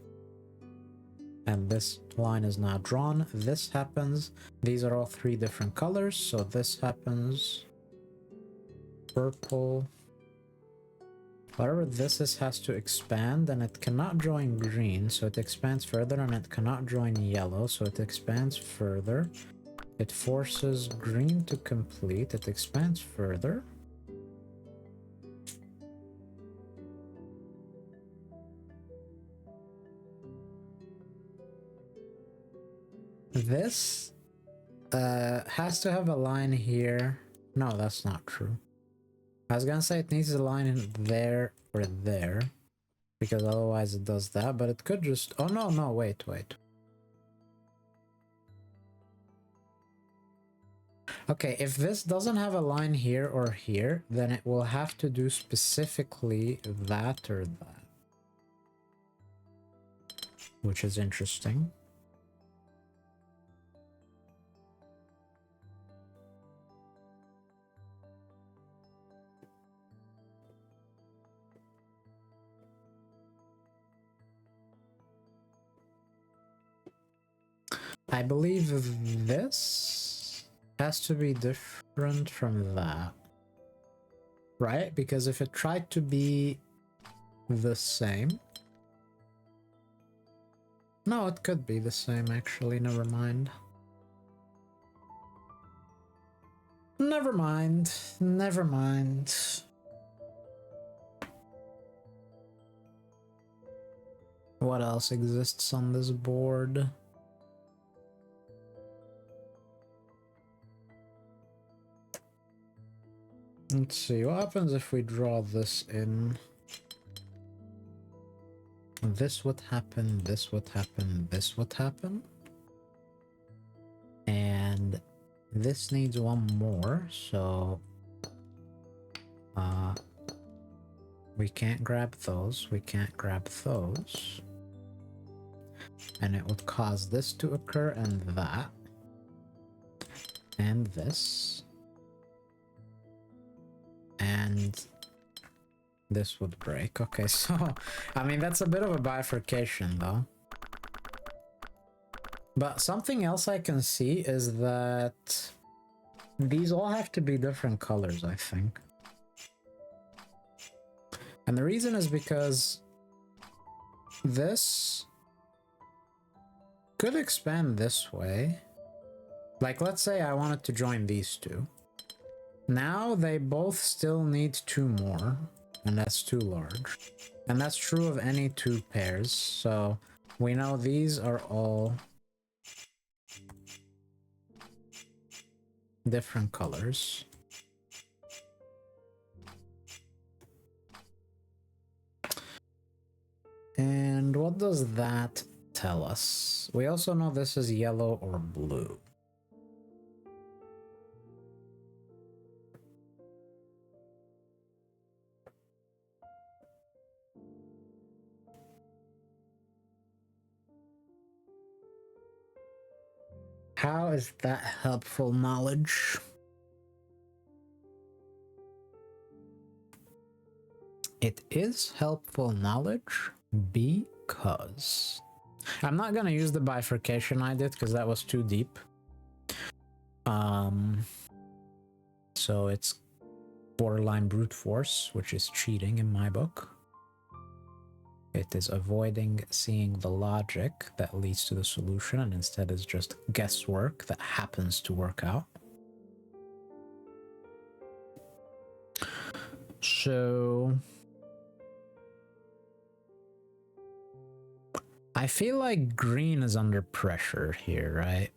And this line is now drawn. This happens. These are all 3 different colors, so this happens. Purple. Whatever this is has to expand, and it cannot join green, so it expands further, and it cannot join yellow, so it expands further. It forces green to complete. It expands further. this has to have a line here. No, that's not true. I was gonna say it needs a line in there or there, because otherwise it does that, but it could just... Oh, no, no, wait. Okay, if this doesn't have a line here or here, then it will have to do specifically that or that. Which is interesting. I believe this has to be different from that. Right? Because if it tried to be the same... No, it could be the same, actually. Never mind. Never mind. Never mind. What else exists on this board? Let's see, what happens if we draw this in? This would happen, this would happen, this would happen. And this needs one more, so... we can't grab those, we can't grab those. And it would cause this to occur, and that. And this. And this would break. Okay, so I mean that's a bit of a bifurcation though. But something else I can see is that these all have to be different colors, I think. And the reason is because this could expand this way. Like, let's say I wanted to join these two. Now they both still need two more, and that's too large. And that's true of any two pairs, so we know these are all different colors. And what does that tell us? We also know this is yellow or blue. How is that helpful knowledge? It is helpful knowledge because... I'm not gonna use the bifurcation I did because that was too deep. So it's borderline brute force, which is cheating in my book. It is avoiding seeing the logic that leads to the solution, and instead is just guesswork that happens to work out. So I feel like green is under pressure here, right?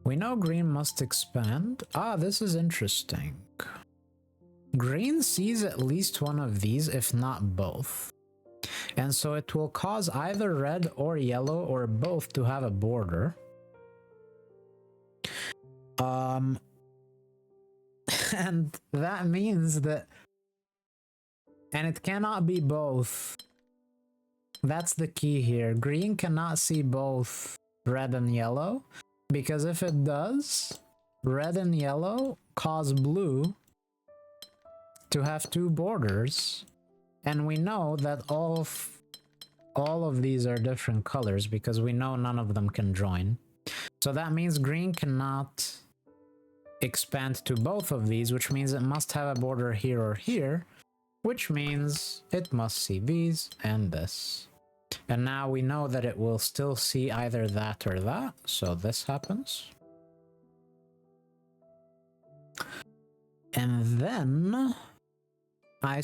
We know green must expand. Ah, this is interesting. Green sees at least one of these, if not both. And so it will cause either red or yellow or both to have a border. And that means that... And it cannot be both. That's the key here. Green cannot see both red and yellow, because if it does, red and yellow cause blue to have two borders, and we know that all of these are different colors because we know none of them can join. So that means green cannot expand to both of these, which means it must have a border here or here, which means it must see these and this. And now we know that it will still see either that or that, so this happens. And then I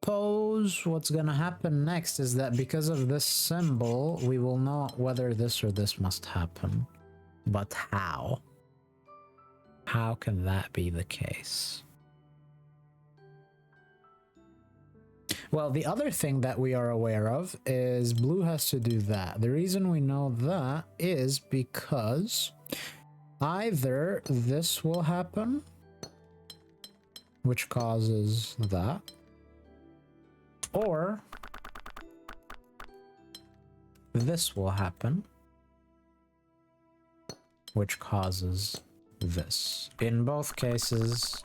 suppose what's gonna happen next is that because of this symbol, we will know whether this or this must happen. But how? How can that be the case? Well, the other thing that we are aware of is blue has to do that. The reason we know that is because either this will happen, which causes that, or this will happen, which causes this. In both cases,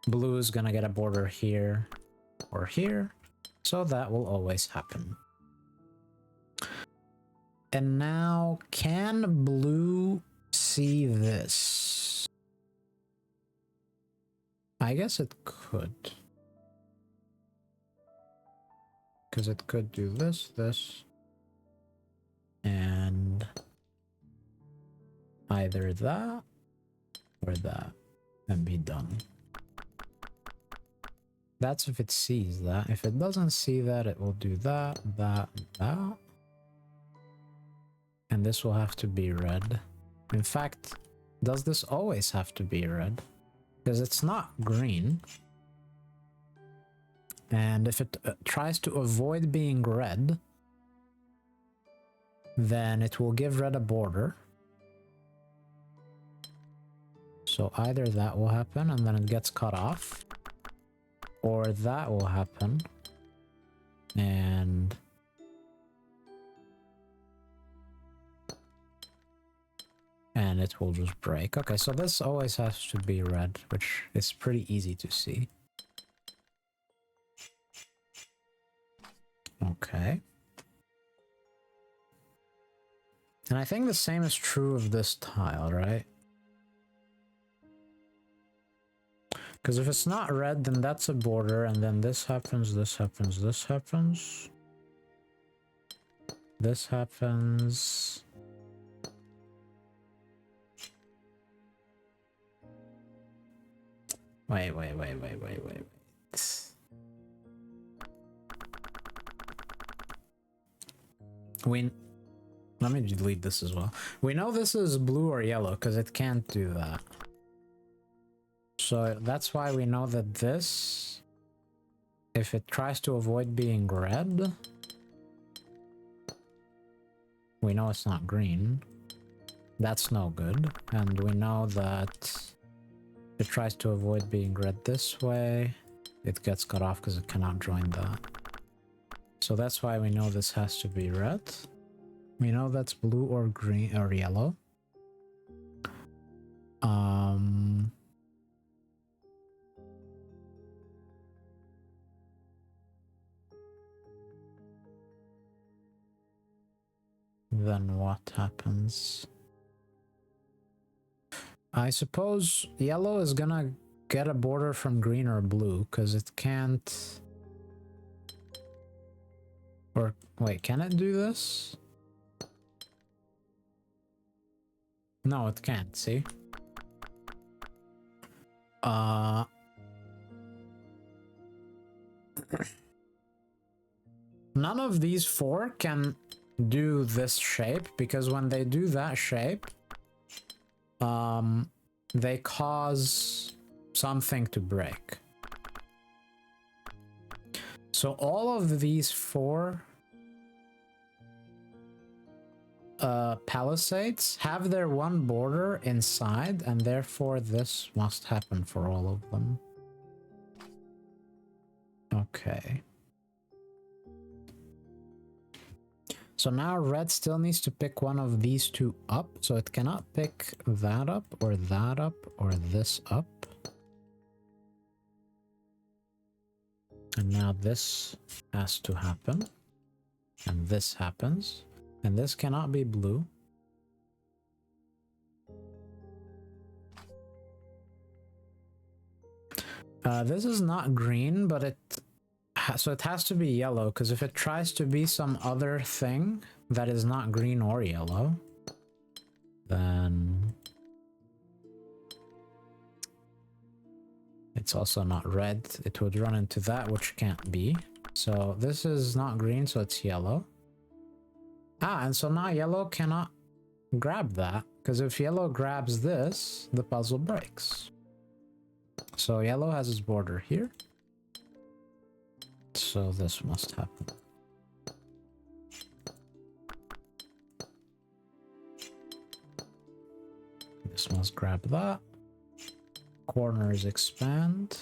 blue is gonna get a border here or here, so that will always happen. And now, can blue see this? I guess it could. Because it could do this, this, and either that or that, and be done. That's if it sees that. If it doesn't see that, it will do that, that, that. And this will have to be red. In fact, does this always have to be red? Because it's not green. And if it tries to avoid being red, then it will give red a border. So either that will happen and then it gets cut off, or that will happen and it will just break. Okay, so this always has to be red, which is pretty easy to see. Okay. And I think the same is true of this tile, right? Because if it's not red, then that's a border, and then this happens, this happens, this happens. This happens. Wait. Let me delete this as well. We know this is blue or yellow because it can't do that. So that's why we know that this, if it tries to avoid being red, we know it's not green. That's no good. And we know that if it tries to avoid being red this way, it gets cut off because it cannot join that. So that's why we know this has to be red. We know that's blue or green or yellow. Then what happens? I suppose yellow is gonna get a border from green or blue because it can't. Or wait, can it do this? No, it can't, see? None of these four can do this shape, because when they do that shape, they cause something to break. So all of these four Palisades have their one border inside, and therefore this must happen for all of them. Okay. So now red still needs to pick one of these two up, so it cannot pick that up, or that up, or this up. And now this has to happen, and this happens, and this cannot be blue. This is not green, but so it has to be yellow, because if it tries to be some other thing that is not green or yellow, then it's also not red. It would run into that, which can't be. So this is not green, so it's yellow. Ah, and so now yellow cannot grab that, because if yellow grabs this, the puzzle breaks. So yellow has its border here. So this must happen. This must grab that. Corners expand.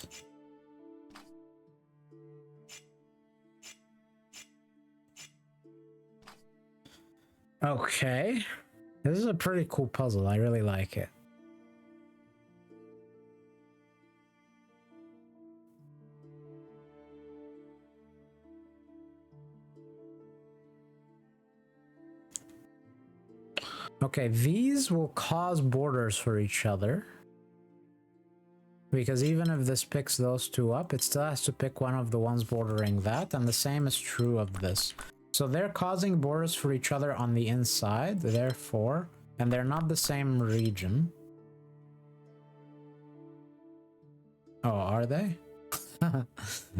Okay. This is a pretty cool puzzle. I really like it. Okay, these will cause borders for each other. Because even if this picks those two up, it still has to pick one of the ones bordering that, and the same is true of this. So they're causing borders for each other on the inside, therefore, and they're not the same region. Oh, are they?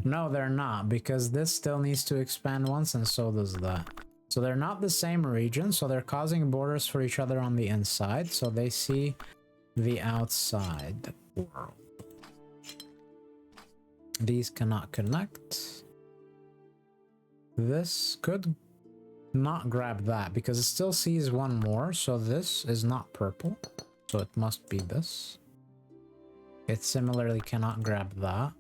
No, they're not, because this still needs to expand once, and so does that. So they're not the same region, so they're causing borders for each other on the inside, so they see the outside world. These cannot connect. This could not grab that, because it still sees one more, so this is not purple, so it must be this. It similarly cannot grab that.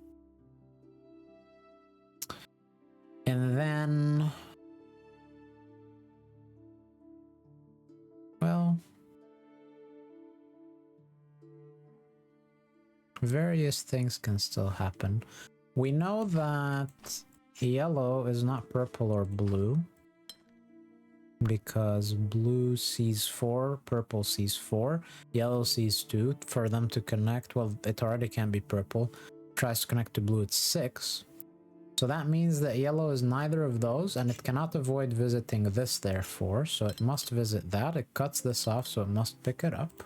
And then... well... various things can still happen. We know that yellow is not purple or blue, because blue sees 4, purple sees 4, yellow sees 2. For them to connect, well, it already can't be purple. Tries to connect to blue, it's 6. So that means that yellow is neither of those, and it cannot avoid visiting this, therefore, so it must visit that. It cuts this off, so it must pick it up.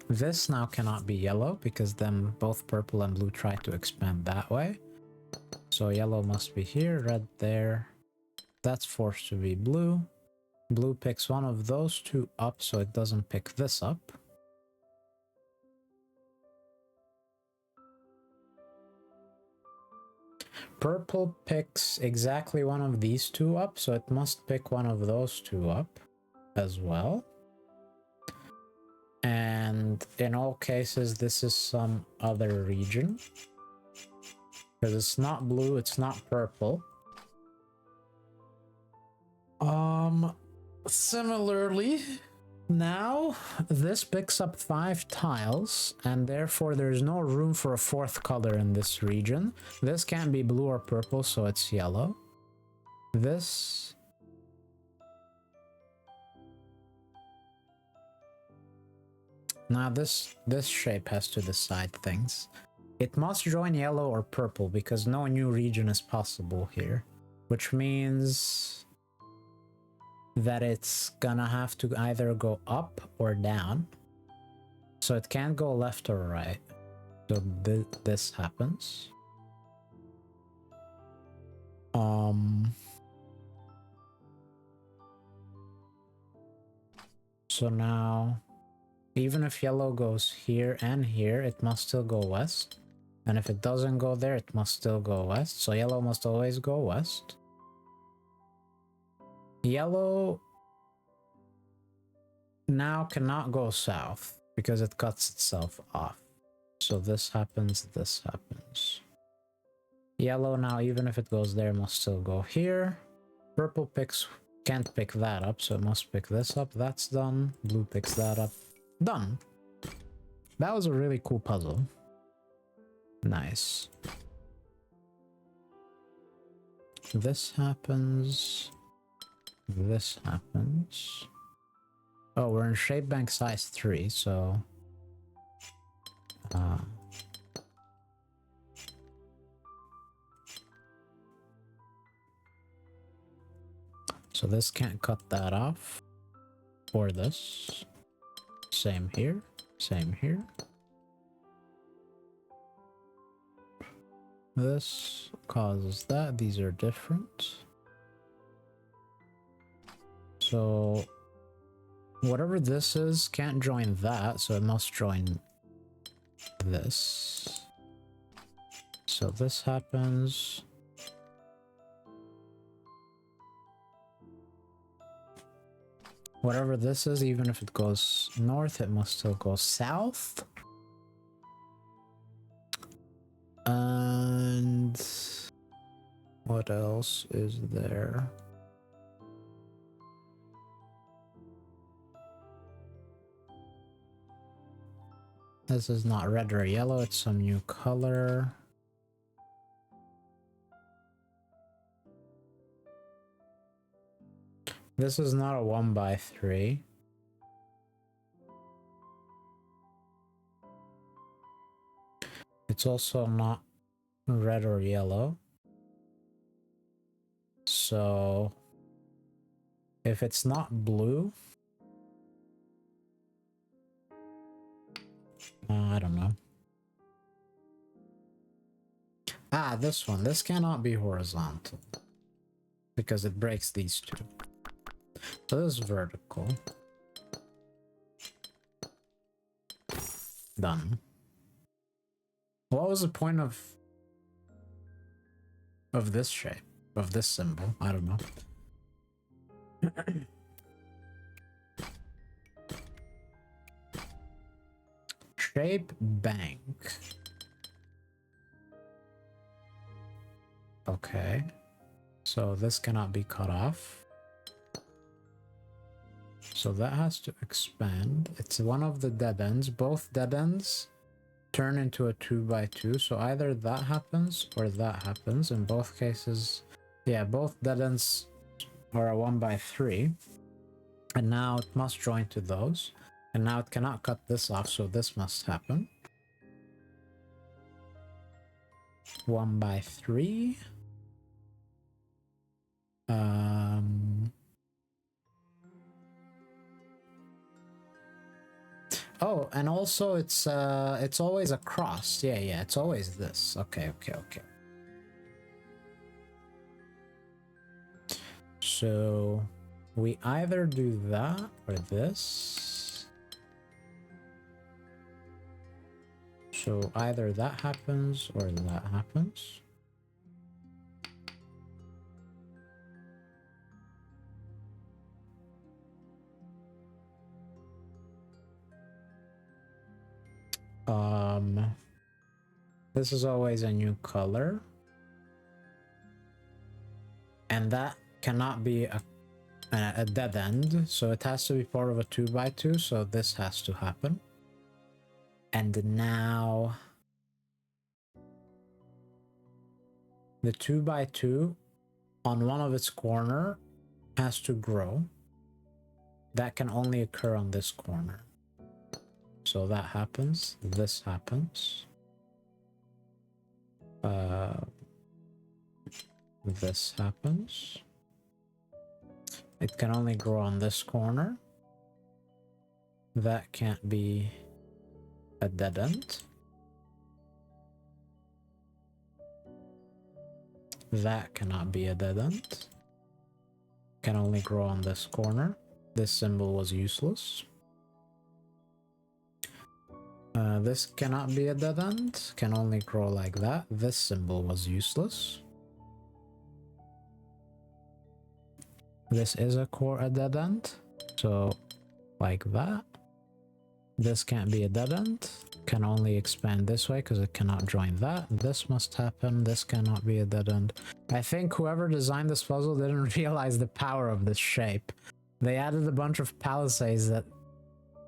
This now cannot be yellow, because then both purple and blue try to expand that way. So yellow must be here, red there. That's forced to be blue. Blue picks one of those two up, so it doesn't pick this up. Purple picks exactly one of these two up, so it must pick one of those two up as well. And in all cases, this is some other region. Because it's not blue, it's not purple. Similarly, now this picks up 5 tiles, and therefore there's no room for a 4th color in this region. This can't be blue or purple, so it's yellow. This... now this shape has to decide things. It must join yellow or purple, because no new region is possible here. Which means that it's gonna have to either go up or down. So it can't go left or right. So this happens. So now, even if yellow goes here and here, it must still go west. And if it doesn't go there, it must still go west. So yellow must always go west. Yellow now cannot go south, because it cuts itself off. So this happens, this happens. Yellow now, even if it goes there, must still go here. Purple can't pick that up, so it must pick this up. That's done. Blue picks that up. Done. That was a really cool puzzle. Nice. This happens. This happens. Oh, we're in shape bank size 3, so... so this can't cut that off. Or this. Same here. Same here. This causes that. These are different. So whatever this is can't join that, so it must join this. So this happens. Whatever this is, even if it goes north, it must still go south. And what else is there? This is not red or yellow, it's some new color. This is not a 1x3. It's also not red or yellow. So if it's not blue, I don't know. Ah, this one. This cannot be horizontal because it breaks these two. So this is vertical. Done. What was the point of this shape? Of this symbol? I don't know. Shape bank. Okay. So this cannot be cut off. So that has to expand. It's one of the dead ends. Both dead ends turn into a 2x2. So either that happens or that happens. In both cases, yeah, both dead ends are a 1x3. And now it must join to those. And now it cannot cut this off, so this must happen. 1x3. Oh, and also it's always a cross. Yeah, it's always this. Okay. So we either do that or this. So either that happens or that happens. This is always a new color. And that cannot be a dead end, so it has to be part of a 2x2, so this has to happen. And now the 2x2 on one of its corner has to grow. That can only occur on this corner. So that happens, this happens. This happens. It can only grow on this corner. That can't be a dead end. That cannot be a dead end. Can only grow on this corner. This symbol was useless. This cannot be a dead end. Can only grow like that. This symbol was useless. This is a dead end. So like that. This can't be a dead end. Can only expand this way because it cannot join that. This must happen. This cannot be a dead end. I think whoever designed this puzzle didn't realize the power of this shape. They added a bunch of palisades that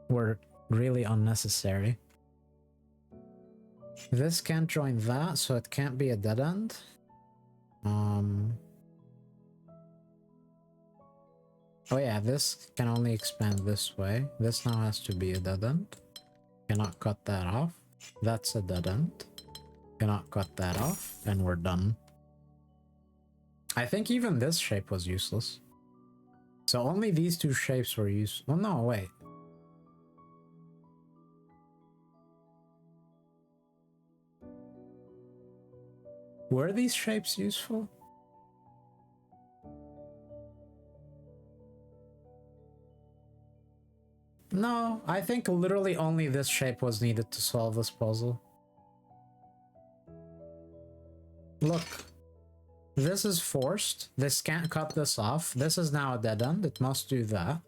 were really unnecessary. This can't join that, so it can't be a dead end. Oh yeah, this can only expand this way. This now has to be a dead end. Cannot cut that off. That's a dead end. Cannot cut that off, and we're done. I think even this shape was useless. So only these two shapes were useful. Oh no, wait. Were these shapes useful? No, I think literally only this shape was needed to solve this puzzle. Look, this is forced. This can't cut this off. This is now a dead end. It must do that.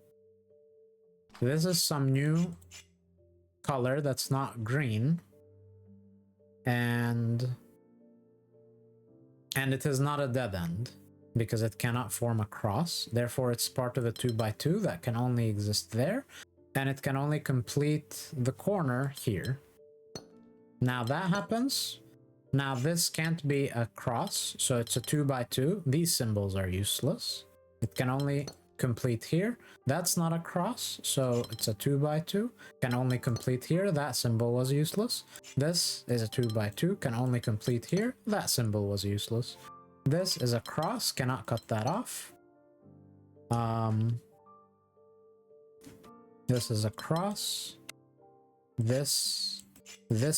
This is some new color that's not green. And it is not a dead end because it cannot form a cross. Therefore, it's part of a 2x2 that can only exist there. And it can only complete the corner here. Now that happens. Now this can't be a cross, so it's a 2x2. These symbols are useless. It can only complete here. That's not a cross, so it's a 2x2. Can only complete here. That symbol was useless. This is a 2x2. Can only complete here. That symbol was useless. This is a cross. Cannot cut that off. This is a cross. This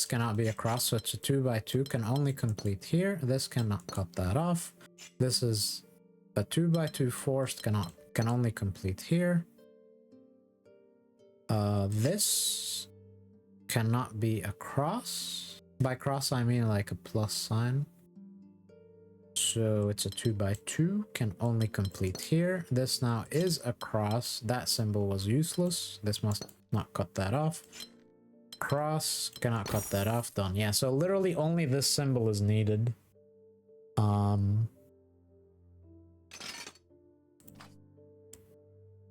cannot be a cross, so it's a 2x2. Can only complete here. This cannot cut that off. This is a 2x2 forced. Can only complete here. This cannot be a cross. By cross I mean like a plus sign. So it's a 2x2, can only complete here. This now is a cross. That symbol was useless. This must not cut that off. Cross, cannot cut that off. Done. Yeah, so literally only this symbol is needed. I'm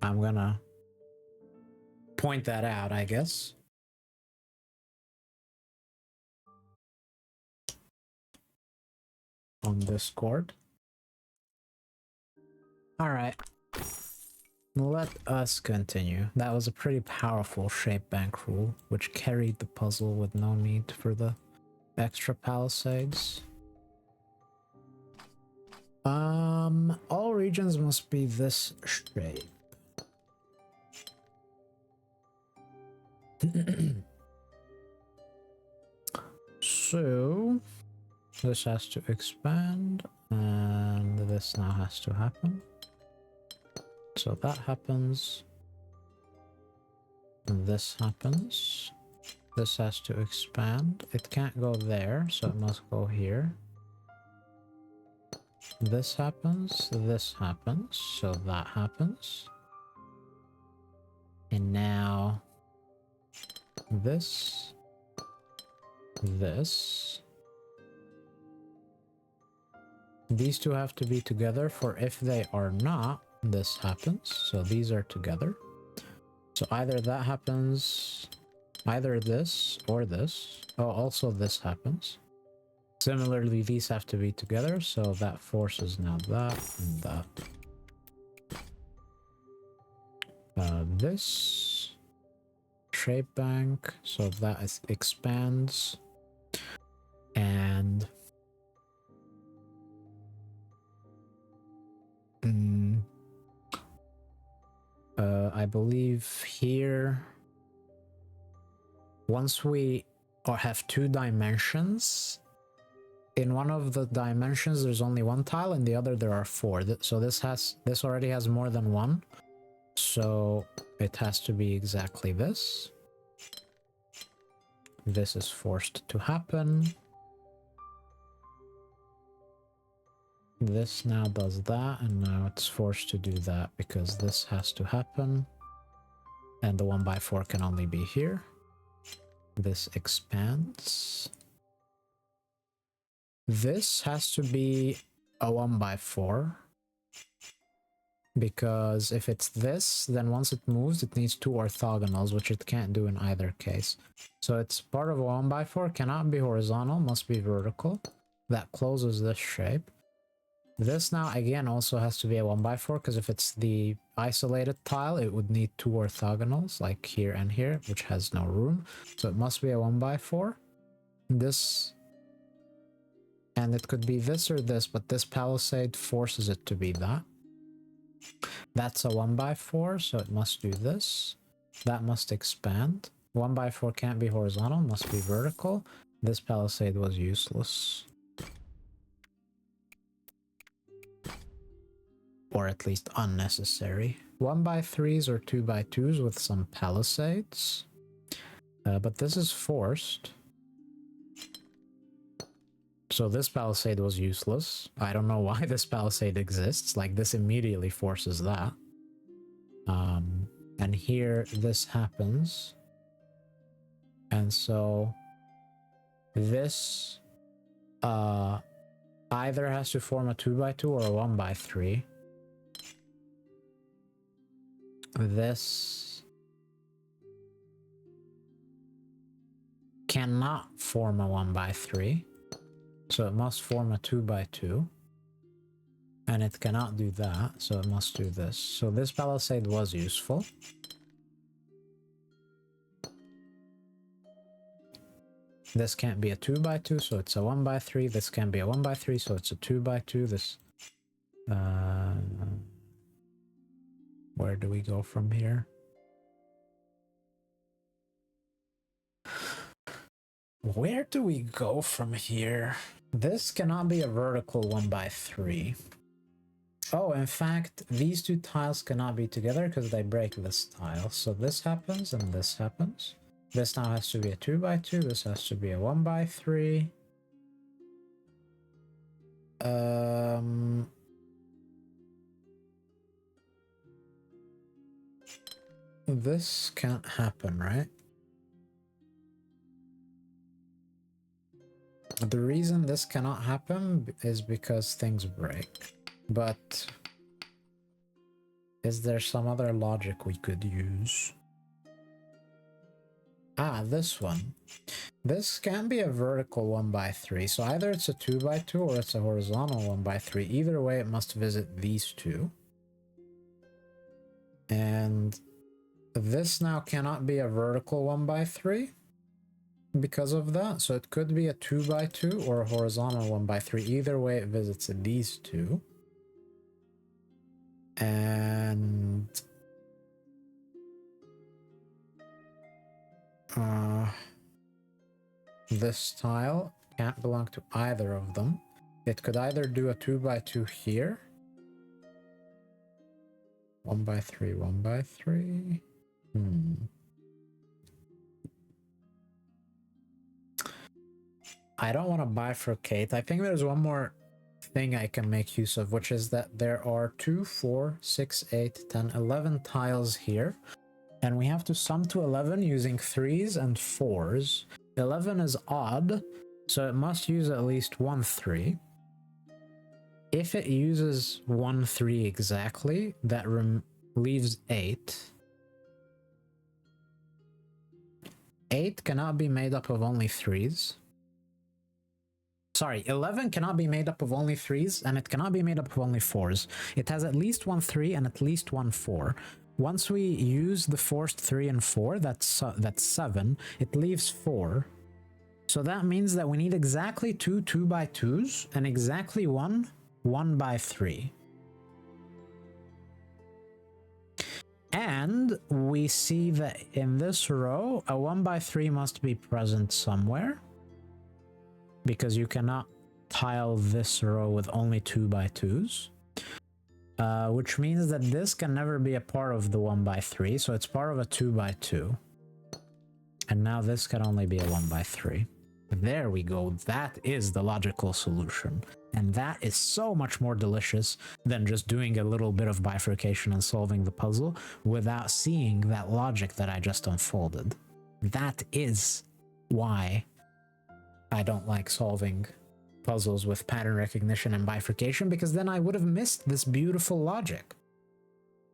gonna point that out, I guess. On Discord. Alright. Let us continue. That was a pretty powerful shape bank rule, which carried the puzzle with no need for the extra palisades. All regions must be this shape. So this has to expand, and this now has to happen. So that happens. And this happens. This has to expand. It can't go there, so it must go here. This happens, so that happens. And now this. These two have to be together, for if they are not, this happens. So these are together. So either that happens, either this or this. Oh, also this happens. Similarly, these have to be together, so that forces now that and that. This shape bank, so that is expands, and I believe here, once we have two dimensions, in one of the dimensions there's only one tile, in the other there are four. So this already has more than one, so it has to be exactly this. This is forced to happen. This now does that, and now it's forced to do that because this has to happen. And the 1x4 can only be here. This expands. This has to be a 1x4. Because if it's this, then once it moves, it needs two orthogonals, which it can't do in either case. So it's part of a 1x4, cannot be horizontal, must be vertical. That closes this shape. This now again also has to be a 1x4, because if it's the isolated tile, it would need two orthogonals, like here and here, which has no room. So it must be a 1x4. This, and it could be this or this, but this palisade forces it to be that. That's a 1x4, so it must do this. That must expand. 1x4 can't be horizontal, must be vertical. This palisade was useless. or at least unnecessary. 1x3s or 2x2s with some palisades. But this is forced. So this palisade was useless. I don't know why this palisade exists. Like, this immediately forces that. And here this happens. And so this either has to form a 2x2 or a 1x3. This cannot form a 1x3, so it must form a 2x2. And it cannot do that, so it must do this. So this palisade was useful. This can't be a 2x2, so it's a 1x3. This can't be a 1x3, so it's a 2x2. This... where do we go from here? Where do we go from here? This cannot be a vertical 1x3. Oh, in fact, these two tiles cannot be together because they break this tile. So this happens and this happens. This now has to be a 2x2. This has to be a 1x3. This can't happen, right? The reason this cannot happen is because things break. But is there some other logic we could use? Ah, this one. This can be a vertical 1x3, so either it's a 2x2 or it's a horizontal 1x3. Either way, it must visit these two. And this now cannot be a vertical 1x3 because of that, so it could be a 2x2 or a horizontal 1x3. Either way, it visits these two. And this tile can't belong to either of them. It could either do a 2x2 here. 1x3, 1x3. I don't want to bifurcate. I think there's one more thing I can make use of, which is that there are 2, 4, 6, 8, 10, 11 tiles here. And we have to sum to 11 using 3s and 4s. 11 is odd, so it must use at least 1 3. If it uses 1 3 exactly, that leaves 8. 8 cannot be made up of only 3s. Sorry, 11 cannot be made up of only 3s, and it cannot be made up of only 4s. It has at least 1 3 and at least 1 4. Once we use the forced 3 and 4, that's 7, it leaves 4. So that means that we need exactly 2 2x2s and exactly 1 1x3. And we see that in this row, a 1x3 must be present somewhere, because you cannot tile this row with only 2x2s. Which means that this can never be a part of the 1x3, so it's part of a 2x2. And now this can only be a 1x3. There we go, that is the logical solution. And that is so much more delicious than just doing a little bit of bifurcation and solving the puzzle without seeing that logic that I just unfolded. That is why I don't like solving puzzles with pattern recognition and bifurcation, because then I would have missed this beautiful logic.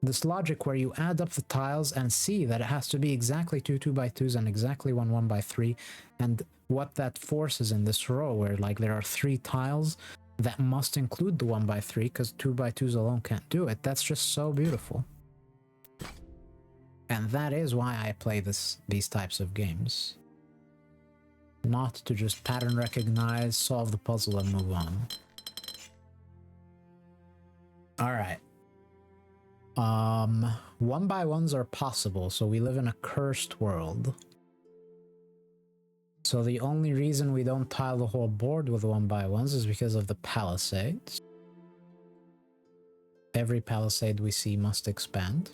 This logic where you add up the tiles and see that it has to be exactly 2 2x2s and exactly 1 1x3, and what that forces in this row where like there are 3 tiles that must include the 1x3 because 2x2s alone can't do it. That's just so beautiful. And that is why I play these types of games. Not to just pattern recognize, solve the puzzle, and move on. Alright. 1x1s are possible, so we live in a cursed world. So the only reason we don't tile the whole board with 1x1s is because of the Palisades. Every palisade we see must expand.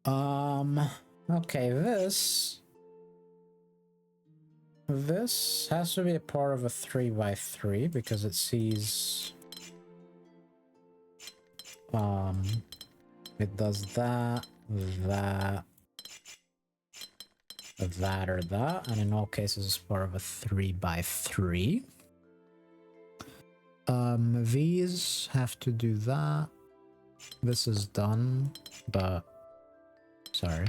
Okay, this has to be a part of a 3x3 because it sees it does that, that, that, or that, and in all cases it's part of a 3x3. These have to do that. This is done, but sorry.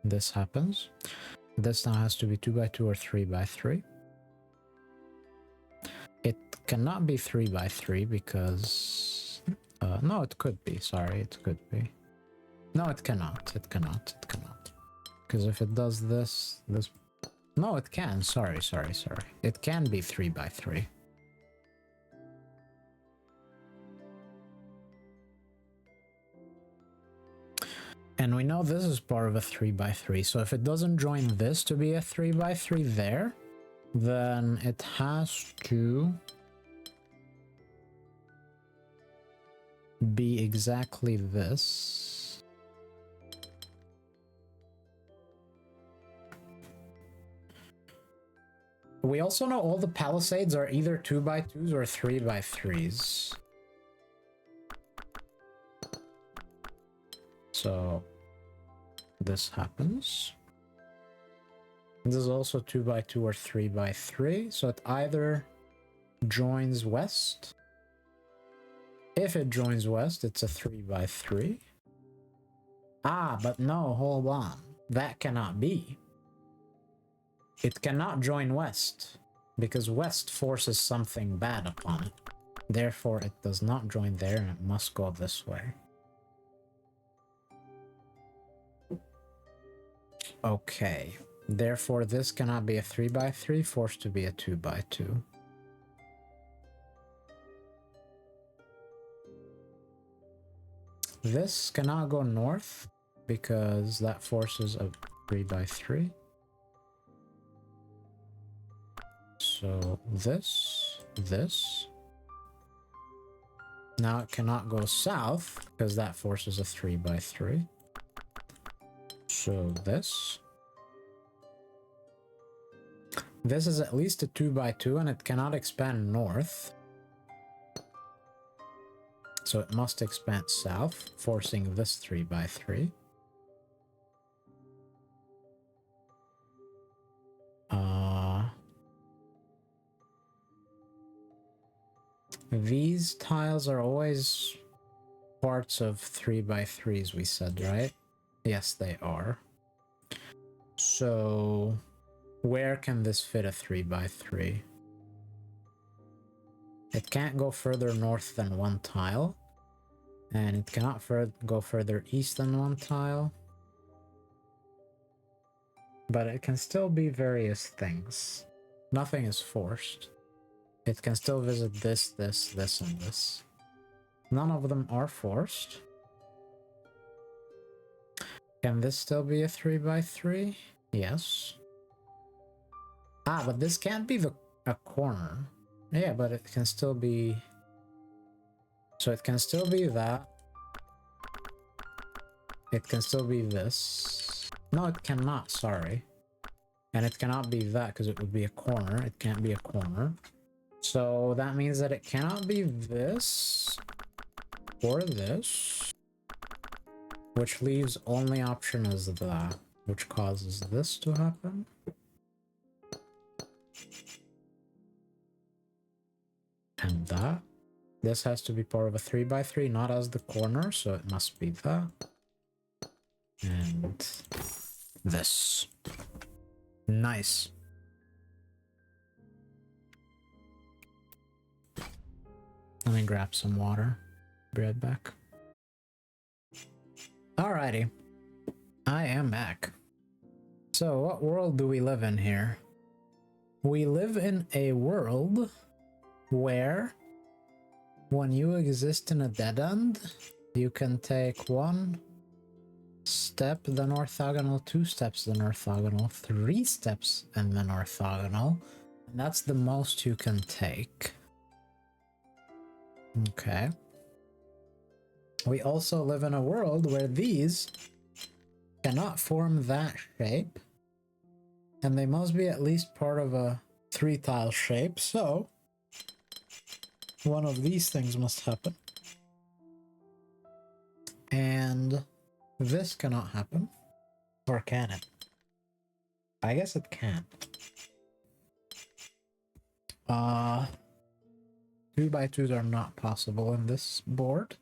This happens. This now has to be 2x2 or 3x3. It cannot be 3x3 because... no, it could be. Sorry, it could be. No, it cannot. It cannot. It cannot. Because if it does this... No, it can. Sorry. It can be 3x3. And we know this is part of a 3x3, so if it doesn't join this to be a 3x3 there, then it has to be exactly this. We also know all the palisades are either 2x2s or 3x3s. So this happens. This is also 2x2 or 3x3, so it either joins west. If it joins west, it's a 3x3. Ah, but no, hold on. That cannot be. It cannot join west, because west forces something bad upon it. Therefore, it does not join there, and it must go this way. Okay, therefore this cannot be a 3x3, forced to be a 2x2. This cannot go north, because that forces a 3x3. So this. Now it cannot go south, because that forces a 3x3. So this is at least a 2x2, and it cannot expand north. So it must expand south, forcing this 3x3. These tiles are always parts of 3x3s, we said, right? Yes, they are. So where can this fit a 3x3? It can't go further north than one tile, and it cannot go further east than one tile. But it can still be various things. Nothing is forced. It can still visit this, this, this, and this. None of them are forced. Can this still be a 3x3? Yes. Ah, but this can't be a corner. Yeah, but it can still be... So it can still be that. It can still be this. No, it cannot, sorry. And it cannot be that because it would be a corner. It can't be a corner. So that means that it cannot be this or this, which leaves only option as that, which causes this to happen. And that. This has to be part of a 3x3, not as the corner, so it must be that. And this. Nice. Let me grab some water. Be right back. Alrighty. I am back. So, what world do we live in here? We live in a world where when you exist in a dead end, you can take 1 step then orthogonal, 2 steps then orthogonal, 3 steps and then orthogonal, That's the most you can take. Okay. We also live in a world where these cannot form that shape, and they must be at least part of a 3-tile shape, so one of these things must happen. And this cannot happen. Or can it? I guess it can. 2x2s are not possible in this board.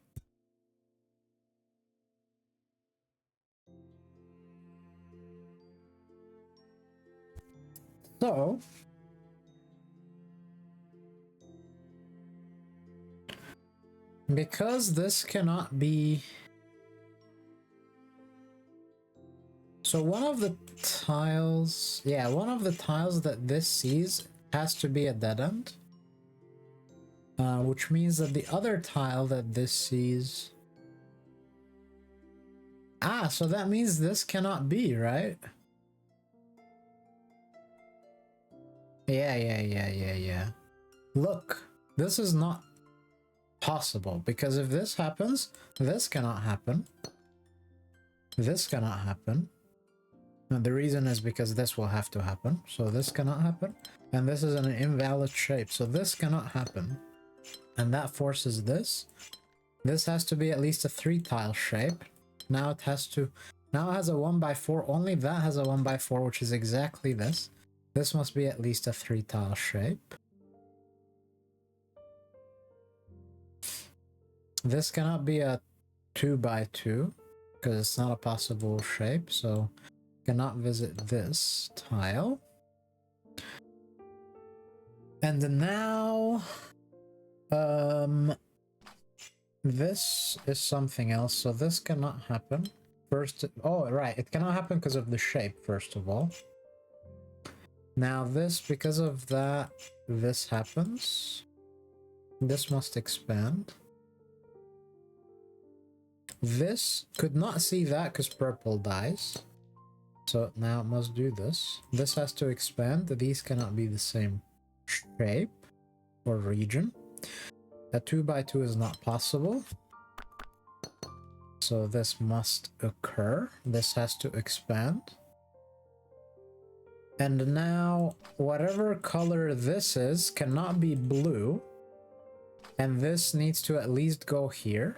So because this cannot be, so one of the tiles, yeah, one of the tiles that this sees has to be a dead end, which means that the other tile that this sees, so that means this cannot be, right? Yeah. Look, this is not possible, because if this happens, this cannot happen. This cannot happen. And the reason is because this will have to happen. So this cannot happen. And this is an invalid shape. So this cannot happen. And that forces this. This has to be at least a 3-tile shape. Now it has to... Now it has a 1x4. Only that has a 1x4, which is exactly this. This must be at least a 3-tile shape. This cannot be a 2x2 because it's not a possible shape, so cannot visit this tile. And now this is something else, so this cannot happen. First, oh right, it cannot happen because of the shape, first of all. Now this, because of that, this happens. This must expand. This could not see that because purple dies. So now it must do this. This has to expand. These cannot be the same shape or region. A 2x2 is not possible. So this must occur. This has to expand. And now whatever color this is cannot be blue. And this needs to at least go here.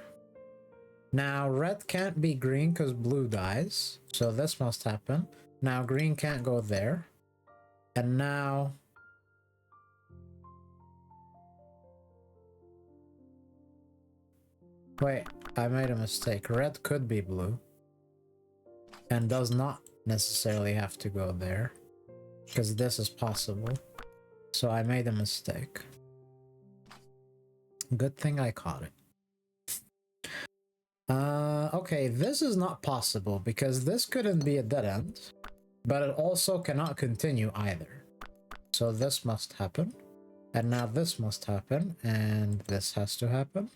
Now red can't be green because blue dies. So this must happen. Now green can't go there. And now... Wait, I made a mistake. Red could be blue. And does not necessarily have to go there. Because this is possible. So I made a mistake. Good thing I caught it. Okay, this is not possible because this couldn't be a dead end, but it also cannot continue either. So this must happen, and now this must happen, and this has to happen.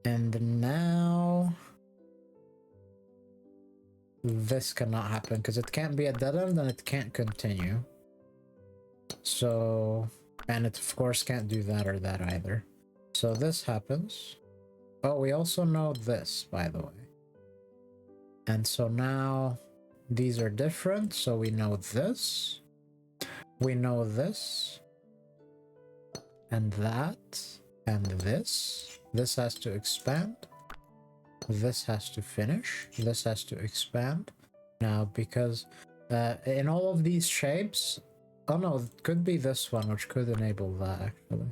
And now this cannot happen because it can't be a dead end and it can't continue. So, and it of course can't do that or that either. So this happens. Oh, we also know this, by the way. And so now these are different. So we know this. We know this. And that. And this. This has to expand. This has to finish. This has to expand. Now, because in all of these shapes... Oh no, it could be this one, which could enable that, actually.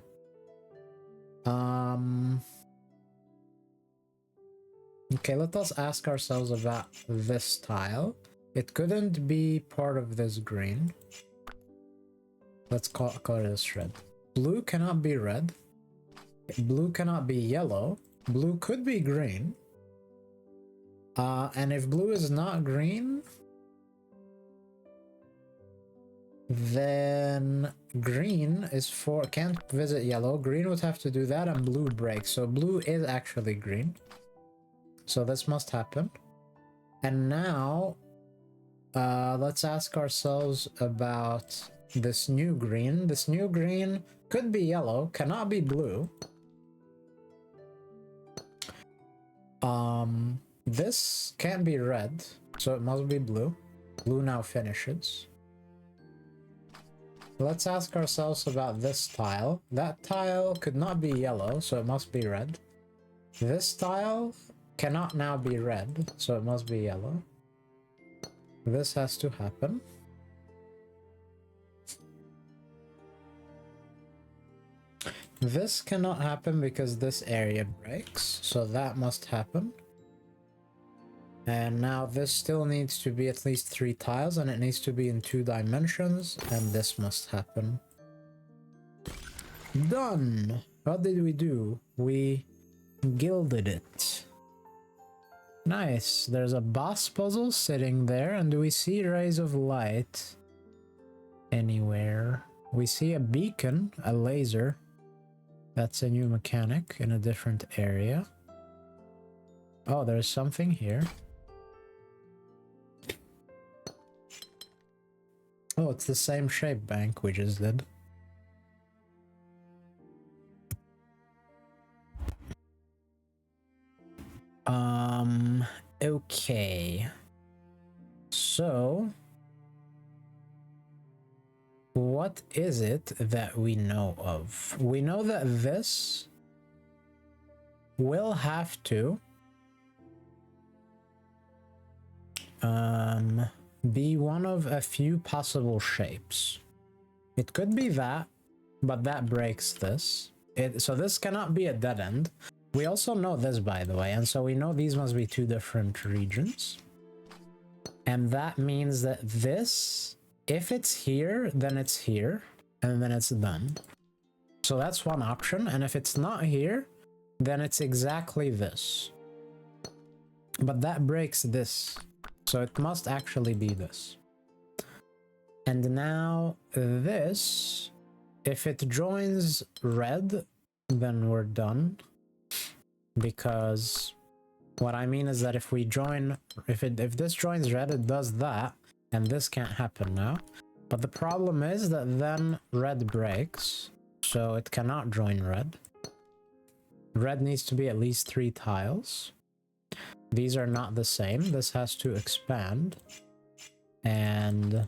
Okay, let us ask ourselves about this tile. It couldn't be part of this green. Let's color this red. Blue cannot be red. Blue cannot be yellow. Blue could be green. And if blue is not green, then green is can't visit yellow. Green would have to do that, and blue breaks. So blue is actually green. So this must happen. And now let's ask ourselves about this new green. This new green could be yellow, cannot be blue. This can't be red, so it must be blue. Blue now finishes. Let's ask ourselves about this tile. That tile could not be yellow, so it must be red. This tile cannot now be red, so it must be yellow. This has to happen. This cannot happen because this area breaks, so that must happen. And now this still needs to be at least 3 tiles, and it needs to be in 2 dimensions, and this must happen. Done! What did we do? We gilded it. Nice. There's a boss puzzle sitting there, and do we see rays of light anywhere? We see a beacon, a laser. That's a new mechanic in a different area. Oh, there's something here. Oh, it's the same shape bank we just did. Okay. So, what is it that we know of? We know that this will have to be one of a few possible shapes. It could be that, but that breaks this. So this cannot be a dead end. We also know this, by the way, and so we know these must be 2 different regions. And that means that this, if it's here, then it's here, and then it's done. So that's one option, and if it's not here, then it's exactly this. But that breaks this, so it must actually be this. And now this, if it joins red, then we're done. Because what I mean is that if we join, if this joins red, it does that, and this can't happen now. But the problem is that then red breaks, so it cannot join red. Red needs to be at least 3 tiles. These are not the same. This has to expand, and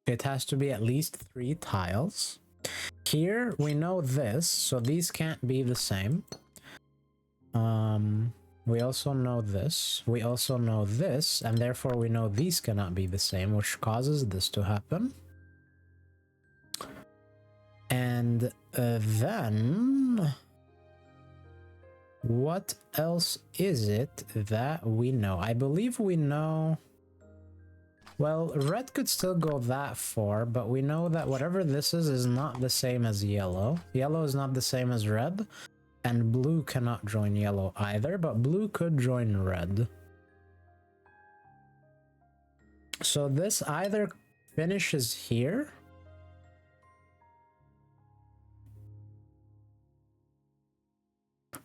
it has to be at least 3 tiles. Here we know this, so these can't be the same. We also know this, we also know this, and therefore we know these cannot be the same, which causes this to happen. And then what else is it that we know? I believe we know. Well, red could still go that far, but we know that whatever this is not the same as yellow. Yellow is not the same as red, and blue cannot join yellow either, but blue could join red. So this either finishes here,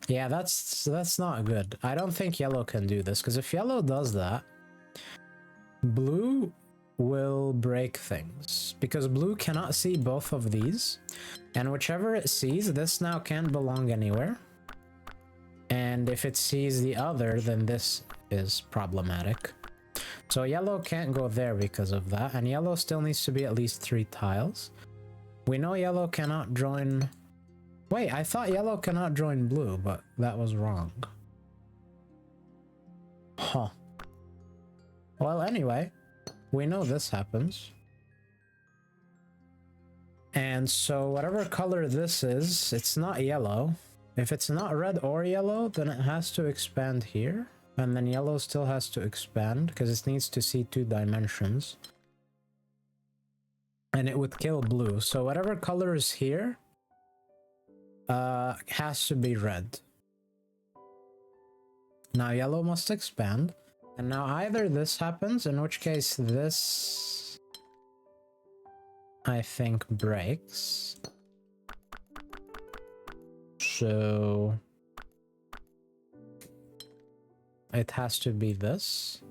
yeah, that's not good. I don't think yellow can do this, because if yellow does that, blue will break things, because blue cannot see both of these, and whichever it sees, this now can't belong anywhere. And if it sees the other, then this is problematic. So yellow can't go there because of that, and yellow still needs to be at least 3 tiles. We know yellow cannot join... Wait, I thought yellow cannot join blue, but that was wrong. Huh. Well, anyway, we know this happens. And so whatever color this is, it's not yellow. If it's not red or yellow, then it has to expand here. And then yellow still has to expand, because it needs to see 2 dimensions. And it would kill blue. So whatever color is here has to be red. Now yellow must expand. And now either this happens, in which case this, I think, breaks. So it has to be this.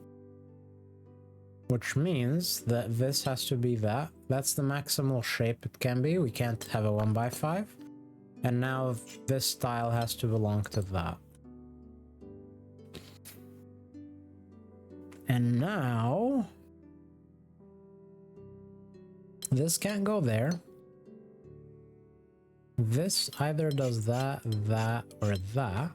which means that this has to be that. That's the maximal shape it can be. We can't have a 1x5. And now this style has to belong to that. And now this can't go there. This either does that, that, or that.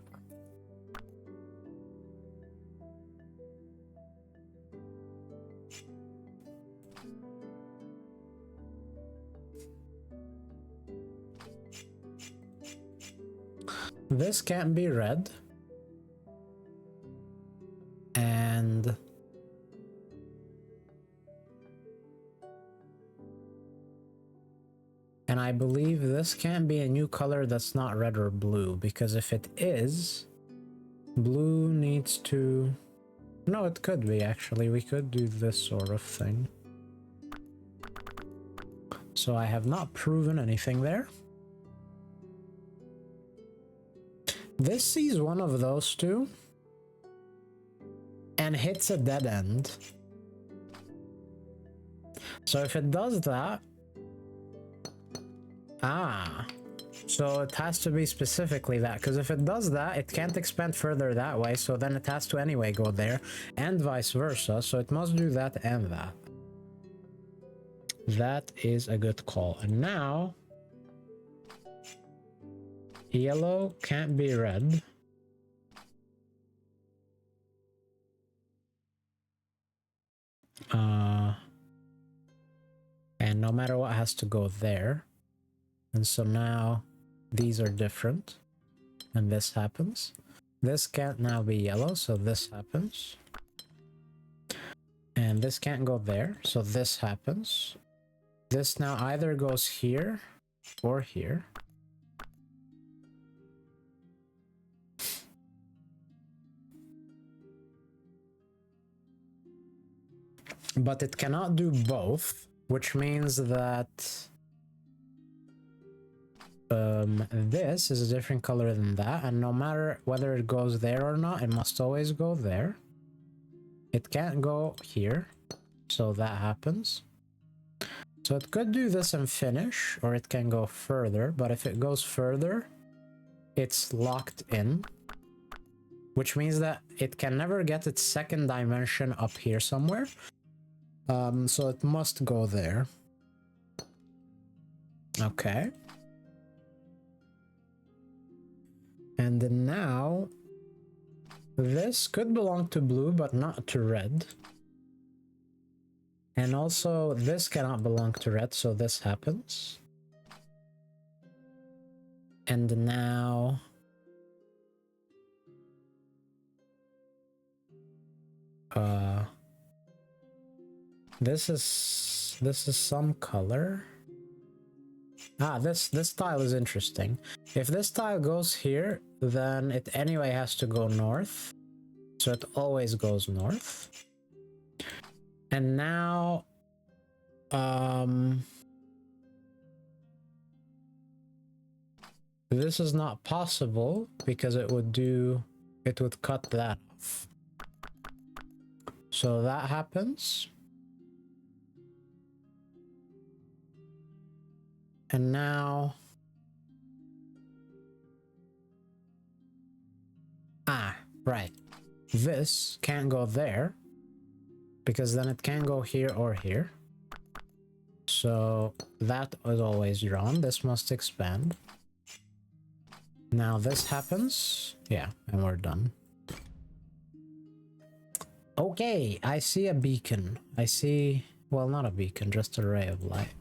This can't be red. And I believe this can't be a new color that's not red or blue, because if it is, blue needs to... No, it could be actually. We could do this sort of thing. So I have not proven anything there. This sees one of those two and hits a dead end. So if it does that, so it has to be specifically that, because if it does that, it can't expand further that way, so then it has to anyway go there, and vice versa, so it must do that and that. That is a good call. And now, yellow can't be red. And no matter what has to go there. And so now these are different, and this happens. This can't now be yellow, so this happens. And this can't go there, so this happens. This now either goes here or here. But it cannot do both, which means that this is a different color than that, and no matter whether it goes there or not, it must always go there. It can't go here, so that happens. So it could do this and finish, or it can go further, but if it goes further, it's locked in, which means that it can never get its second dimension up here somewhere. So it must go there. Okay. And now this could belong to blue, but not to red. And also this cannot belong to red, so this happens. And now this is some color. This tile is interesting. If this tile goes here, then it anyway has to go north. So it always goes north. And now this is not possible because it would cut that off. So that happens. And now right. This can't go there because then it can go here or here. So that is always drawn. This must expand. Now this happens. Yeah, and we're done. Okay, I see a beacon. I see, well, not a beacon, just a ray of light.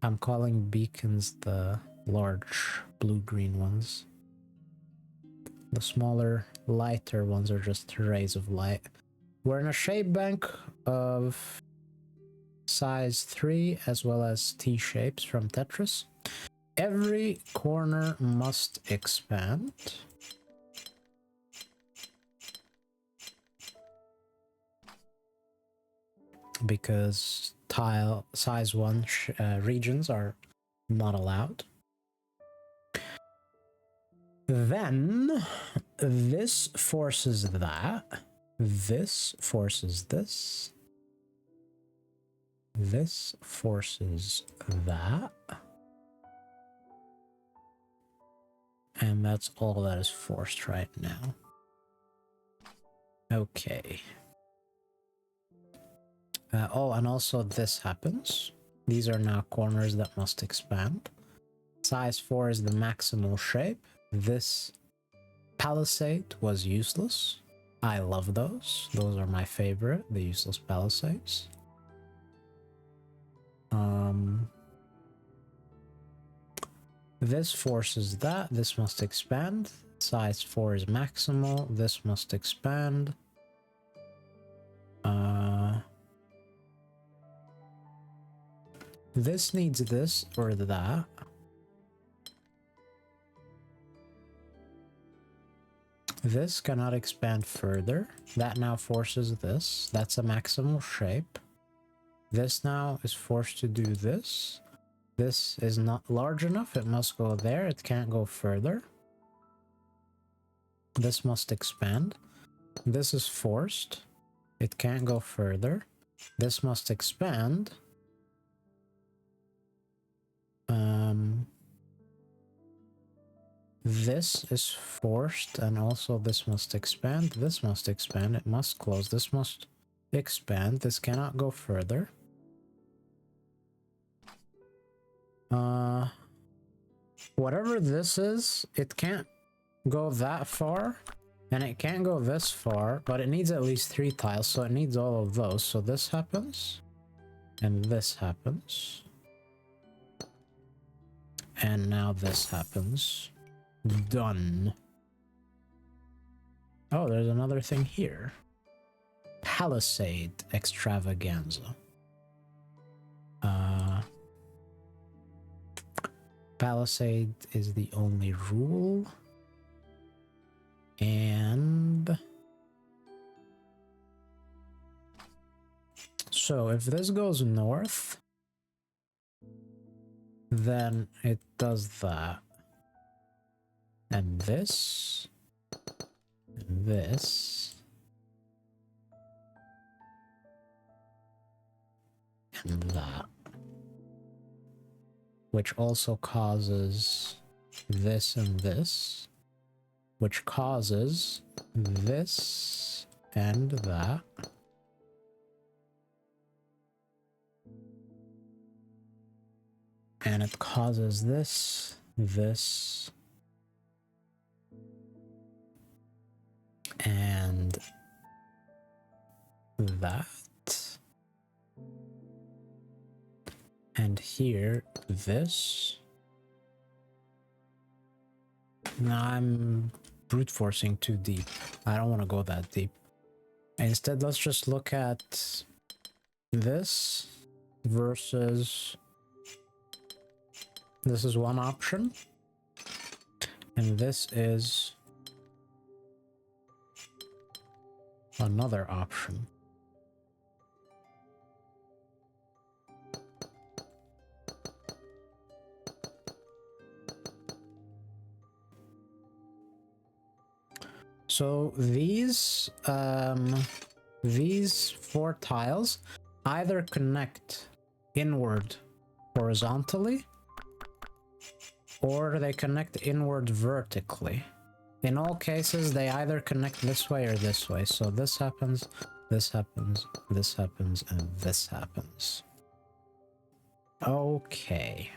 I'm calling beacons the large blue-green ones. The smaller, lighter ones are just rays of light. We're in a shape bank of size 3 as well as T-shapes from Tetris. Every corner must expand. Because tile size 1 regions are not allowed. Then this forces that. This forces this. This forces that. And that's all that is forced right now. Okay. Oh, and also this happens. These are now corners that must expand. Size 4 is the maximal shape. This palisade was useless. I love those. Those are my favorite, the useless palisades. This forces that. This must expand. Size 4 is maximal. This must expand. This needs this or that. This cannot expand further. That now forces this. That's a maximal shape. This now is forced to do this. This is not large enough. It must go there. It can't go further. This must expand. This is forced. It can't go further. This must expand. This is forced, and also this must expand. This must expand. It must close. This must expand. This cannot go further. Whatever this is, it can't go that far, and it can't go this far, but it needs at least 3 tiles, so it needs all of those. So this happens, and this happens, and now this happens. Done. Oh, there's another thing here. Palisade extravaganza. Palisade is the only rule. And so if this goes north, then it does that. And this, and this, and that. Which also causes this and this, which causes this and that. And it causes this, this, and that. And here, this. No, I'm brute forcing too deep. I don't want to go that deep. Instead, let's just look at this versus... This is one option. And this is another option. So these 4 tiles either connect inward horizontally, or they connect inward vertically. In all cases, they either connect this way or this way. So this happens, this happens, this happens, and this happens. Okay.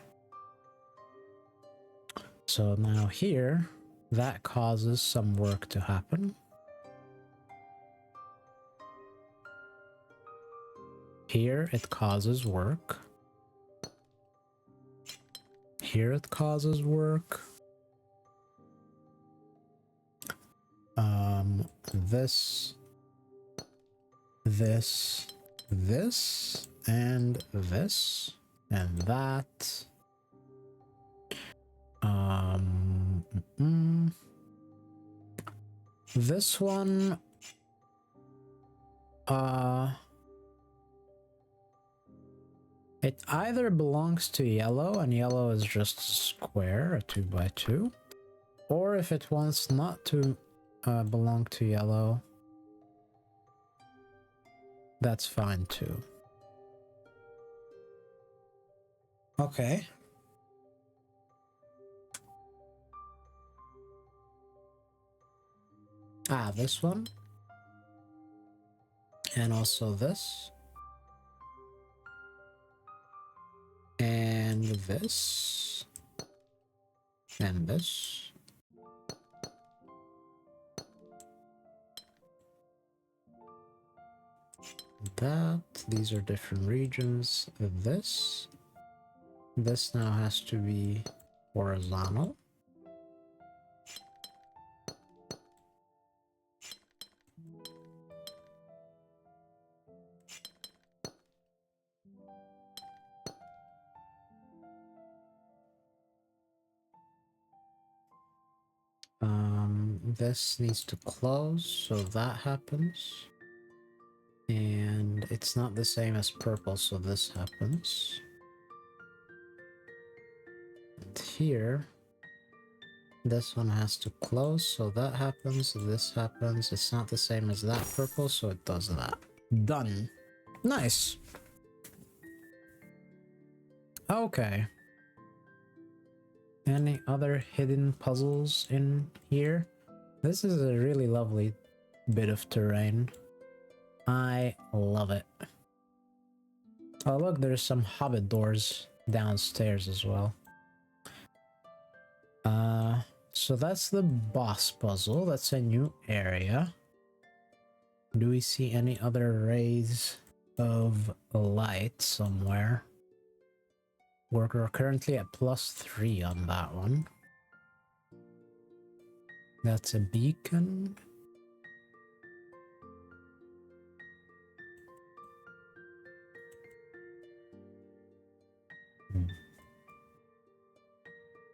So now here, that causes some work to happen. Here it causes work. Here it causes work. This, and this, and that. This one, it either belongs to yellow, and yellow is just square, a 2x2, or if it wants not to belong to yellow, that's fine too. Okay. Ah, this one. And also this. And this. And this. That. These are different regions. This. This now has to be horizontal. This needs to close, so that happens. And it's not the same as purple, so this happens. And here, this one has to close, so that happens, this happens. It's not the same as that purple, so it does that. Done. Nice. Okay. Any other hidden puzzles in here? This is a really lovely bit of terrain. I love it. Oh look, there's some hobbit doors downstairs as well. So that's the boss puzzle. That's a new area. Do we see any other rays of light somewhere? We're currently at +3 on that one. That's a beacon.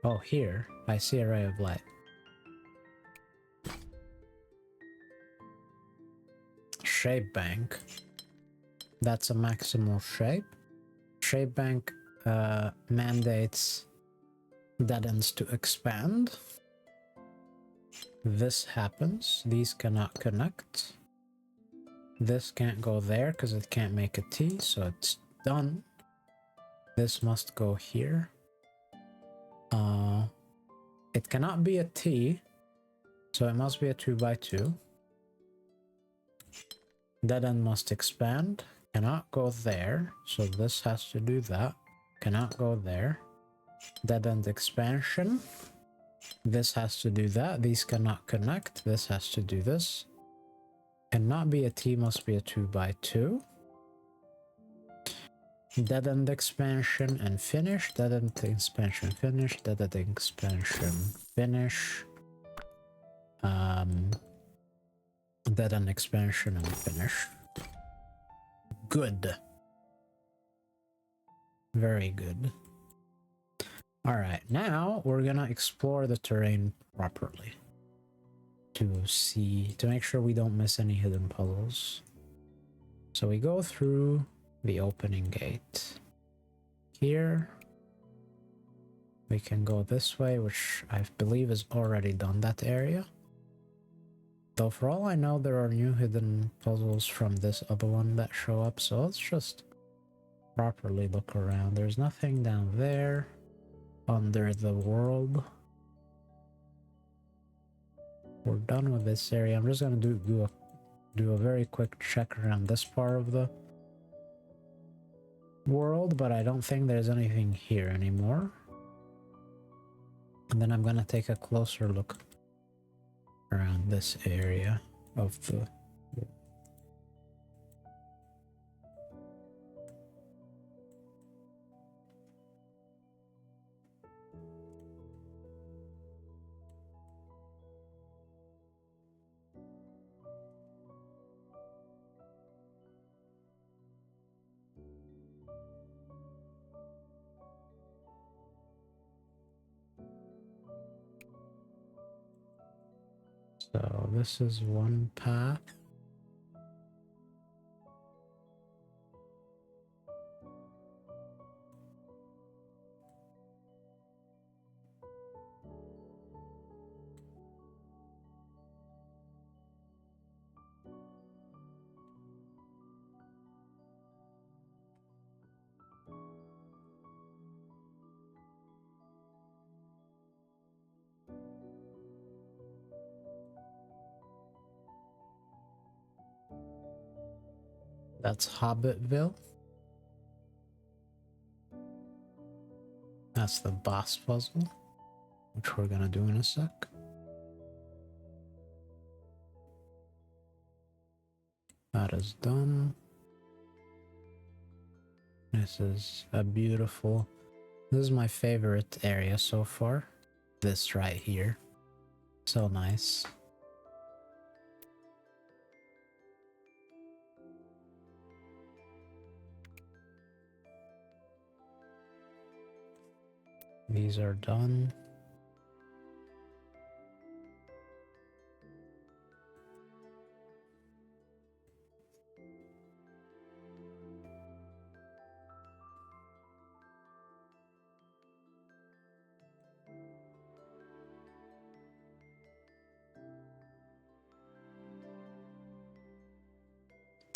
Oh, here. I see a ray of light. Shape bank. That's a maximal shape. Shape bank mandates dead ends to expand. This happens. These cannot connect. This can't go there because it can't make a T, so it's done. This must go here. It cannot be a T, so it must be a 2x2. Dead end must expand. Cannot go there, so this has to do that. Cannot go there. Dead end expansion. This has to do that. These cannot connect. This has to do this. Cannot be a T, must be a 2x2. Dead end expansion and finish. Dead end expansion finish. Dead end expansion finish. Dead end expansion and finish. Good. Very good. Alright, now we're gonna explore the terrain properly. To make sure we don't miss any hidden puzzles. So we go through the opening gate. Here, we can go this way, which I believe is already done that area. Though for all I know, there are new hidden puzzles from this other one that show up, so let's just properly look around. There's nothing down there under the world. We're done with this area. I'm just gonna do a very quick check around this part of the world, but I don't think there's anything here anymore. And then I'm gonna take a closer look around this area of the So this is one path. That's Hobbitville. That's the boss puzzle, which we're gonna do in a sec. That is done. This is a beautiful... This is my favorite area so far. This right here. So nice. These are done.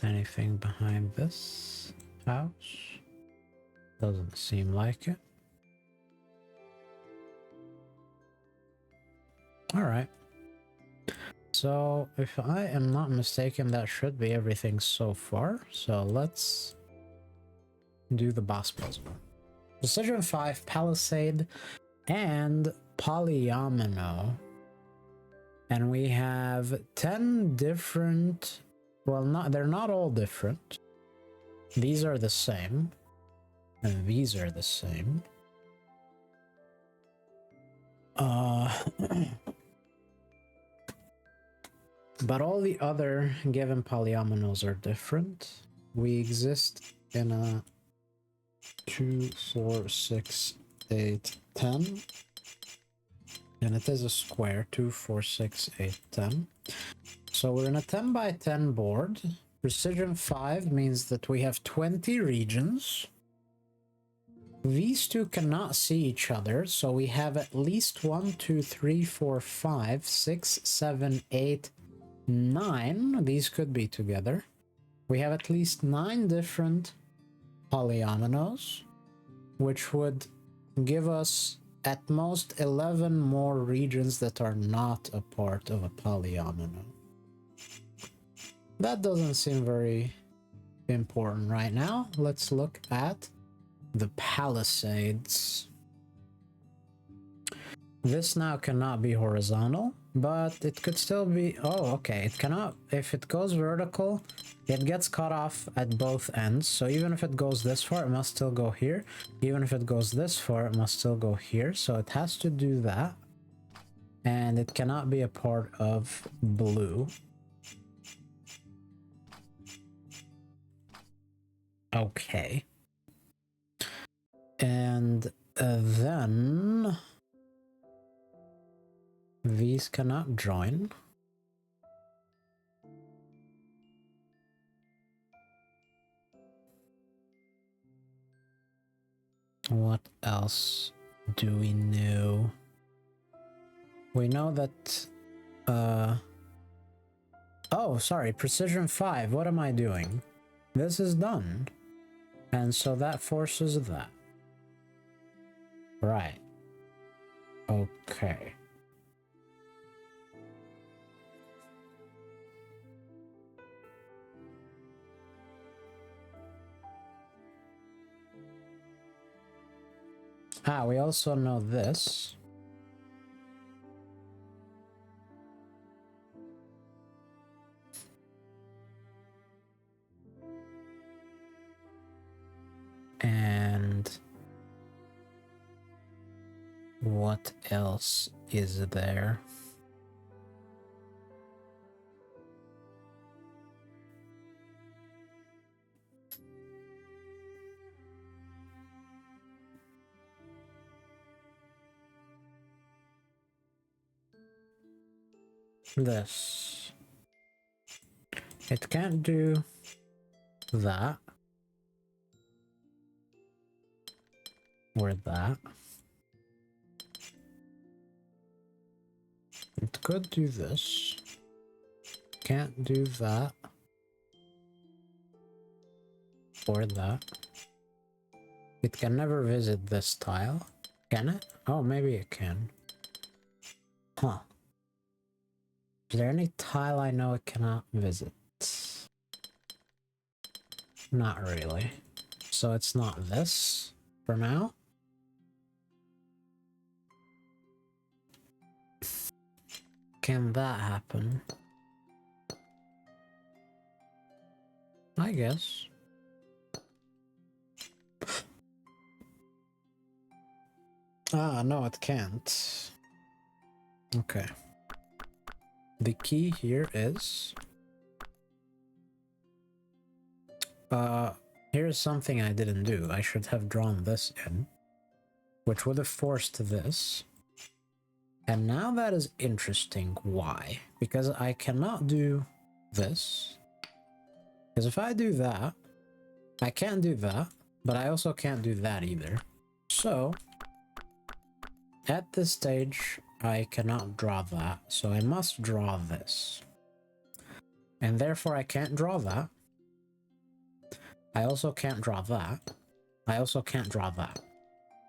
Anything behind this house? Doesn't seem like it. Alright. So, if I am not mistaken, that should be everything so far. So let's do the boss puzzle. Precision 5, Palisade, and Polyomino. And we have 10 different... Well, they're not all different. These are the same. And these are the same. But all the other given polyominoes are different. We exist in a 2, 4, 6, 8, 10. And it is a square, 2, 4, 6, 8, 10. So we're in a 10 by 10 board. Precision 5 means that we have 20 regions. These two cannot see each other, so we have at least 1, 2, 3, 4, 5, 6, 7, 8, 9. These could be together. We have at least 9 different polyominoes, which would give us at most 11 more regions that are not a part of a polyomino. That doesn't seem very important right now. Let's look at the Palisades. This now cannot be horizontal, but it could still be... Oh, okay. It cannot... If it goes vertical, it gets cut off at both ends. So even if it goes this far, it must still go here. Even if it goes this far, it must still go here. So it has to do that. And it cannot be a part of blue. Okay. And then... These cannot join. What else do we know? We know that... Oh, sorry, Precision 5. What am I doing? This is done. And so that forces that. Right. Okay. Ah, we also know this. And what else is there? This. It can't do that. Or that. It could do this. Can't do that. Or that. It can never visit this tile. Can it? Oh, maybe it can. Huh. Is there any tile I know it cannot visit? Not really. So it's not this for now. Can that happen? I guess. Ah, no, it can't. Okay. The key here is... here's something I didn't do. I should have drawn this in, which would have forced this. And now that is interesting. Why? Because I cannot do this. Because if I do that, I can't do that, but I also can't do that either. So, at this stage, I cannot draw that, so I must draw this. And therefore I can't draw that. I also can't draw that. I also can't draw that.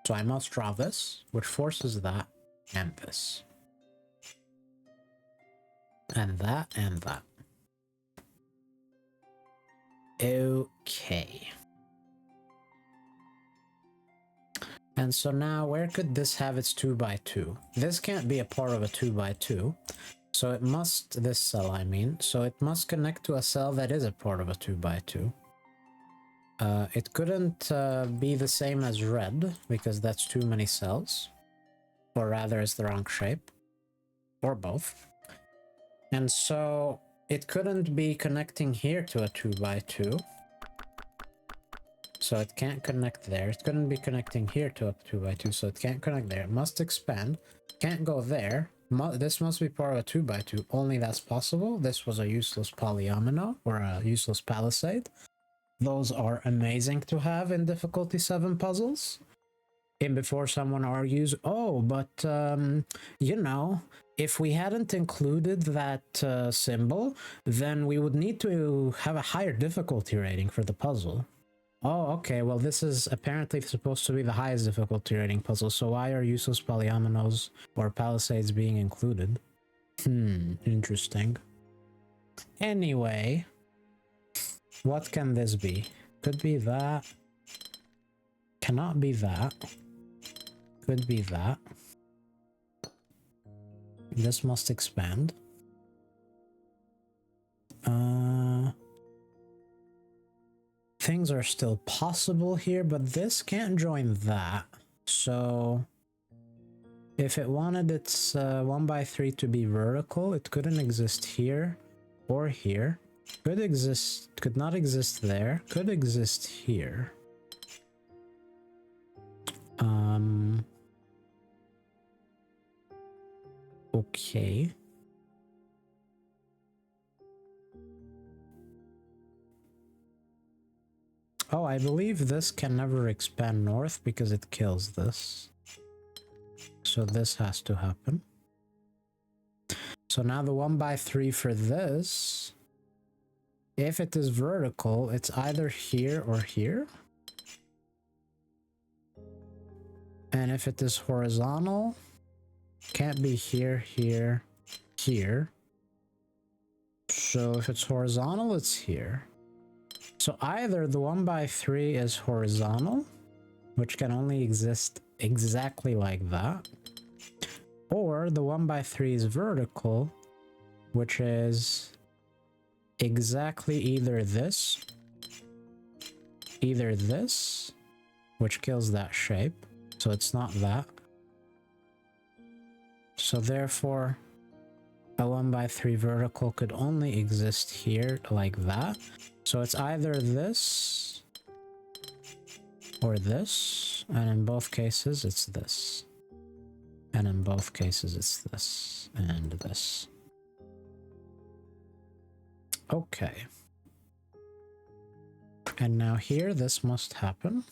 So I must draw this, which forces that, and this. And that, and that. Okay. And so now, where could this have its 2x2? This can't be a part of a 2x2. So it must, this cell I mean, so it must connect to a cell that is a part of a 2x2. It couldn't be the same as red, because that's too many cells. Or rather, it's the wrong shape. Or both. And so, it couldn't be connecting here to a 2x2. So it can't connect there. It couldn't be connecting here to a 2x2, so it can't connect there. It must expand. Can't go there. This must be part of a 2x2. Only that's possible. This was a useless polyomino, or a useless palisade. Those are amazing to have in difficulty 7 puzzles. And before someone argues, oh, but, you know, if we hadn't included that symbol, then we would need to have a higher difficulty rating for the puzzle. Oh, okay, well this is apparently supposed to be the highest difficulty rating puzzle, so why are useless polyominoes or palisades being included? Interesting. Anyway, what can this be? Could be that. Cannot be that. Could be that. This must expand. Things are still possible here, but this can't join that. So if it wanted its 1x3 to be vertical, it couldn't exist here or here. Could not exist there. Could exist here. Okay. Oh, I believe this can never expand north because it kills this. So this has to happen. So now the 1x3 for this, if it is vertical, it's either here or here. And if it is horizontal, can't be here, here, here. So if it's horizontal, it's here. So either the 1x3 is horizontal, which can only exist exactly like that, or the 1x3 is vertical, which is exactly either this, which kills that shape, so it's not that. So therefore, a 1x3 vertical could only exist here like that. So it's either this or this, and in both cases it's this. And in both cases it's this and this. Okay. And now here this must happen.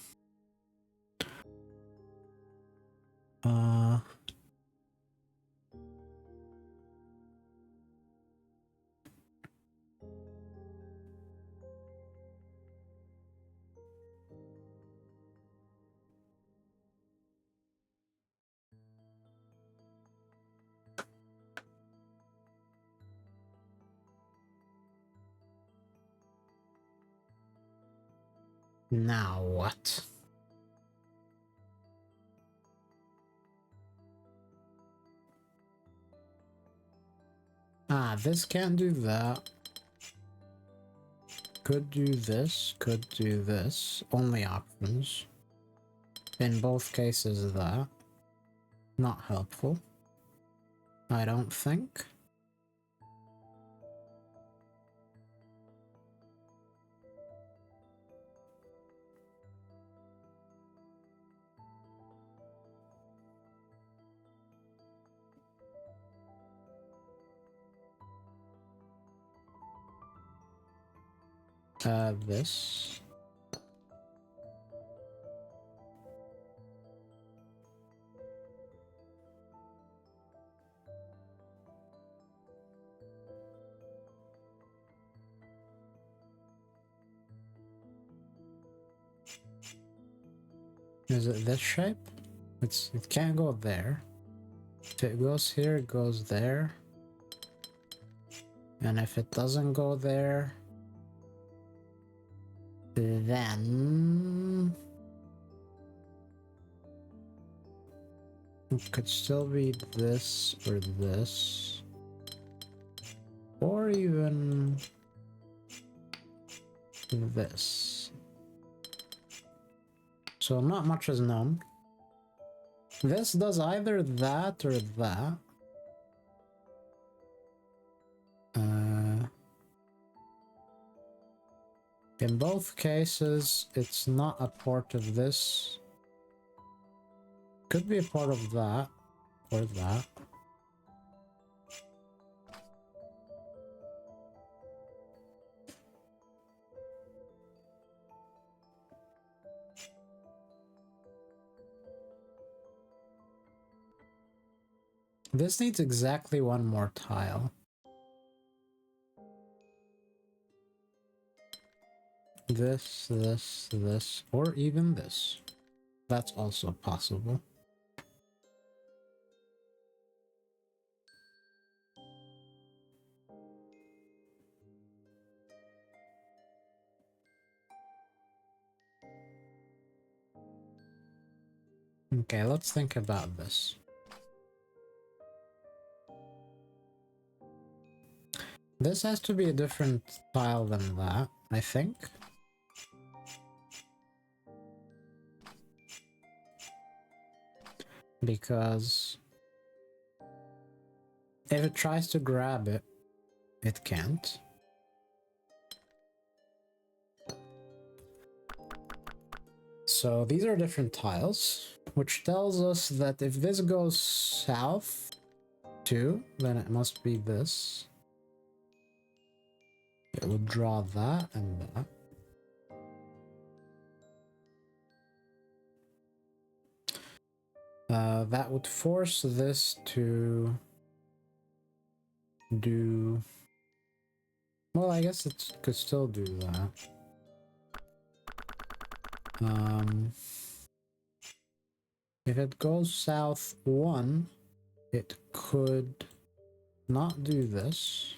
Now what? Ah, this can't do that. Could do this, could do this. Only options. In both cases, that. Not helpful. I don't think. This. Is it this shape? It can't go there. If it goes here, it goes there. And if it doesn't go there, then it could still be this or this. Or even this. So not much is known. This does either that or that. In both cases, it's not a part of this. Could be a part of that or that. This needs exactly one more tile. This, or even this. That's also possible. Okay, let's think about this. This has to be a different tile than that, I think. Because if it tries to grab it, it can't. So these are different tiles, which tells us that if this goes south too, then it must be this. It would draw that and that. That would force this to do... Well, I guess it could still do that. If it goes south 1, it could not do this.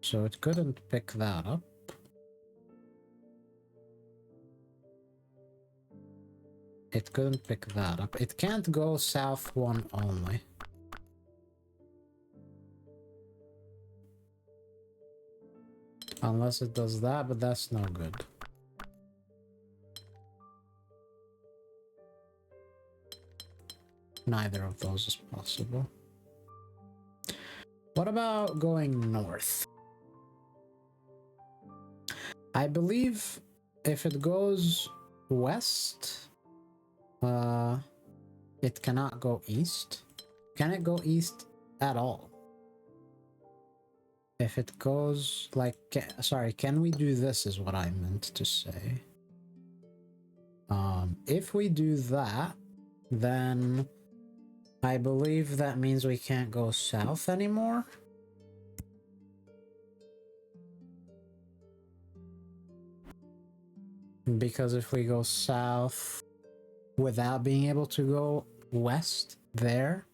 So it couldn't pick that up. It couldn't pick that up. It can't go south 1 only. Unless it does that, but that's no good. Neither of those is possible. What about going north? I believe if it goes west, it cannot go east. Can it go east at all? If it goes like, sorry, can we do this is what I meant to say. If we do that, then I believe that means we can't go south anymore. Because if we go south without being able to go west there,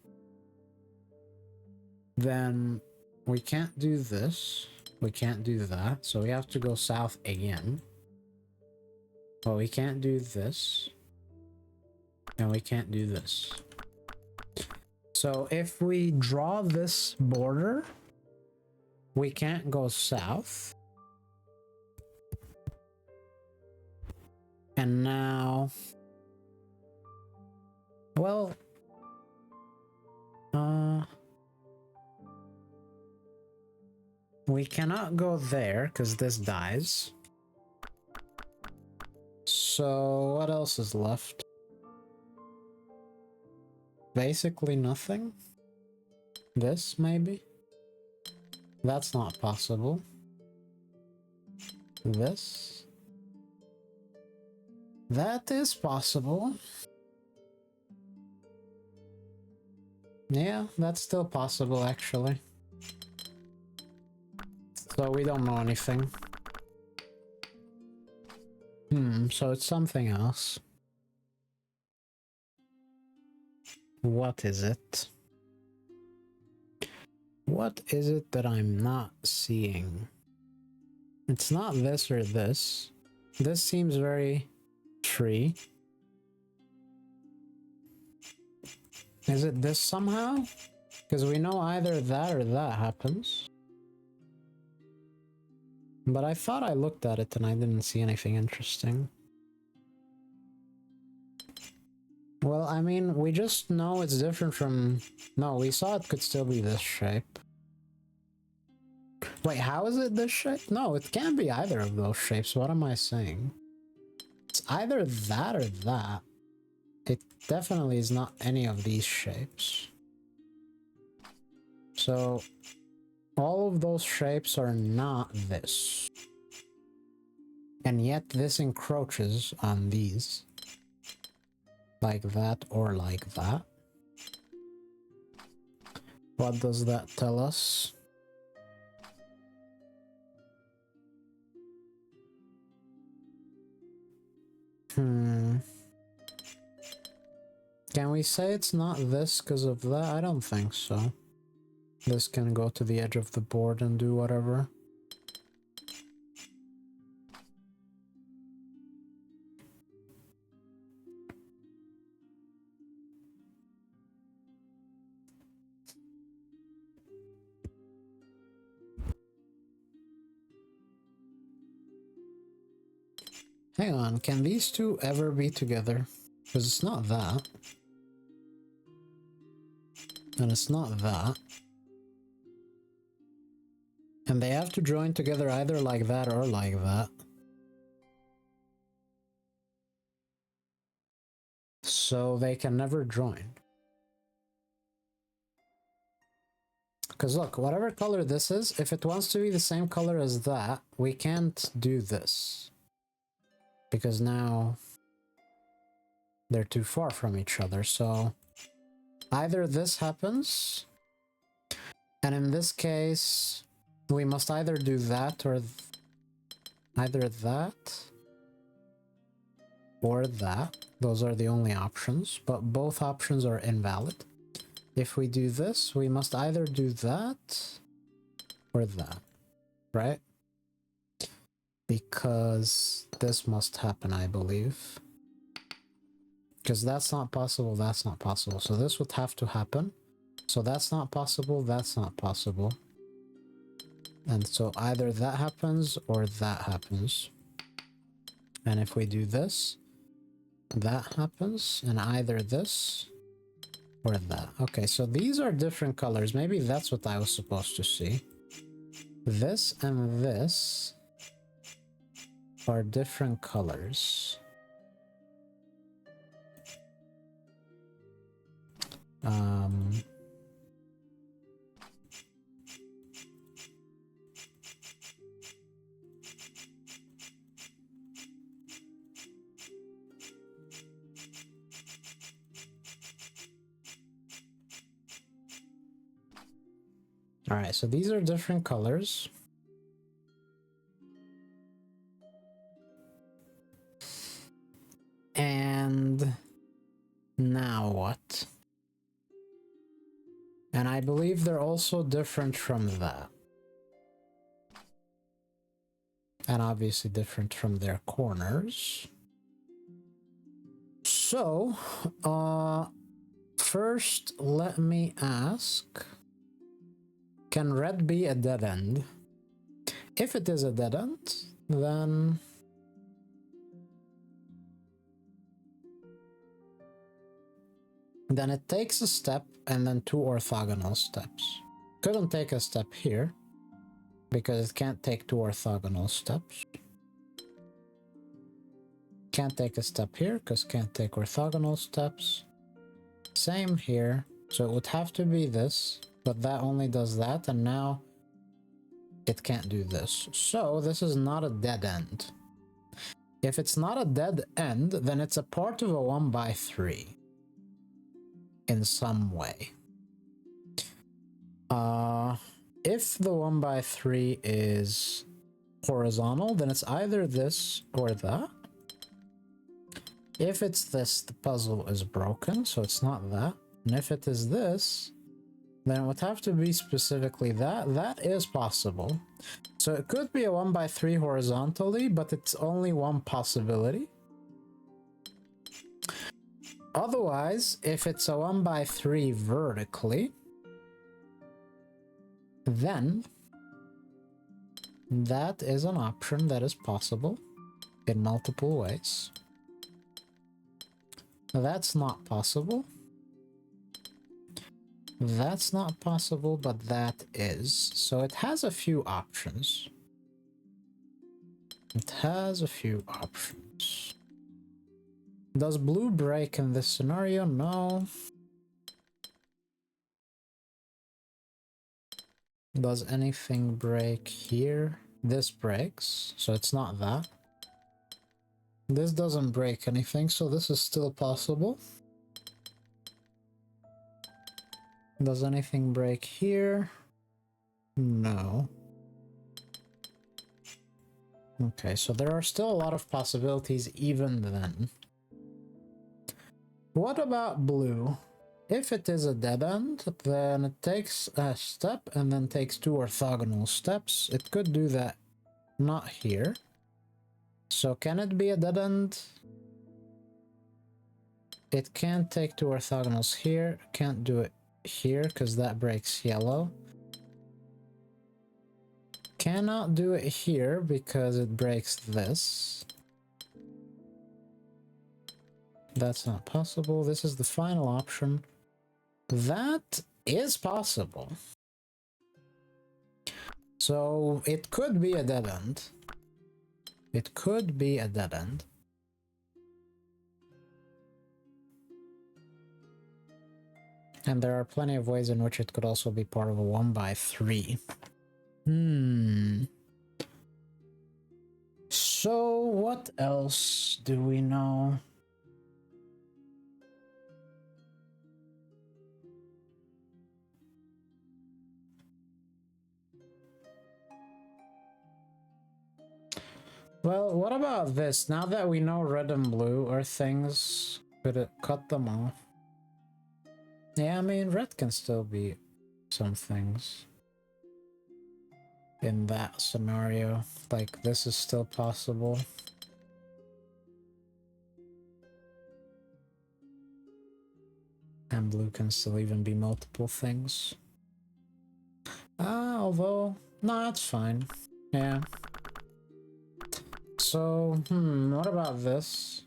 then we can't do this. We can't do that. So we have to go south again. Well, we can't do this. And we can't do this. So if we draw this border, we can't go south. And now... Well... we cannot go there, because this dies. So what else is left? Basically nothing. This, maybe? That's not possible. This? That is possible. Yeah, that's still possible, actually. So we don't know anything. So it's something else. What is it? What is it that I'm not seeing? It's not this or this. This seems very free. Is it this somehow? Because we know either that or that happens. But I thought I looked at it and I didn't see anything interesting. Well, I mean, we just know it's different from... No, we saw it could still be this shape. Wait, how is it this shape? No, it can't be either of those shapes. What am I saying? It's either that or that. It definitely is not any of these shapes. So, all of those shapes are not this. And yet this encroaches on these. Like that or like that. What does that tell us? Can we say it's not this because of that? I don't think so. This can go to the edge of the board and do whatever. Hang on, can these two ever be together? Because it's not that. And it's not that. And they have to join together either like that or like that. So they can never join. Because look, whatever color this is, if it wants to be the same color as that, we can't do this. Because now they're too far from each other. So either this happens, and in this case, we must either do that or either that or that. Those are the only options, but both options are invalid. If we do this, we must either do that or that, right? Because this must happen, I believe. Because that's not possible, that's not possible. So this would have to happen. So that's not possible, that's not possible. And so either that happens or that happens. And if we do this, that happens, and either this or that. Okay, so these are different colors. Maybe that's what I was supposed to see. This and this are different colors. All right, so these are different colors. And now what? And I believe they're also different from that. And obviously different from their corners. So, first let me ask, can red be a dead end? If it is a dead end, then it takes a step and then two orthogonal steps. Couldn't take a step here because it can't take two orthogonal steps. Can't take a step here because can't take orthogonal steps. Same here. So it would have to be this, but that only does that, and now it can't do this. So this is not a dead end. If it's not a dead end, then it's a part of a 1x3 in some way. If the 1x3 is horizontal, then it's either this or that. If it's this, the puzzle is broken, so it's not that. And if it is this, then it would have to be specifically that. That is possible. So it could be a 1x3 horizontally, but it's only one possibility. Otherwise, if it's a 1x3 vertically, then that is an option that is possible in multiple ways. That's not possible. That's not possible, but that is. So it has a few options. It has a few options. Does blue break in this scenario? No. Does anything break here? This breaks, so it's not that. This doesn't break anything, so this is still possible. Does anything break here? No. Okay, so there are still a lot of possibilities even then. What about blue? If it is a dead end, then it takes a step and then takes two orthogonal steps. It could do that not here. So can it be a dead end? It can't take two orthogonals here. Can't do it here because that breaks yellow. Cannot do it here because it breaks this. That's not possible. This is the final option. That is possible. So it could be a dead end. It could be a dead end. And there are plenty of ways in which it could also be part of a 1x3. So what else do we know? Well, what about this? Now that we know red and blue are things, could it cut them off? Yeah, I mean, red can still be some things. In that scenario, like this is still possible. And blue can still even be multiple things. Although, no, it's fine. Yeah. So, what about this?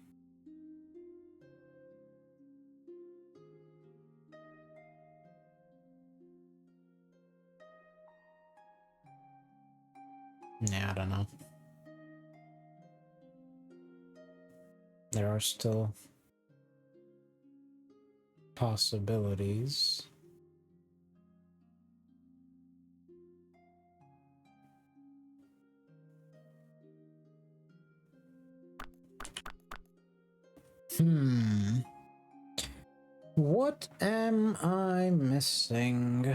Yeah, I don't know. There are still possibilities. What am I missing?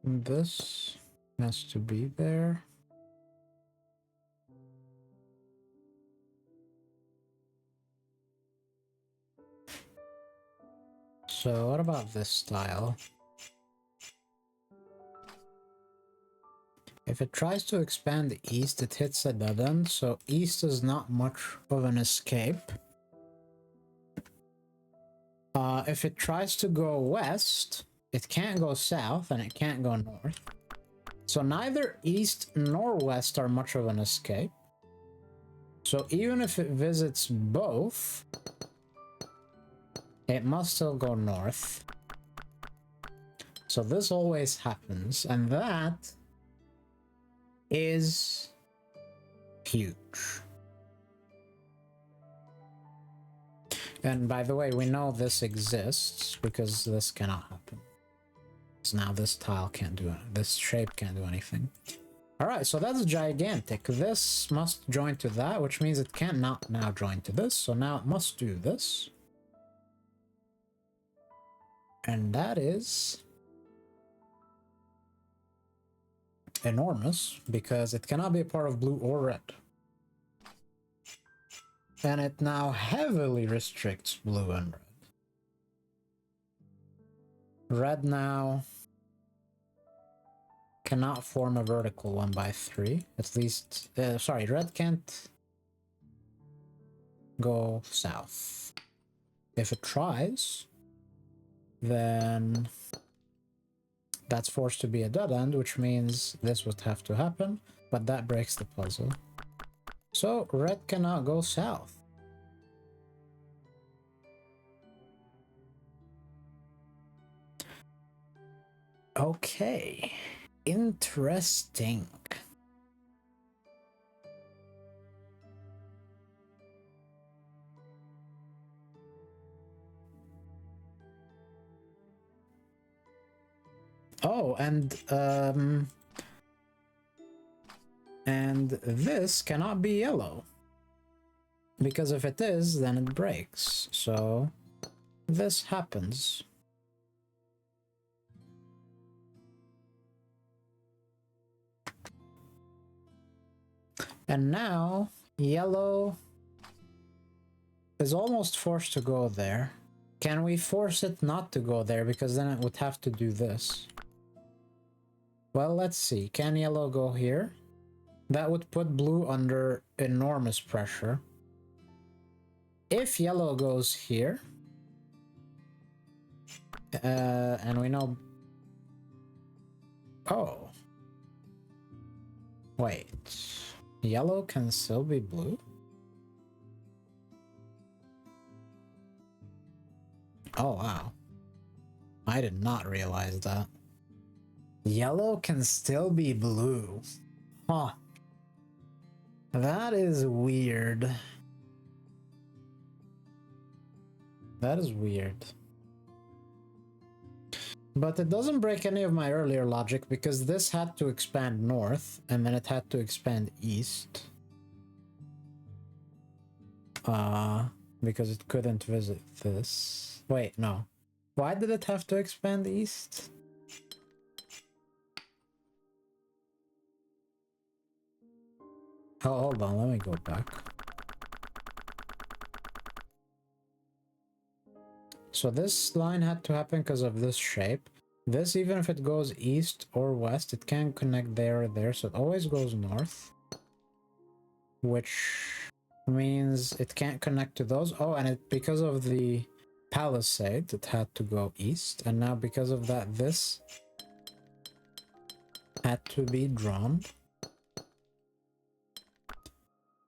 This has to be there. So what about this style? If it tries to expand east, it hits a dead end, so east is not much of an escape. If it tries to go west, it can't go south and it can't go north. So neither east nor west are much of an escape. So even if it visits both, it must still go north. So this always happens, and that is huge. And by the way, we know this exists because this cannot happen. So now this tile can't do it. This shape can't do anything. Alright, so that's gigantic. This must join to that, which means it cannot now join to this. So now it must do this. And that is enormous because it cannot be a part of blue or red. And it now heavily restricts blue and red. Red now cannot form a vertical 1x3. At least, sorry, red can't go south. If it tries, then that's forced to be a dead end, which means this would have to happen, but that breaks the puzzle. So red cannot go south. Okay, interesting. Oh, and this cannot be yellow. Because if it is, then it breaks. So this happens. And now yellow is almost forced to go there. Can we force it not to go there? Because then it would have to do this. Well, let's see. Can yellow go here? That would put blue under enormous pressure. If yellow goes here, and we know... Oh. Wait. Yellow can still be blue? Oh, wow. I did not realize that. Yellow can still be blue. Huh. That is weird. That is weird. But it doesn't break any of my earlier logic because this had to expand north and then it had to expand east. Because it couldn't visit this. Wait, no. Why did it have to expand east? Oh, hold on, let me go back. So this line had to happen because of this shape. This, even if it goes east or west, it can't connect there or there, so it always goes north. Which means it can't connect to those. Oh, and it, because of the Palisades, it had to go east. And now because of that, this had to be drawn.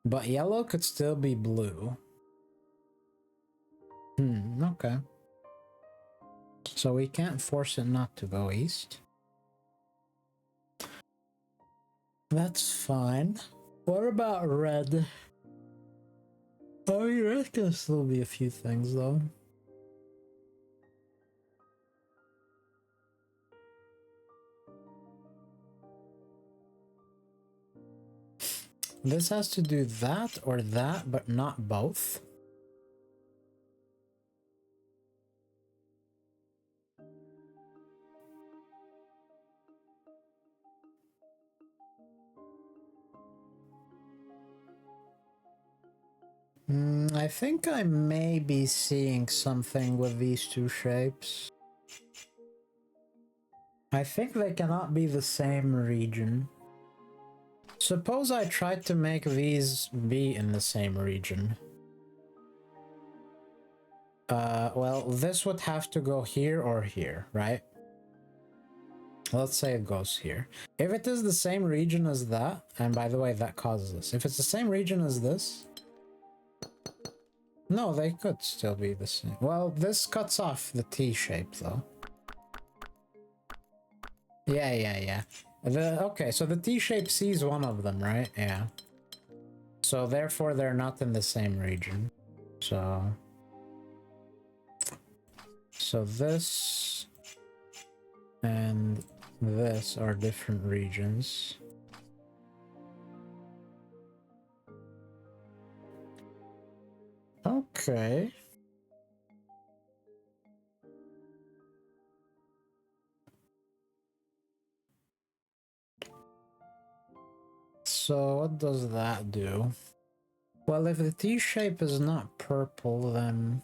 But yellow could still be blue. Okay. So we can't force it not to go east. That's fine. What about red? Oh, red can still be a few things, though. This has to do that or that, but not both. I think I may be seeing something with these two shapes. I think they cannot be the same region. Suppose I tried to make these be in the same region. Well, this would have to go here or here, right? Let's say it goes here. If it is the same region as that, and by the way, that causes this. If it's the same region as this, no, they could still be the same. Well, this cuts off the T shape, though. Yeah. Okay, so the T shape sees one of them, right? Yeah. So therefore, they're not in the same region. So this and this are different regions. Okay. So what does that do? Well, if the T shape is not purple, then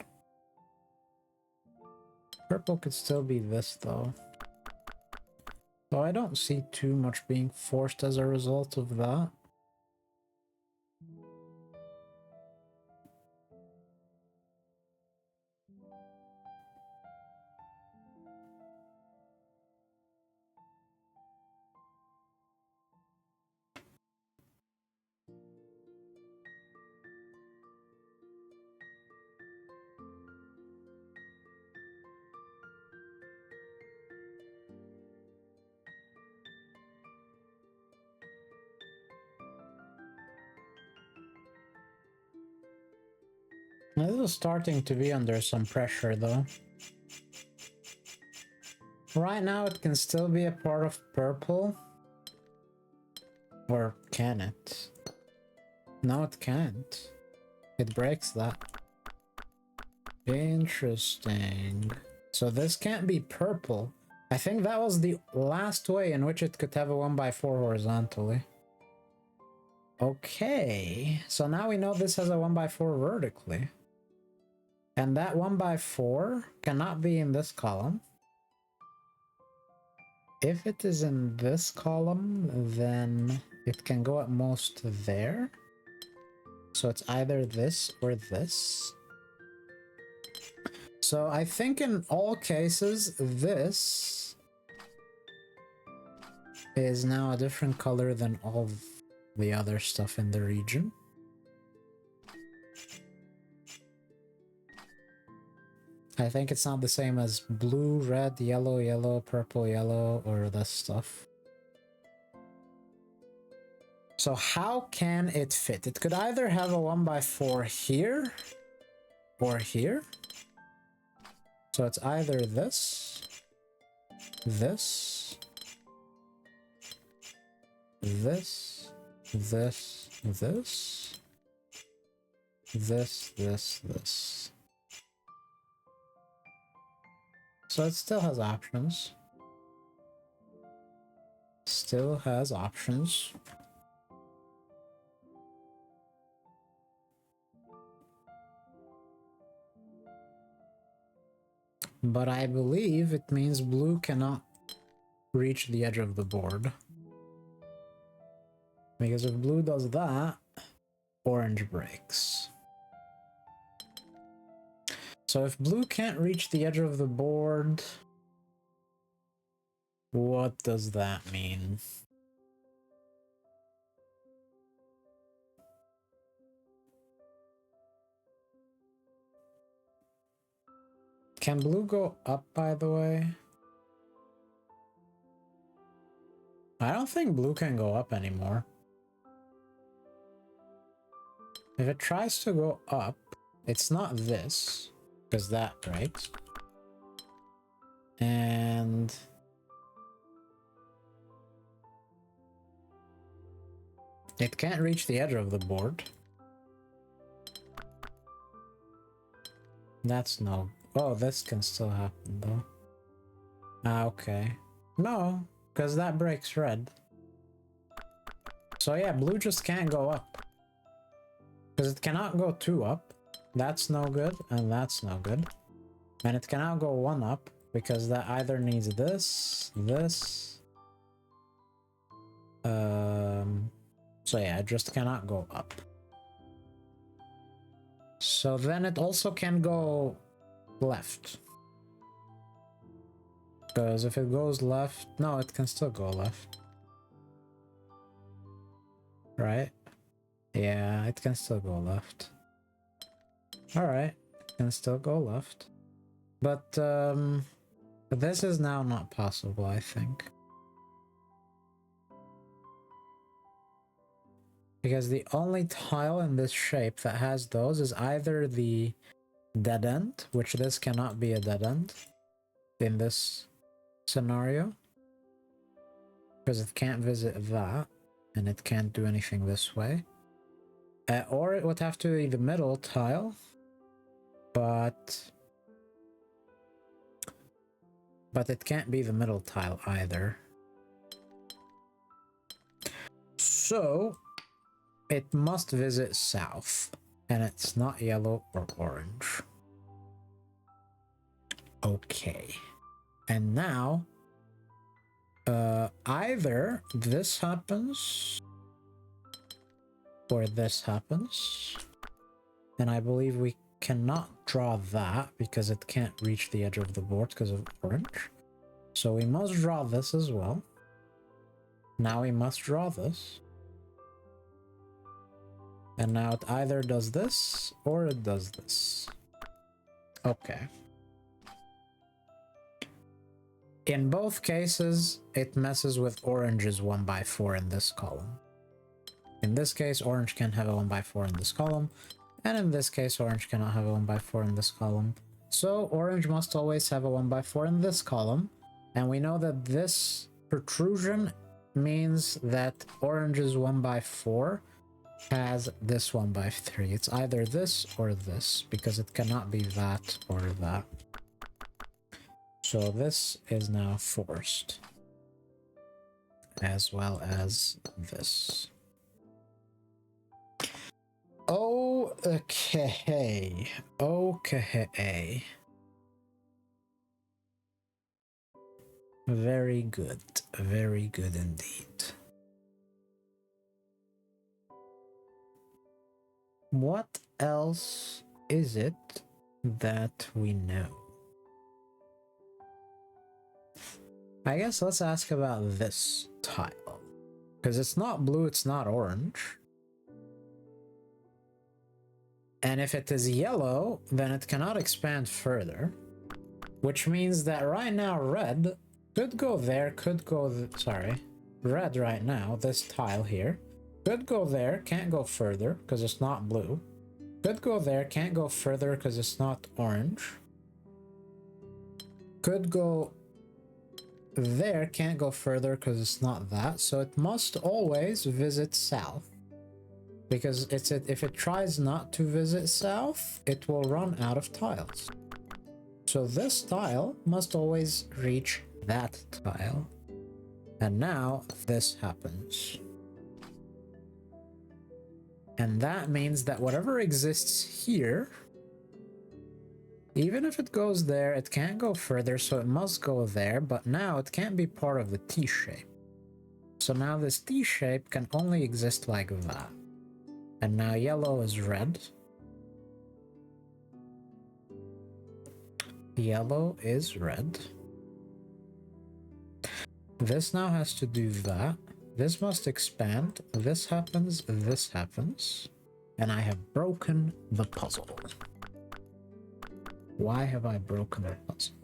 purple could still be this, though. So I don't see too much being forced as a result of that. This is starting to be under some pressure, though. Right now, it can still be a part of purple. Or can it? No, it can't. It breaks that. Interesting. So this can't be purple. I think that was the last way in which it could have a 1x4 horizontally. Okay, so now we know this has a 1x4 vertically. And that 1x4 cannot be in this column. If it is in this column, then it can go at most there. So it's either this or this. So I think in all cases, this is now a different color than all the other stuff in the region. I think it's not the same as blue, red, yellow, yellow, purple, yellow, or this stuff. So how can it fit? It could either have a 1x4 here or here. So it's either this, this, this, this, this. So it still has options. Still has options. But I believe it means blue cannot reach the edge of the board. Because if blue does that, orange breaks. So if blue can't reach the edge of the board, what does that mean? Can blue go up, by the way? I don't think blue can go up anymore. If it tries to go up, it's not this, because that breaks. And it can't reach the edge of the board. That's no... Oh, this can still happen, though. Ah, okay. No, because that breaks red. So yeah, blue just can't go up. Because it cannot go 2 up. That's no good, and that's no good. And it cannot go 1 up, because that either needs this, this. So yeah, it just cannot go up. So then it also can go left. Because if it goes left, no, it can still go left. Right? Yeah, it can still go left. Alright, it can still go left. But this is now not possible, I think. Because the only tile in this shape that has those is either the dead end, which this cannot be a dead end in this scenario. Because it can't visit that, and it can't do anything this way. Or it would have to be the middle tile, but it can't be the middle tile either. So it must visit south, and it's not yellow or orange. Okay. And now, either this happens, or this happens. And I believe we cannot draw that, because it can't reach the edge of the board because of orange. So we must draw this as well. Now we must draw this. And now it either does this, or it does this. Okay. In both cases, it messes with orange's 1x4 in this column. In this case, orange can have a 1x4 in this column, and in this case, orange cannot have a 1x4 in this column. So orange must always have a 1x4 in this column, and we know that this protrusion means that orange's 1x4 has this 1x3. It's either this or this, because it cannot be that or that. So this is now forced, as well as this. Okay. Okay. Very good. Very good indeed. What else is it that we know? I guess let's ask about this tile. Because it's not blue, it's not orange. And if it is yellow, then it cannot expand further. Which means that right now red could go there, could go... red right now, this tile here, could go there, can't go further because it's not blue. Could go there, can't go further because it's not orange. Could go there, can't go further because it's not that. So it must always visit south. Because if it tries not to visit south, it will run out of tiles. So this tile must always reach that tile. And now this happens. And that means that whatever exists here, even if it goes there, it can't go further, so it must go there, but now it can't be part of the T-shape. So now this T-shape can only exist like that. And now yellow is red. Yellow is red. This now has to do that. This must expand. This happens, and I have broken the puzzle. Why have I broken the puzzle?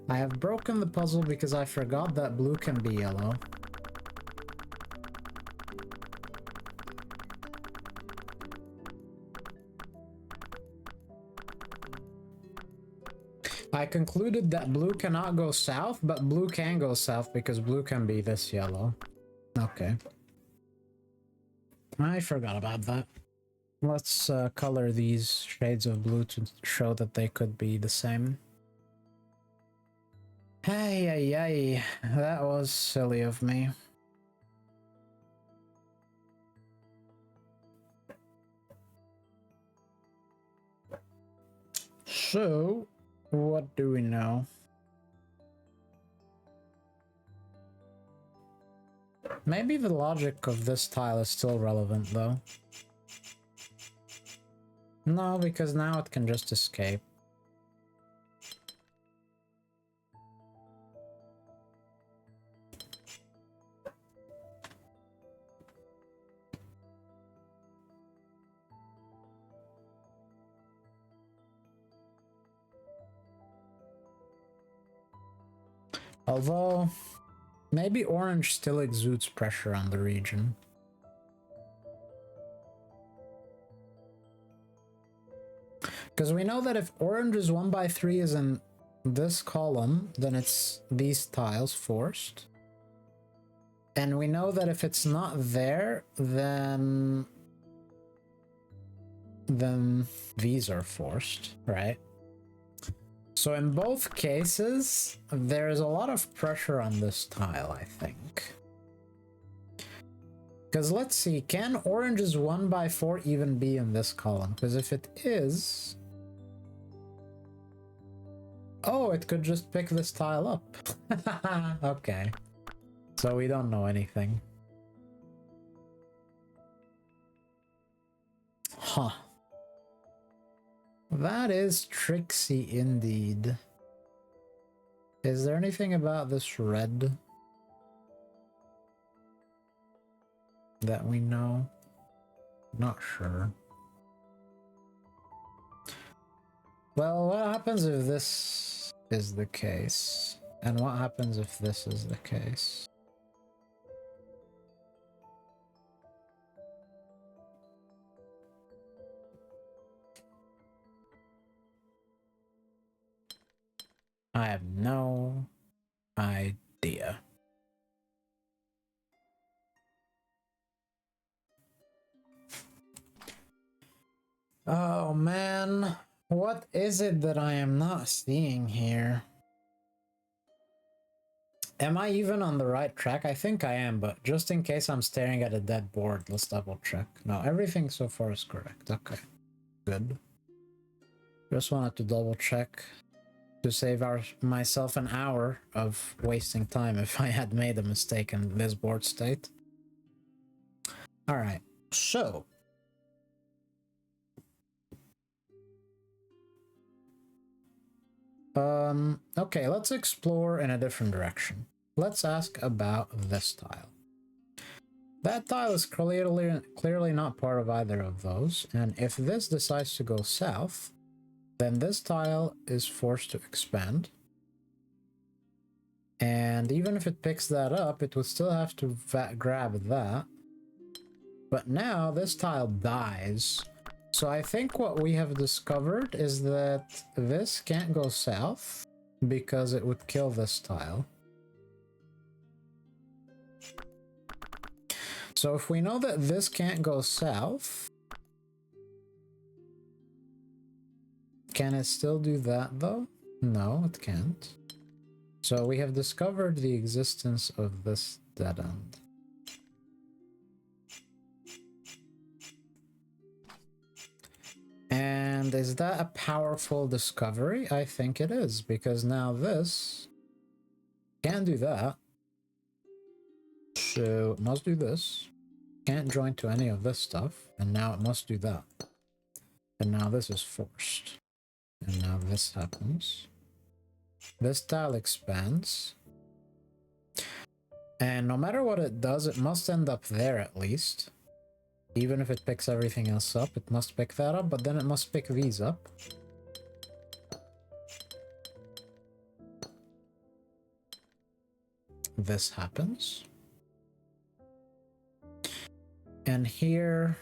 I have broken the puzzle because I forgot that blue can be yellow. I concluded that blue cannot go south, but blue can go south because blue can be this yellow. Okay. I forgot about that. Let's color these shades of blue to show that they could be the same. Hey, that was silly of me. So, what do we know? Maybe the logic of this tile is still relevant, though. No, because now it can just escape. Although, maybe orange still exudes pressure on the region. Because we know that if orange's 1x3 is in this column, then it's these tiles forced. And we know that if it's not there, then these are forced, right? So in both cases, there's a lot of pressure on this tile, I think. Because let's see, can orange's 1x4 even be in this column? Because if it is... Oh, it could just pick this tile up. Okay. So we don't know anything. Huh. That is tricksy indeed. Is there anything about this red that we know? Not sure. Well, what happens if this is the case? And what happens if this is the case? I have no idea. Oh man, what is it that I am not seeing here? Am I even on the right track? I think I am, but just in case I'm staring at a dead board, let's double check. No, everything so far is correct. Okay, good. Just wanted to double check to save myself an hour of wasting time if I had made a mistake in this board state. All right, so okay, let's explore in a different direction. Let's ask about this tile. That tile is clearly not part of either of those, and if this decides to go south, then this tile is forced to expand. And even if it picks that up, it would still have to grab that. But now this tile dies. So I think what we have discovered is that this can't go south because it would kill this tile. So if we know that this can't go south, can it still do that though? No, it can't. So we have discovered the existence of this dead end. And is that a powerful discovery? I think it is, because now this can't do that. So it must do this. Can't join to any of this stuff. And now it must do that. And now this is forced. And now this happens. This tile expands. And no matter what it does, it must end up there at least. Even if it picks everything else up, it must pick that up, but then it must pick these up. This happens. And here,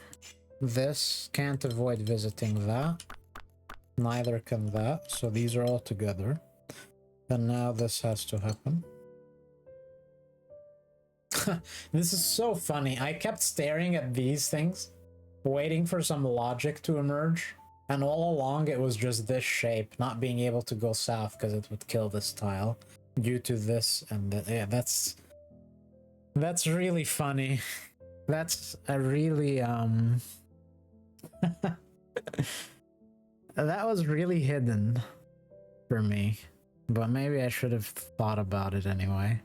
this can't avoid visiting that. Neither can that, so these are all together. And now this has to happen. This is so funny. I kept staring at these things, waiting for some logic to emerge. And all along it was just this shape, not being able to go south because it would kill this tile due to this and that. Yeah, that's really funny. That's a really That was really hidden for me, but maybe I should have thought about it anyway.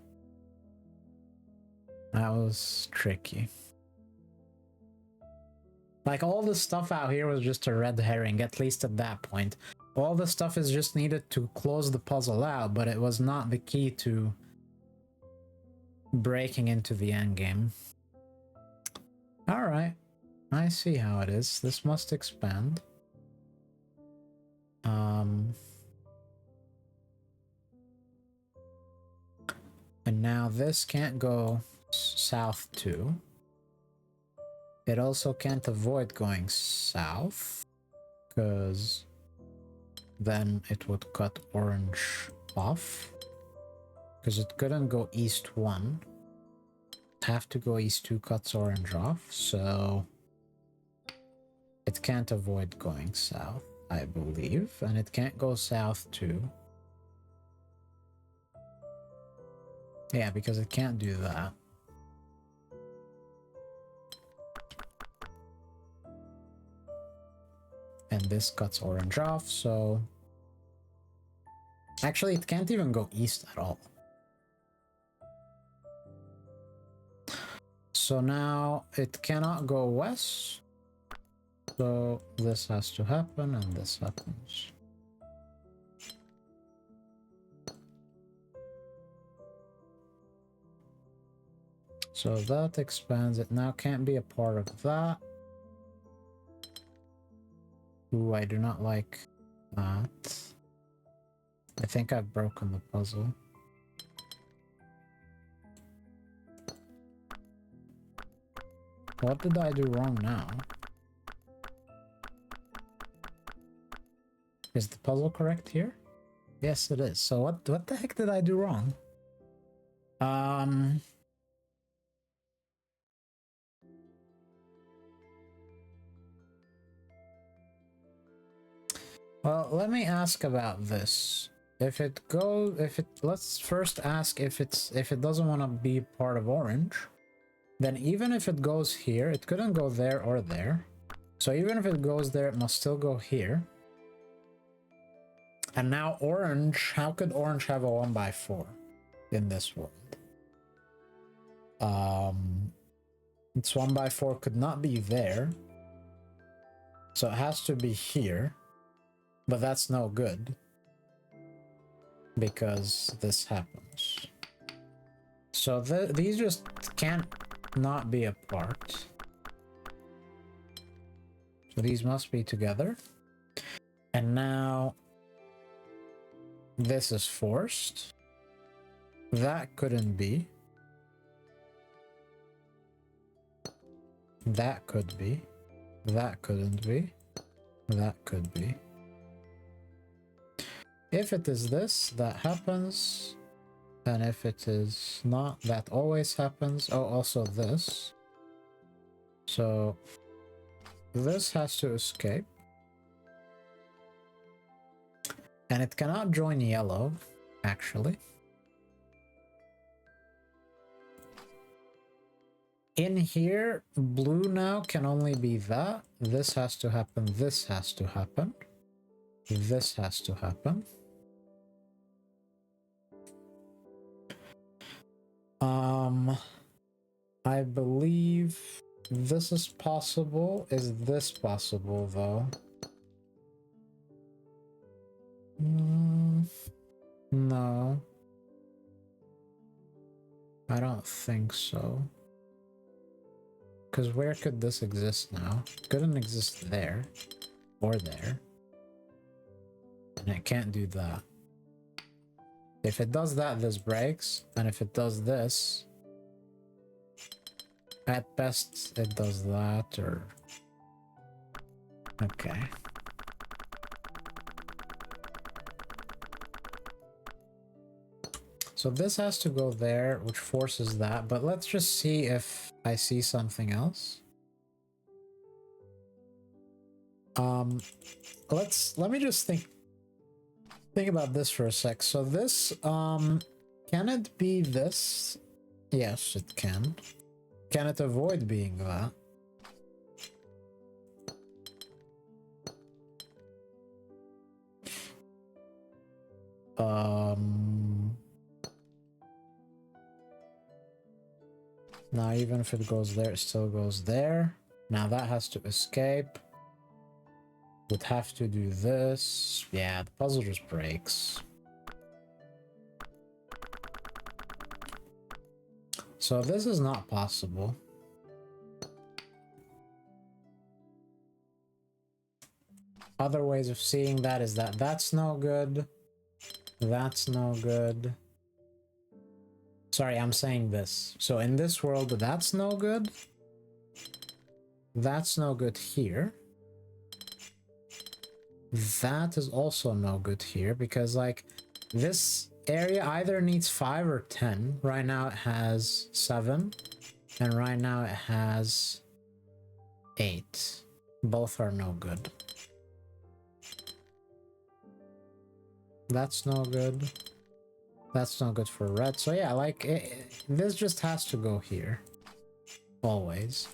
That was tricky. Like, all the stuff out here was just a red herring, at least at that point. All the stuff is just needed to close the puzzle out, but it was not the key to breaking into the endgame. Alright, I see how it is. This must expand. And now this can't go south too. It also can't avoid going south, because then it would cut orange off. Because it couldn't go east 1. It'd have to go east 2, cuts orange off, so it can't avoid going south, I believe. And it can't go south too. Yeah, because it can't do that. And this cuts orange off, so... Actually, it can't even go east at all. So now it cannot go west. So this has to happen, and this happens. So that expands. It now can't be a part of that. Ooh, I do not like that. I think I've broken the puzzle. What did I do wrong now? Is the puzzle correct here? Yes, it is. So what the heck did I do wrong? Well, let me ask about this. Let's first ask if it doesn't want to be part of orange, then even if it goes here, it couldn't go there or there. So even if it goes there, it must still go here. And now orange, how could orange have a 1x4 in this world? Its 1x4 could not be there. So it has to be here. But that's no good, because this happens. So these just can't not be apart. So these must be together. And now this is forced. That couldn't be. That could be. That couldn't be. That could be. If it is this, that happens. And if it is not, that always happens. Oh, also this. So this has to escape. And it cannot join yellow, actually. In here, blue now can only be that. This has to happen. This has to happen. This has to happen. I believe this is possible. Is this possible, though? No. I don't think so. Because where could this exist now? It couldn't exist there. Or there. And it can't do that. If it does that, this breaks. And if it does this... At best, it does that, or... Okay. So this has to go there, which forces that, but let's just see if I see something else. Let me just think about this for a sec. So this, can it be this? Yes, it can. Can it avoid being that? Now even if it goes there, it still goes there. Now that has to escape. Would have to do this. Yeah, the puzzle just breaks. So this is not possible. Other ways of seeing that is that that's no good. That's no good. Sorry, I'm saying this. So in this world, that's no good. That's no good here. That is also no good here because, like, this area either needs 5 or 10. Right now it has 7. And right now it has 8. Both are no good. That's no good. That's no good for red. So yeah, like, this just has to go here. Always.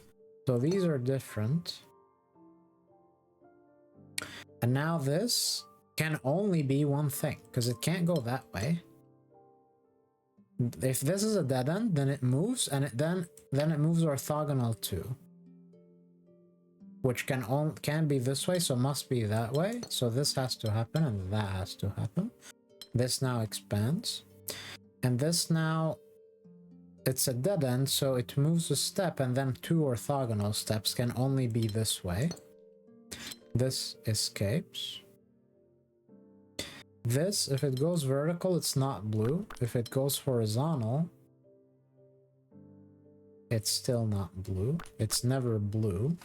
So these are different. And now this can only be one thing, because it can't go that way. If this is a dead end, then it moves, and then it moves orthogonal too. Which can be this way, so must be that way. So this has to happen, and that has to happen. This now expands. And this now, it's a dead end, so it moves a step, and then 2 orthogonal steps can only be this way. This escapes. This, if it goes vertical, it's not blue. If it goes horizontal, it's still not blue. It's never blue.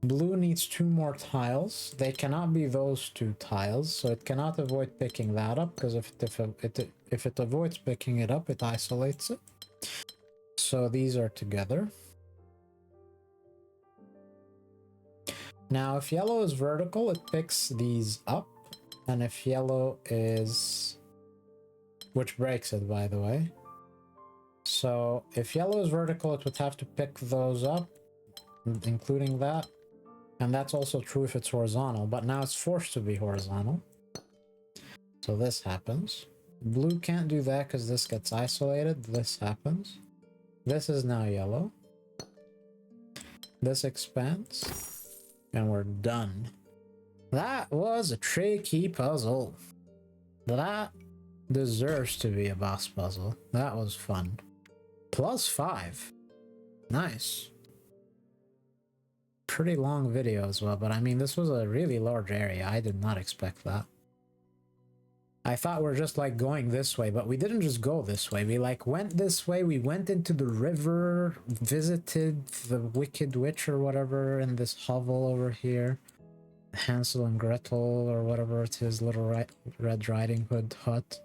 Blue needs 2 more tiles. They cannot be those 2 tiles, so it cannot avoid picking that up, because if it avoids picking it up, it isolates it. So these are together. Now, if yellow is vertical, it picks these up, and if yellow is... which breaks it, by the way. So if yellow is vertical, it would have to pick those up, including that. And that's also true if it's horizontal, but now it's forced to be horizontal. So this happens. Blue can't do that because this gets isolated. This happens. This is now yellow. This expands. And we're done. That was a tricky puzzle. That deserves to be a boss puzzle. That was fun. +5. Nice. Pretty long video as well, but I mean, this was a really large area. I did not expect that. I thought we're just like going this way, but we didn't just go this way. We like went this way, we went into the river, visited the Wicked Witch or whatever in this hovel over here. Hansel and Gretel or whatever it is, Little Red Riding Hood hut.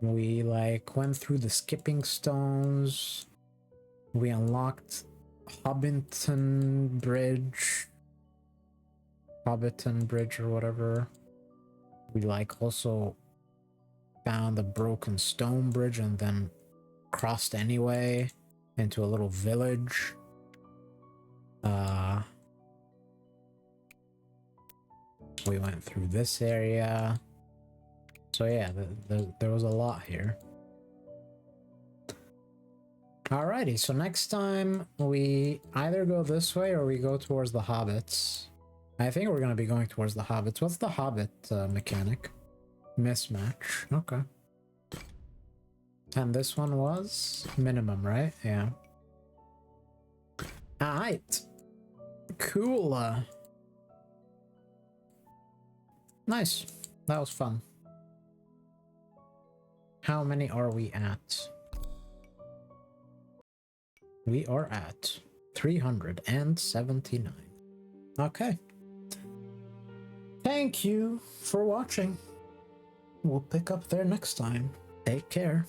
We like went through the skipping stones. We unlocked Hobbiton Bridge or whatever. We like also found the broken stone bridge and then crossed anyway into a little village. We went through this area. So yeah, there was a lot here. Alrighty, so next time we either go this way or we go towards the hobbits. I think we're gonna be going towards the hobbits. What's the hobbit mechanic? Mismatch. Okay. And this one was minimum, right? Yeah. Alright. Cool. Nice. That was fun. How many are we at? We are at 379. Okay. Thank you for watching. We'll pick up there next time. Take care.